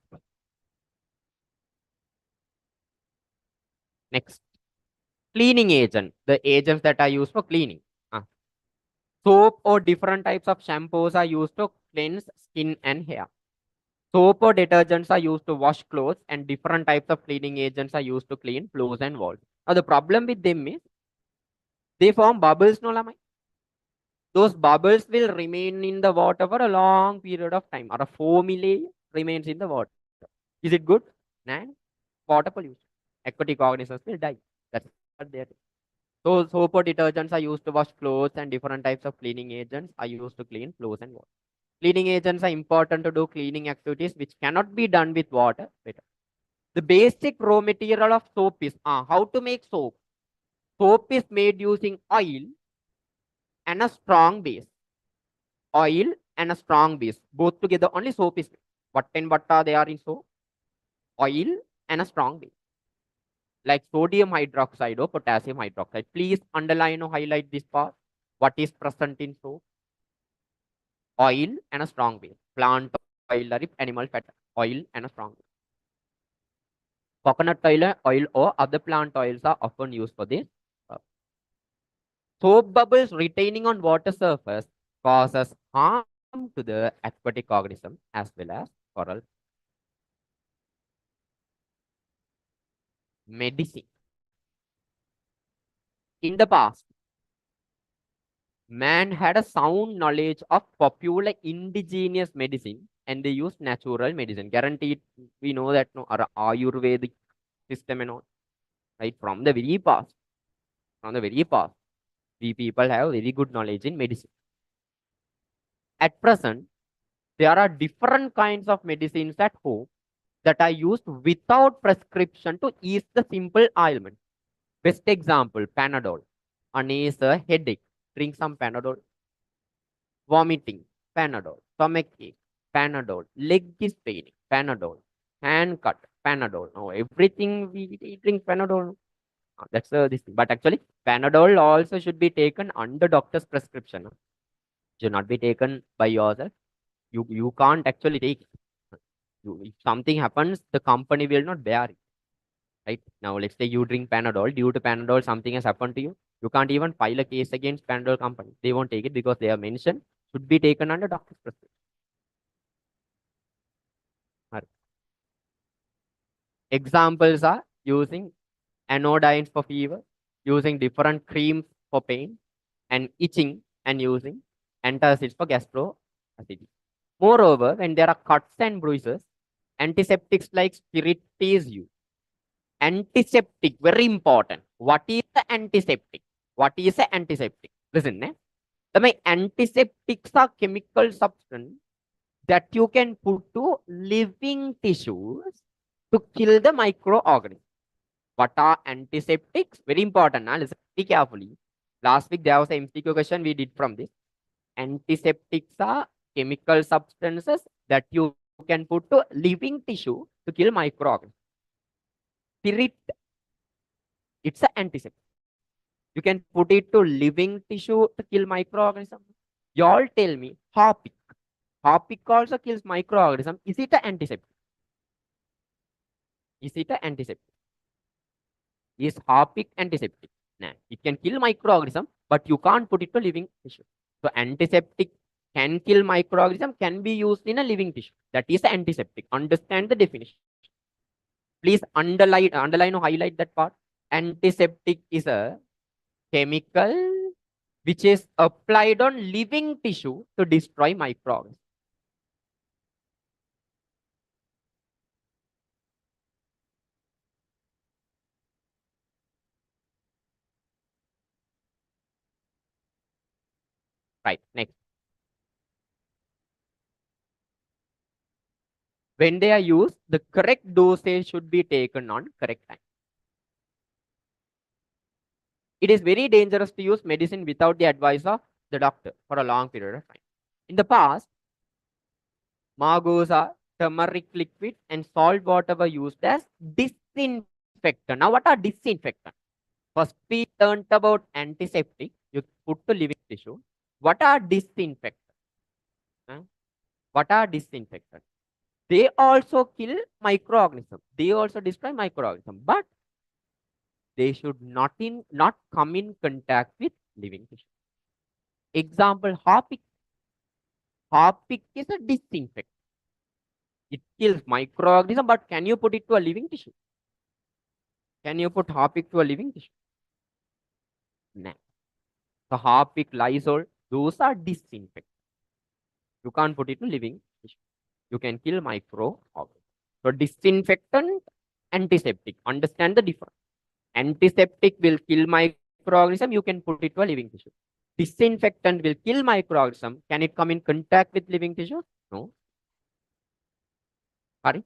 A: Next. Cleaning agent. The agents that are used for cleaning. Soap or different types of shampoos are used to cleanse skin and hair. Soap or detergents are used to wash clothes, and different types of cleaning agents are used to clean floors and walls. Now, the problem with them is they form bubbles, no lamai. Those bubbles will remain in the water for a long period of time, or a foamy layer remains in the water. Is it good? No. Water pollution. Aquatic organisms will die. That's what they are. So, soap or detergents are used to wash clothes, and different types of cleaning agents are used to clean floors and walls. Cleaning agents are important to do cleaning activities which cannot be done with water. The basic raw material of soap is how to make soap. Soap is made using oil and a strong base. Oil and a strong base. Both together only soap is made. What and what are they are in soap? Oil and a strong base. Like sodium hydroxide or potassium hydroxide. Please underline or highlight this part. What is present in soap? Oil and a strong base. Plant oil or animal fat. Oil and a strong base. Coconut oil or other plant oils are often used for this. Soap bubbles retaining on water surface causes harm to the aquatic organism as well as coral. Medicine. In the past, man had a sound knowledge of popular indigenous medicine and they use natural medicine. Guaranteed, we know that no, our Ayurvedic system and all, right? From the very past, we people have very good knowledge in medicine. At present, there are different kinds of medicines at home that are used without prescription to ease the simple ailment. Best example, Panadol. An is a headache, drink some Panadol. Vomiting, Panadol. Stomach ache, Panadol. Leg is paining, Panadol. Hand cut, Panadol. No, everything we drink Panadol. That's this thing. But actually, Panadol also should be taken under doctor's prescription. Should not be taken by yourself. You can't actually take it. If something happens, the company will not bear it. Right? Now, let's say you drink Panadol. Due to Panadol, something has happened to you. You can't even file a case against Panadol company. They won't take it because they have mentioned should be taken under doctor's prescription. Examples are using anodines for fever, using different creams for pain, and itching, and using antacids for gastroacidity. Moreover, when there are cuts and bruises, antiseptics like spirit is used. Antiseptic, very important. What is the antiseptic? What is the antiseptic? Listen, the antiseptics are chemical substance that you can put to living tissues to kill the microorganisms. What are antiseptics? Very important. Now listen very carefully. Last week there was an MCQ question we did from this. Antiseptics are chemical substances that you can put to living tissue to kill microorganisms. Spirit, it's an antiseptic. You can put it to living tissue to kill microorganisms. You all tell me, Harpic. Harpic also kills microorganisms. Is it an antiseptic? Is it an antiseptic? Is Harpic antiseptic? Nah, it can kill microorganism, but you can't put it to living tissue. So antiseptic can kill microorganism, can be used in a living tissue. That is antiseptic. Understand the definition. Please underline or highlight that part. Antiseptic is a chemical which is applied on living tissue to destroy microorganisms. Right, next. When they are used, the correct dosage should be taken on correct time. It is very dangerous to use medicine without the advice of the doctor for a long period of time. In the past, margosa, turmeric liquid, and salt water were used as disinfectant. Now, what are disinfectants? First, we learned about antiseptic. You put to living tissue. What are disinfectants? What are disinfectants? They also kill microorganisms. They also destroy microorganisms, but they should not come in contact with living tissue. Example, Harpic. Harpic is a disinfectant. It kills microorganism, but can you put it to a living tissue? Can you put Harpic to a living tissue? No. So Harpic, Lysol, those are disinfectants. You can't put it to living tissue. You can kill microorganisms. So disinfectant, antiseptic. Understand the difference. Antiseptic will kill microorganism. You can put it to a living tissue. Disinfectant will kill microorganism. Can it come in contact with living tissue? No. Sorry.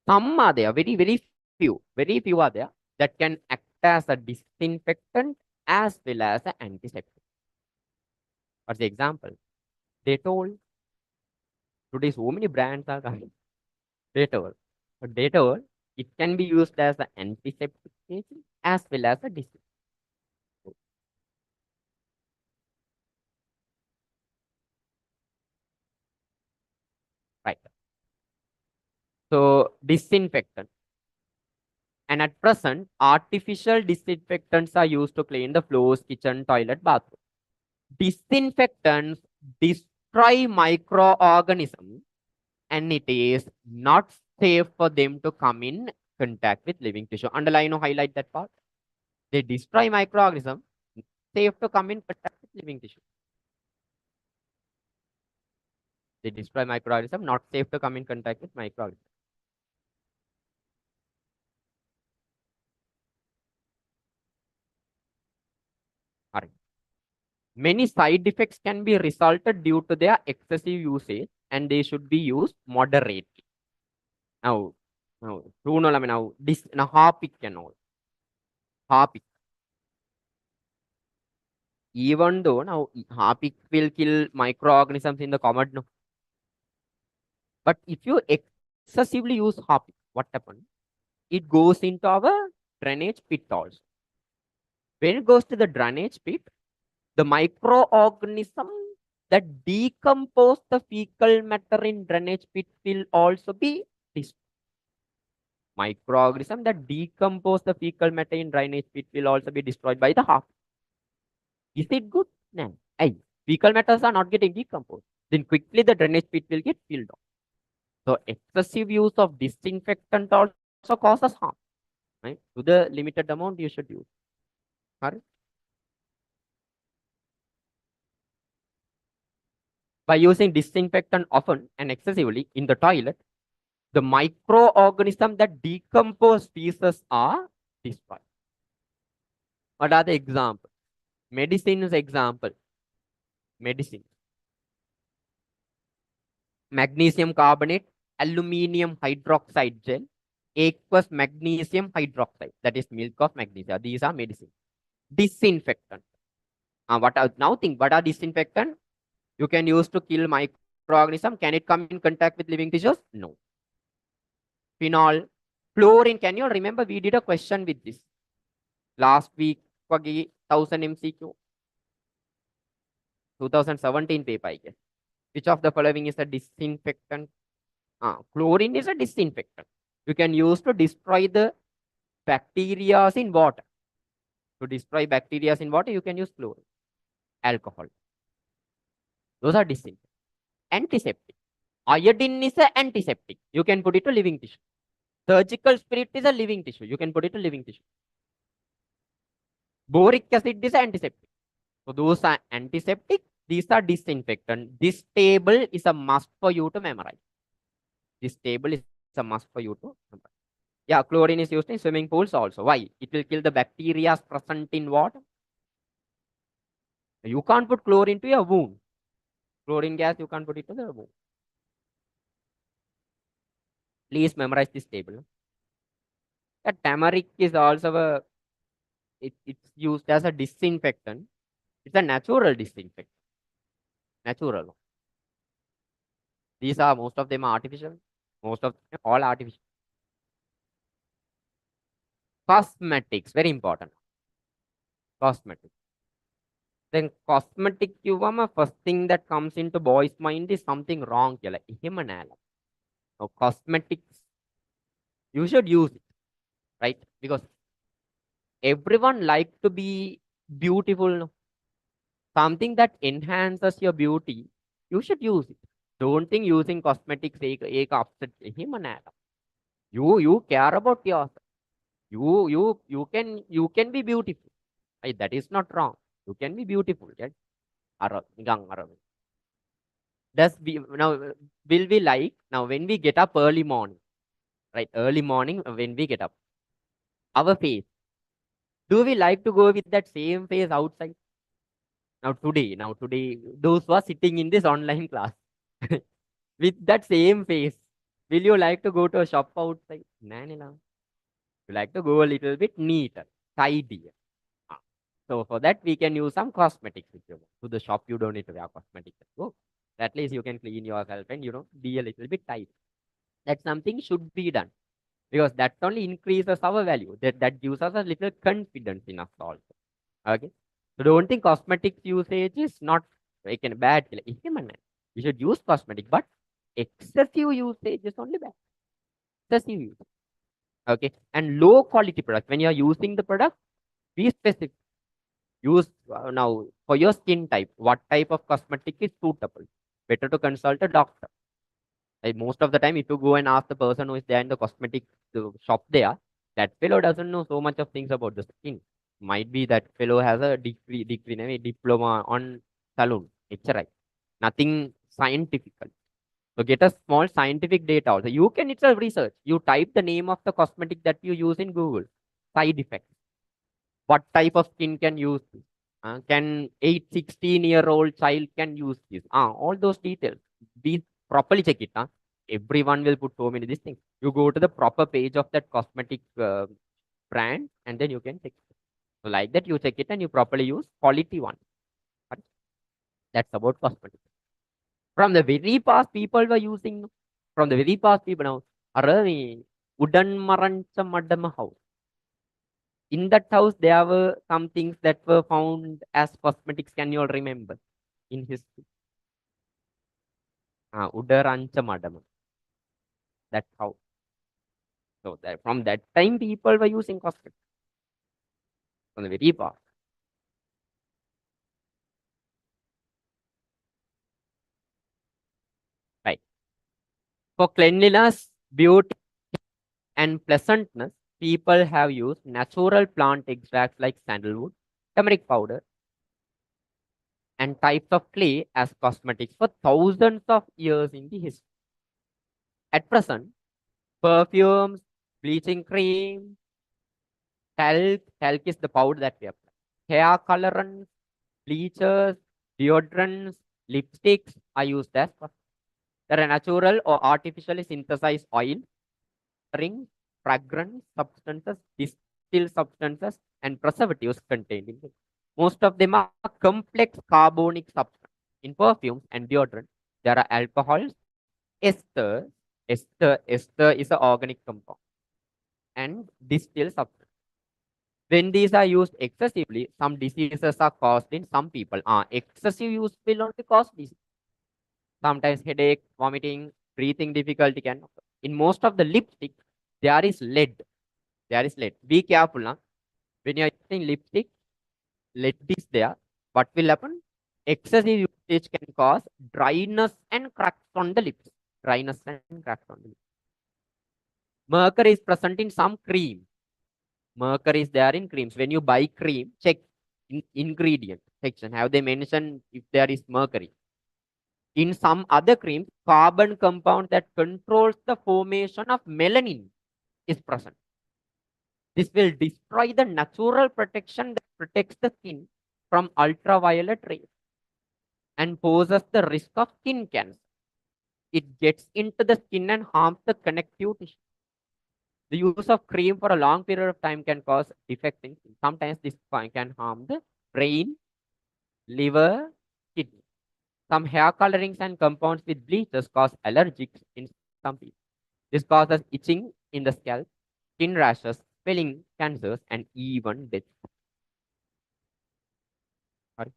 A: Some are there, very few are there that can act as a disinfectant as well as an antiseptic. For the example, Dettol. Today, so many brands are coming. Dettol. So Dettol, it can be used as an antiseptic agent as well as a disinfectant. Right. So disinfectant. And at present, artificial disinfectants are used to clean the floors, kitchen, toilet, bathroom. Disinfectants destroy microorganisms and it is not safe for them to come in contact with living tissue. Underline or highlight that part. They destroy microorganisms, safe to come in contact with living tissue. They destroy microorganisms, not safe to come in contact with microorganisms. Correct. Many side effects can be resulted due to their excessive usage, and they should be used moderately. Now, now Harpic and all. Harpic. Even though now Harpic will kill microorganisms in the common, no. But if you excessively use Harpic, what happens? It goes into our drainage pit also. When it goes to the drainage pit, the microorganism that decompose the fecal matter in drainage pit will also be destroyed. Microorganism that decompose the fecal matter in drainage pit will also be destroyed by the Harpic. Is it good? No. Hey, fecal matters are not getting decomposed. Then quickly the drainage pit will get filled up. So excessive use of disinfectant also causes harm. Right? To the limited amount you should use. Correct? By using disinfectant often and excessively in the toilet, the microorganisms that decompose feces are destroyed. What are the examples? Medicines example. Medicine. Magnesium carbonate, aluminium hydroxide gel, aqueous magnesium hydroxide. That is milk of magnesia. These are medicine. Disinfectant. Now think, what are disinfectant? You can use to kill microorganism. Can it come in contact with living tissues? No. Phenol, chlorine. Can you remember we did a question with this last week? 1000 MCQ, 2017 paper, I guess. Which of the following is a disinfectant? Chlorine is a disinfectant. You can use to destroy the bacteria in water. To destroy bacteria in water, you can use chlorine. Alcohol. Those are disinfectant. Antiseptic. Iodine is an antiseptic. You can put it to living tissue. Surgical spirit is a living tissue. You can put it to living tissue. Boric acid is antiseptic. So those are antiseptic. These are disinfectant. This table is a must for you to memorize. This table is a must for you to memorize. Yeah, chlorine is used in swimming pools also. Why? It will kill the bacteria present in water. You can't put chlorine to a wound. Chlorine gas, you can't put it to the wound. Please memorize this table. The turmeric is also it's used as a disinfectant. It's a natural disinfectant. Natural. These are, most of them are artificial. Most of them, all artificial. Cosmetics, very important. Cosmetics. Then cosmetic first thing that comes into boys' mind is something wrong here. Like now, cosmetics, you should use it, right? Because everyone like to be beautiful. No? Something that enhances your beauty, you should use it. Don't think using cosmetics एक upset him and Adam. You care about yourself. You can be beautiful. Right? That is not wrong. You can be beautiful. Right? Does we now will we like now when we get up early morning, right? Early morning when we get up, our face. Do we like to go with that same face outside? Now today, those who are sitting in this online class with that same face, will you like to go to a shop outside? No, no, no. You like to go a little bit neater, tidier. Ah. So for that, we can use some cosmetics. If you want. To the shop, you don't need to wear cosmetics. Go. At least you can clean yourself and be a little bit tidy. That something should be done because that only increases our value. That gives us a little confidence in us also. Okay. So don't think cosmetics usage is not like a bad. You should use cosmetic, but excessive usage is only bad. Excessive use. Okay. And low quality product. When you are using the product, be specific. Use now for your skin type. What type of cosmetic is suitable? Better to consult a doctor. Like most of the time, if you go and ask the person who is there in the cosmetic shop there, that fellow doesn't know so much of things about the skin. Might be that fellow has a diploma on salon. It's right. Nothing scientific. So get a small scientific data also. You can itself research. You type the name of the cosmetic that you use in Google. Side effects. What type of skin can use this? Can 16-year-old child can use this? All those details. Be properly check it. Everyone will put so many these things. You go to the proper page of that cosmetic brand and then you can check it. So like that you check it and you properly use quality one. Right? That's about cosmetics. From the very past, people were using, from the very past, people now, Arani, wooden marancha madam house. In that house, there were some things that were found as cosmetics. Can you all remember in history? Udarancha madam. That's how. So that from that time, people were using cosmetics from the very past. Right. For cleanliness, beauty, and pleasantness, people have used natural plant extracts like sandalwood, turmeric powder, and types of clay as cosmetics for thousands of years in the history. At present, perfumes, bleaching cream, talc is the powder that we apply, hair colorants, bleachers, deodorants, lipsticks are used as cosmetics. There are natural or artificially synthesized oil, rings, fragrance substances, distilled substances, and preservatives contained in them. Most of them are complex carbonic substances. In perfumes and deodorant, there are alcohols, ester, ester is an organic compound, and distilled substance. When these are used excessively, some diseases are caused in some people. Excessive use will only cause disease. Sometimes headache, vomiting, breathing difficulty can occur. In most of the lipstick, there is lead. There is lead. Be careful. When you are using lipstick, lead is there. What will happen? Excessive usage can cause dryness and cracks on the lips. Dryness and cracks on the lips. Mercury is present in some cream. Mercury is there in creams. When you buy cream, check in ingredient section. Have they mentioned if there is mercury? In some other creams, carbon compound that controls the formation of melanin is present. This will destroy the natural protection that protects the skin from ultraviolet rays and poses the risk of skin cancer. It gets into the skin and harms the connective tissue. The use of cream for a long period of time can cause defects in skin. Sometimes this can harm the brain, liver, kidney. Some hair colorings and compounds with bleachers cause allergies in some people. This causes itching in the scalp, skin rashes, swelling, cancers, and even death. Sorry.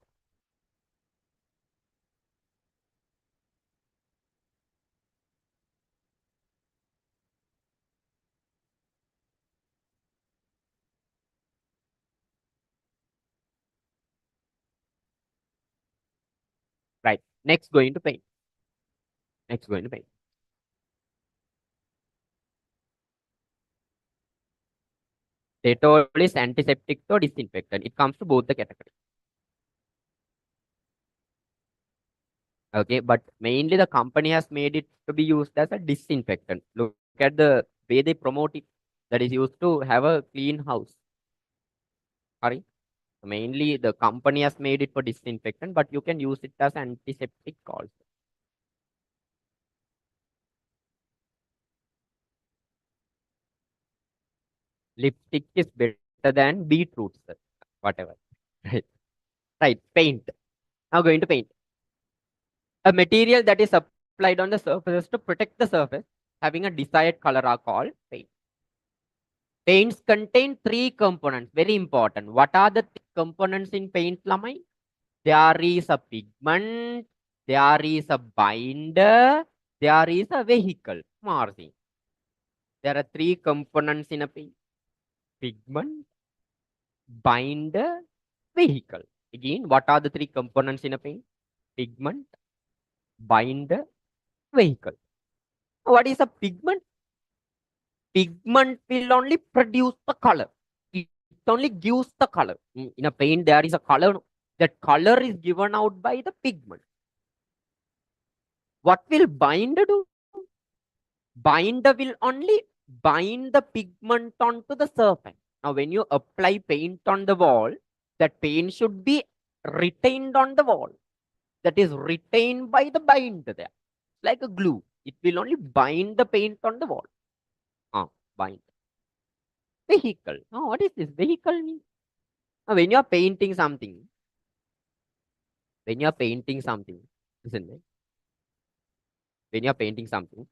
A: Right. Next, going to paint. Next, going to paint. Dettol is antiseptic or disinfectant. It comes to both the categories. Okay, but mainly the company has made it to be used as a disinfectant. Look at the way they promote it. That is used to have a clean house. Sorry. Mainly the company has made it for disinfectant, but you can use it as antiseptic also. Lipstick is better than beetroot, sir. Whatever. Right. Right. Paint. Now going to paint. A material that is applied on the surface to protect the surface having a desired color are called paint. Paints contain three components. Very important. What are the components in paint, Lamai? There is a pigment, there is a binder, there is a vehicle. Marzi. There are three components in a paint. Pigment, binder, vehicle. Again, what are the three components in a paint? Pigment, binder, vehicle. What is a pigment? Pigment will only produce the color. It only gives the color. In a paint, there is a color. That color is given out by the pigment. What will binder do? Binder will only bind the pigment onto the surface. Now, when you apply paint on the wall, that paint should be retained on the wall. That is retained by the binder there. Like a glue. It will only bind the paint on the wall. Bind. Vehicle. Oh, what is this? Vehicle mean? When you are painting something, isn't it? When you are painting something,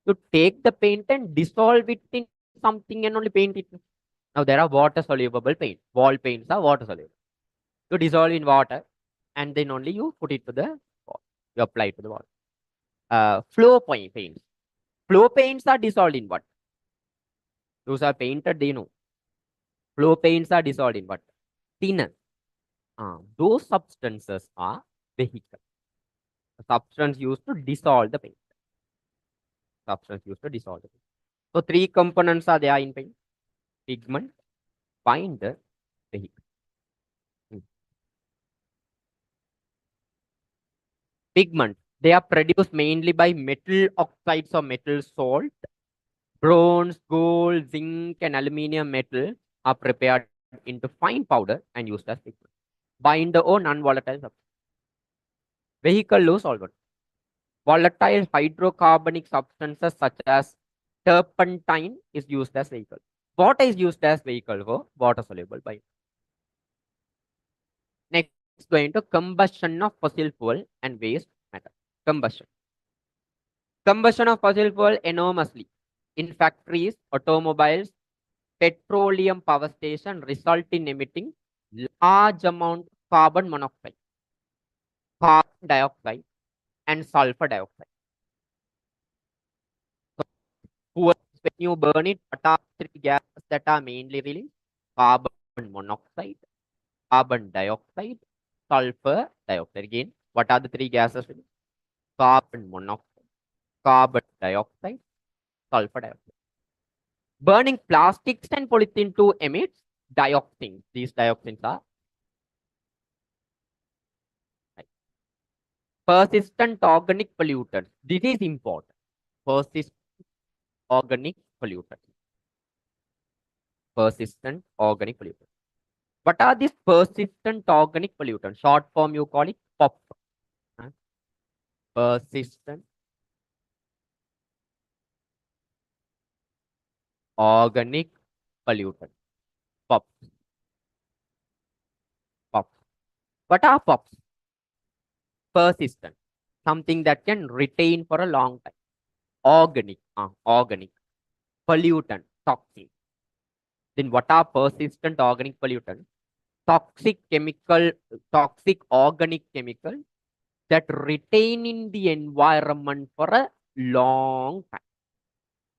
A: you take the paint and dissolve it in something and only paint it. Now there are water soluble paint. Wall paints are water soluble. You dissolve in water and then only you put it to the wall. You apply it to the wall. Flow paints. Flow paints are dissolved in what? Those are painted, they know. Flow paints are dissolved in what? Thinner. Those substances are vehicle. The substance used to dissolve the paint. Substance used to dissolve the paint. So three components are there in paint: pigment, binder, vehicle. Pigment. They are produced mainly by metal oxides or metal salt. Bronze, gold, zinc, and aluminum metal are prepared into fine powder and used as pigment. Binder or non-volatile substance. Vehicle low solvent. Volatile hydrocarbonic substances such as turpentine is used as vehicle. Water is used as vehicle for water soluble binder. Next, going to combustion of fossil fuel and waste matter. Combustion. Combustion of fossil fuel enormously in factories, automobiles, petroleum power station result in emitting large amount of carbon monoxide, carbon dioxide, and sulfur dioxide. So, when you burn it, what are three gases that are mainly released? Carbon monoxide, carbon dioxide, sulfur dioxide. Again, what are the three gases released? Carbon monoxide, carbon dioxide, sulfur dioxide. Burning plastics and polythene to emits dioxins. These dioxins are persistent organic pollutants. This is important. Persistent organic pollutants. Persistent organic pollutants. What are these persistent organic pollutants? Short form you call it POP. Persistent organic pollutant. POP. POP. What are POPs? Persistent. Something that can retain for a long time. Organic. Organic. Pollutant. Toxic. Then what are persistent organic pollutants? Toxic organic chemical that retain in the environment for a long time.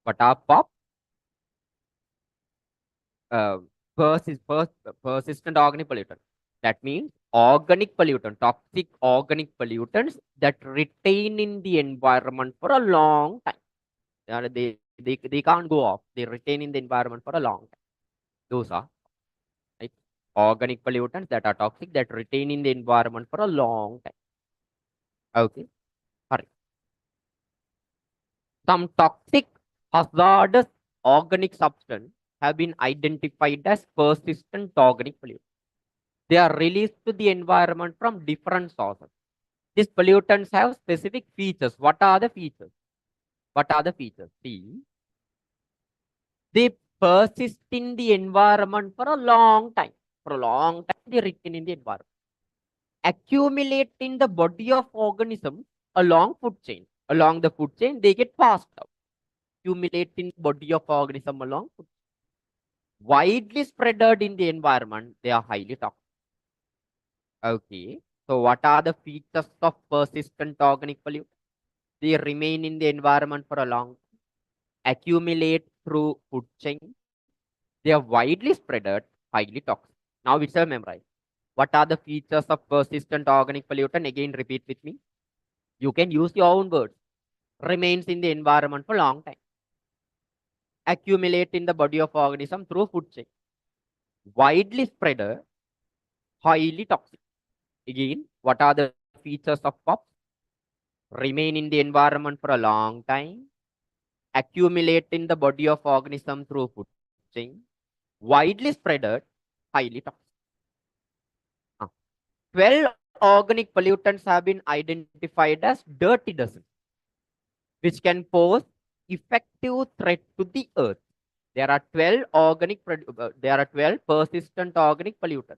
A: What are POP? Persistent organic pollutant. That means organic pollutant, toxic organic pollutants that retain in the environment for a long time. They can't go off. They retain in the environment for a long time. Those are right? Organic pollutants that are toxic that retain in the environment for a long time. Okay. Sorry. Some toxic hazardous organic substance have been identified as persistent organic pollutants. They are released to the environment from different sources. These pollutants have specific features. What are the features? What are the features? See, they persist in the environment for a long time. For a long time, they retain in the environment. Accumulate in the body of organisms along food chain. Along the food chain, they get passed out. Accumulate in the body of organism along food chain. Widely spreaded in the environment, they are highly toxic. Okay. So what are the features of persistent organic pollutants? They remain in the environment for a long time, accumulate through food chain. They are widely spreaded, highly toxic. Now it's a memorize. What are the features of persistent organic pollutant? Again, repeat with me. You can use your own words. Remains in the environment for a long time. Accumulate in the body of organism through food chain. Widely spreaded, highly toxic. Again, what are the features of POP? remain in the environment for a long time, accumulate in the body of organism through food chain, widely spreaded, highly toxic. Uh, 12 organic pollutants have been identified as dirty dozens, which can pose effective threat to the earth. There are 12 there are 12 persistent organic pollutants.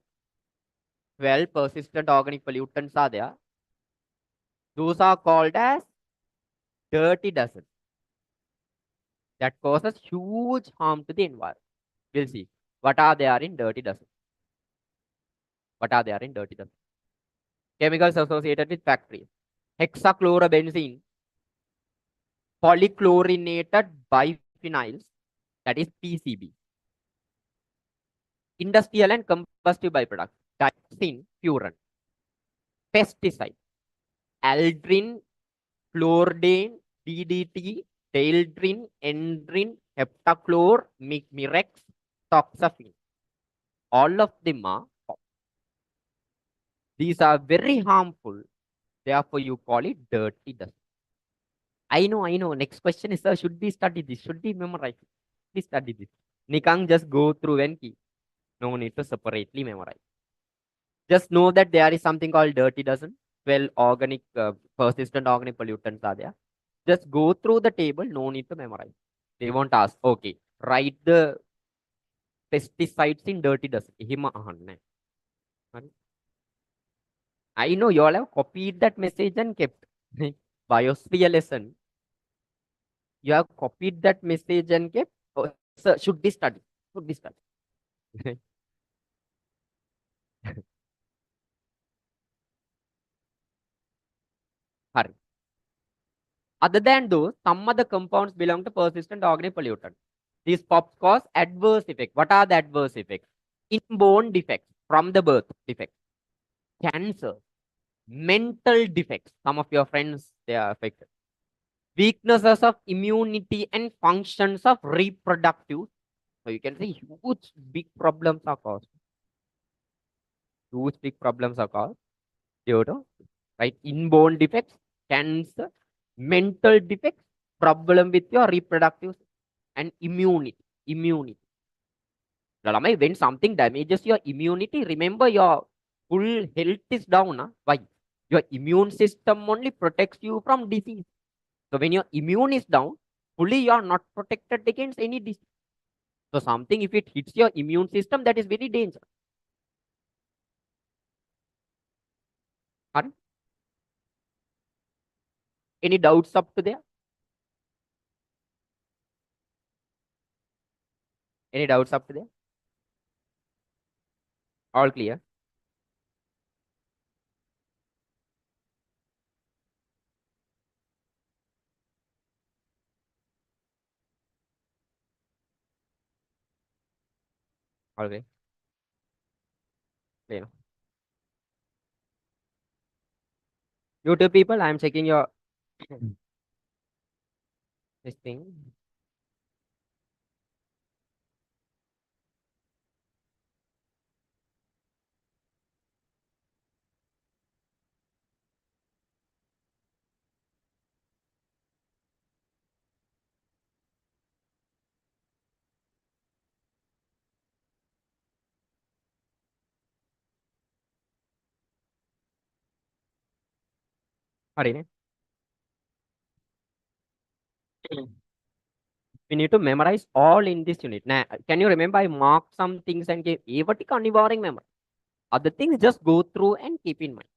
A: 12 persistent organic pollutants are there. Those are called as dirty dozens that causes huge harm to the environment. We'll see what are there in dirty dozens. What are there in dirty dozens? Chemicals associated with factories. Hexachlorobenzene, polychlorinated biphenyls, that is PCB. Industrial and combustive byproducts. Dioxin, furan. Pesticide. Aldrin, chlordane, DDT, dieldrin, endrin, heptachlor, mirex, toxaphene. All of them are. These are very harmful. Therefore, you call it dirty dust. I know. Next question is, should we study this? Should we memorize? Please study this. Nikang just go through and keep. No need to separately memorize. Just know that there is something called dirty dozen. 12 organic, persistent organic pollutants are there. Just go through the table. No need to memorize. They won't ask. Okay, write the pesticides in dirty dozen. I know you all have copied that message and kept. Biosphere lesson. You have copied that message and kept. Oh, sir, should be studied. Should be studied. Hurry. Other than those, some other compounds belong to persistent organic pollutant. These pops cause adverse effects. What are the adverse effects? Inborn defects from the birth defects, cancer, mental defects. Some of your friends, they are affected. Weaknesses of immunity and functions of reproductive. So you can say huge big problems are caused. Huge big problems are caused due to right inborn defects, cancer, mental defects, problem with your reproductive and immunity. Immunity. When something damages your immunity, remember your full health is down. Why? Your immune system only protects you from disease. So when your immune is down, fully you are not protected against any disease. So something, if it hits your immune system, that is very dangerous. Are any doubts up to there? Any doubts up to there? All clear? All clear? Clear. YouTube people, I am checking your this thing. Hurry. We need to memorize all in this unit. Now, can you remember I marked some things and gave Evatic univering memory. Other things just go through and keep in mind.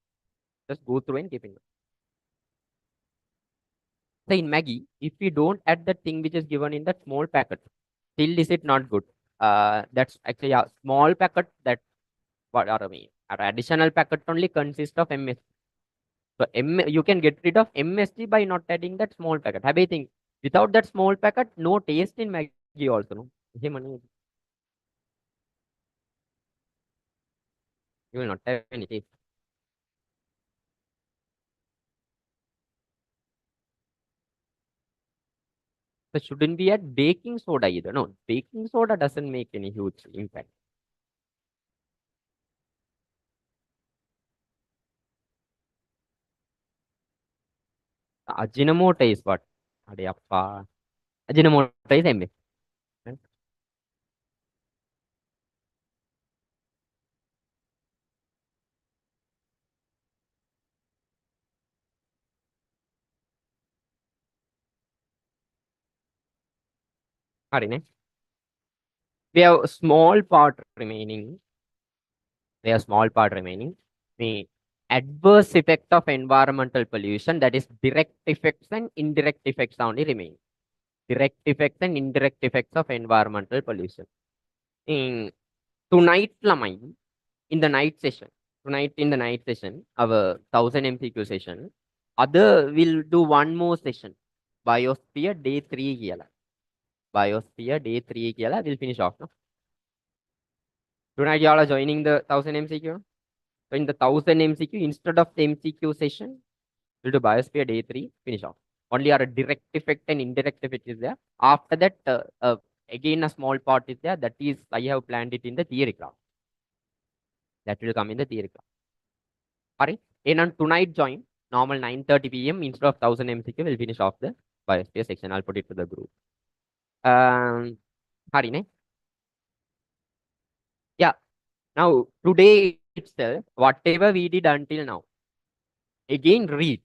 A: Just go through and keep in mind. So in Maggie, if we don't add the thing which is given in that small packet, still is it not good? That's actually a small packet that what are me? Our additional packet only consists of MS. So you can get rid of MSG by not adding that small packet. Have you think without that small packet, no taste in Maggie also. No, you will not have any taste. So shouldn't be add baking soda either. No, baking soda doesn't make any huge impact. Ajinomoto is what? Adiyappa. Ajinomoto is MA. Right? Harine. We have a small part remaining. We have small part remaining. The adverse effect of environmental pollution, that is direct effects and indirect effects only remain. Direct effects and indirect effects of environmental pollution. In tonight, Lamai, in the night session, tonight in the night session, our 1000 MCQ session, other will do one more session. Biosphere day 3 here. Biosphere day 3 here. We'll finish off. No? Tonight, y'all are joining the 1000 MCQ. So in the 1000 MCQ, instead of the MCQ session, we'll do Biosphere day 3, finish off. Only our direct effect and indirect effect is there. After that, again a small part is there. That is, I have planned it in the theory class. That will come in the theory class. Sorry. And on tonight join, normal 9:30 p.m. instead of 1000 MCQ, we'll finish off the Biosphere section. I'll put it to the group. Hari, ne? Yeah. Now, today itself, whatever we did until now, again read.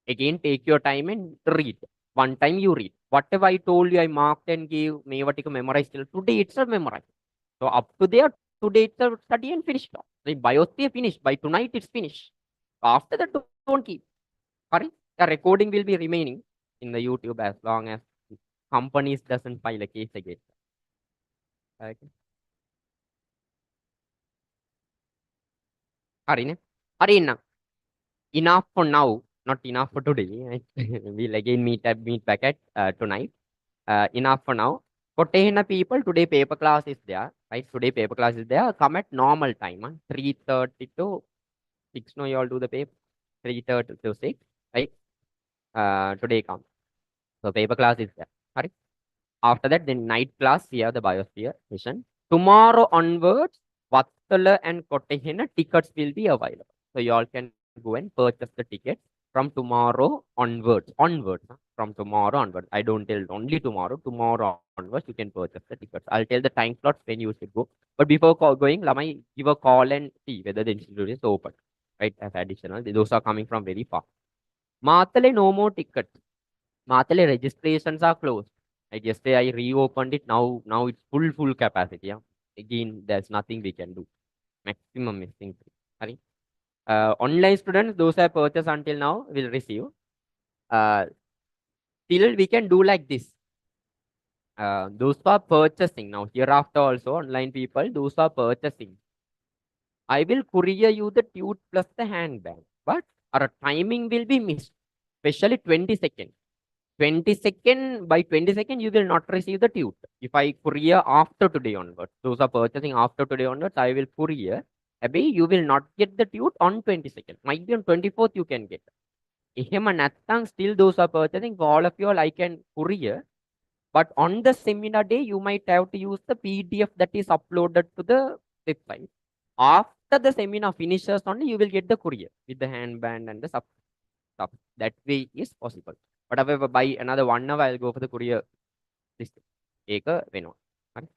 A: Again, take your time and read. One time you read. Whatever I told you, I marked and gave, Mevatika memorize till today itself memorize. So up to there, today itself study and finish. The biosphere finished. By tonight, it's finished. After that, don't keep. Sorry, the recording will be remaining in the YouTube as long as companies doesn't file a case against. Okay. Arine, Arina, enough for now. Not enough for today. We'll again meet back at tonight. Enough for now. For Tehina people, today paper class is there. Right? Today paper class is there. Come at normal time. 3:30 to 6. No, you all do the paper. 3:30 to 6. Right? Today come. So paper class is there. Right? After that, the night class, we have the Biosphere mission. Tomorrow onwards, Vattala and Kottahena tickets will be available. So you all can go and purchase the tickets from tomorrow onwards. From tomorrow onwards. I don't tell only tomorrow. Tomorrow onwards, you can purchase the tickets. I'll tell the time slots when you should go. But before going, Lamai, give a call and see whether the institute is open. Right? As additional. Those are coming from very far. Matale, no more tickets. Matale registrations are closed. Like yesterday, I reopened it. Now it's full capacity. Yeah. Again, there's nothing we can do. Maximum missing. Sorry. Online students, those have purchased until now will receive. Uh, Still we can do like this. Those who are purchasing now hereafter also online people, those who are purchasing. I will courier you the tube plus the handbag, but our timing will be missed, especially 20 seconds. 22nd, by 22nd, you will not receive the tube. If I courier after today onwards, those are purchasing after today onwards, I will courier. Maybe you will not get the tube on 22nd. Might be on 24th you can get. එහෙම නැත්නම් still those are purchasing for all of you all I can courier. But on the seminar day, you might have to use the PDF that is uploaded to the website. After the seminar finishes only, you will get the courier with the handband and the stuff. That way is possible. But however, by another 1 hour, I'll go for the courier system. ඒක වෙනවා. හරි.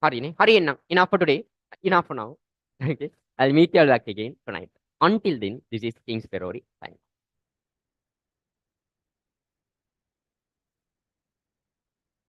A: හරිනේ. හරි එන්නම්. Enough for today. Enough for now. Okay. I'll meet you all back again tonight. Until then, this is King's Perori. Thanks.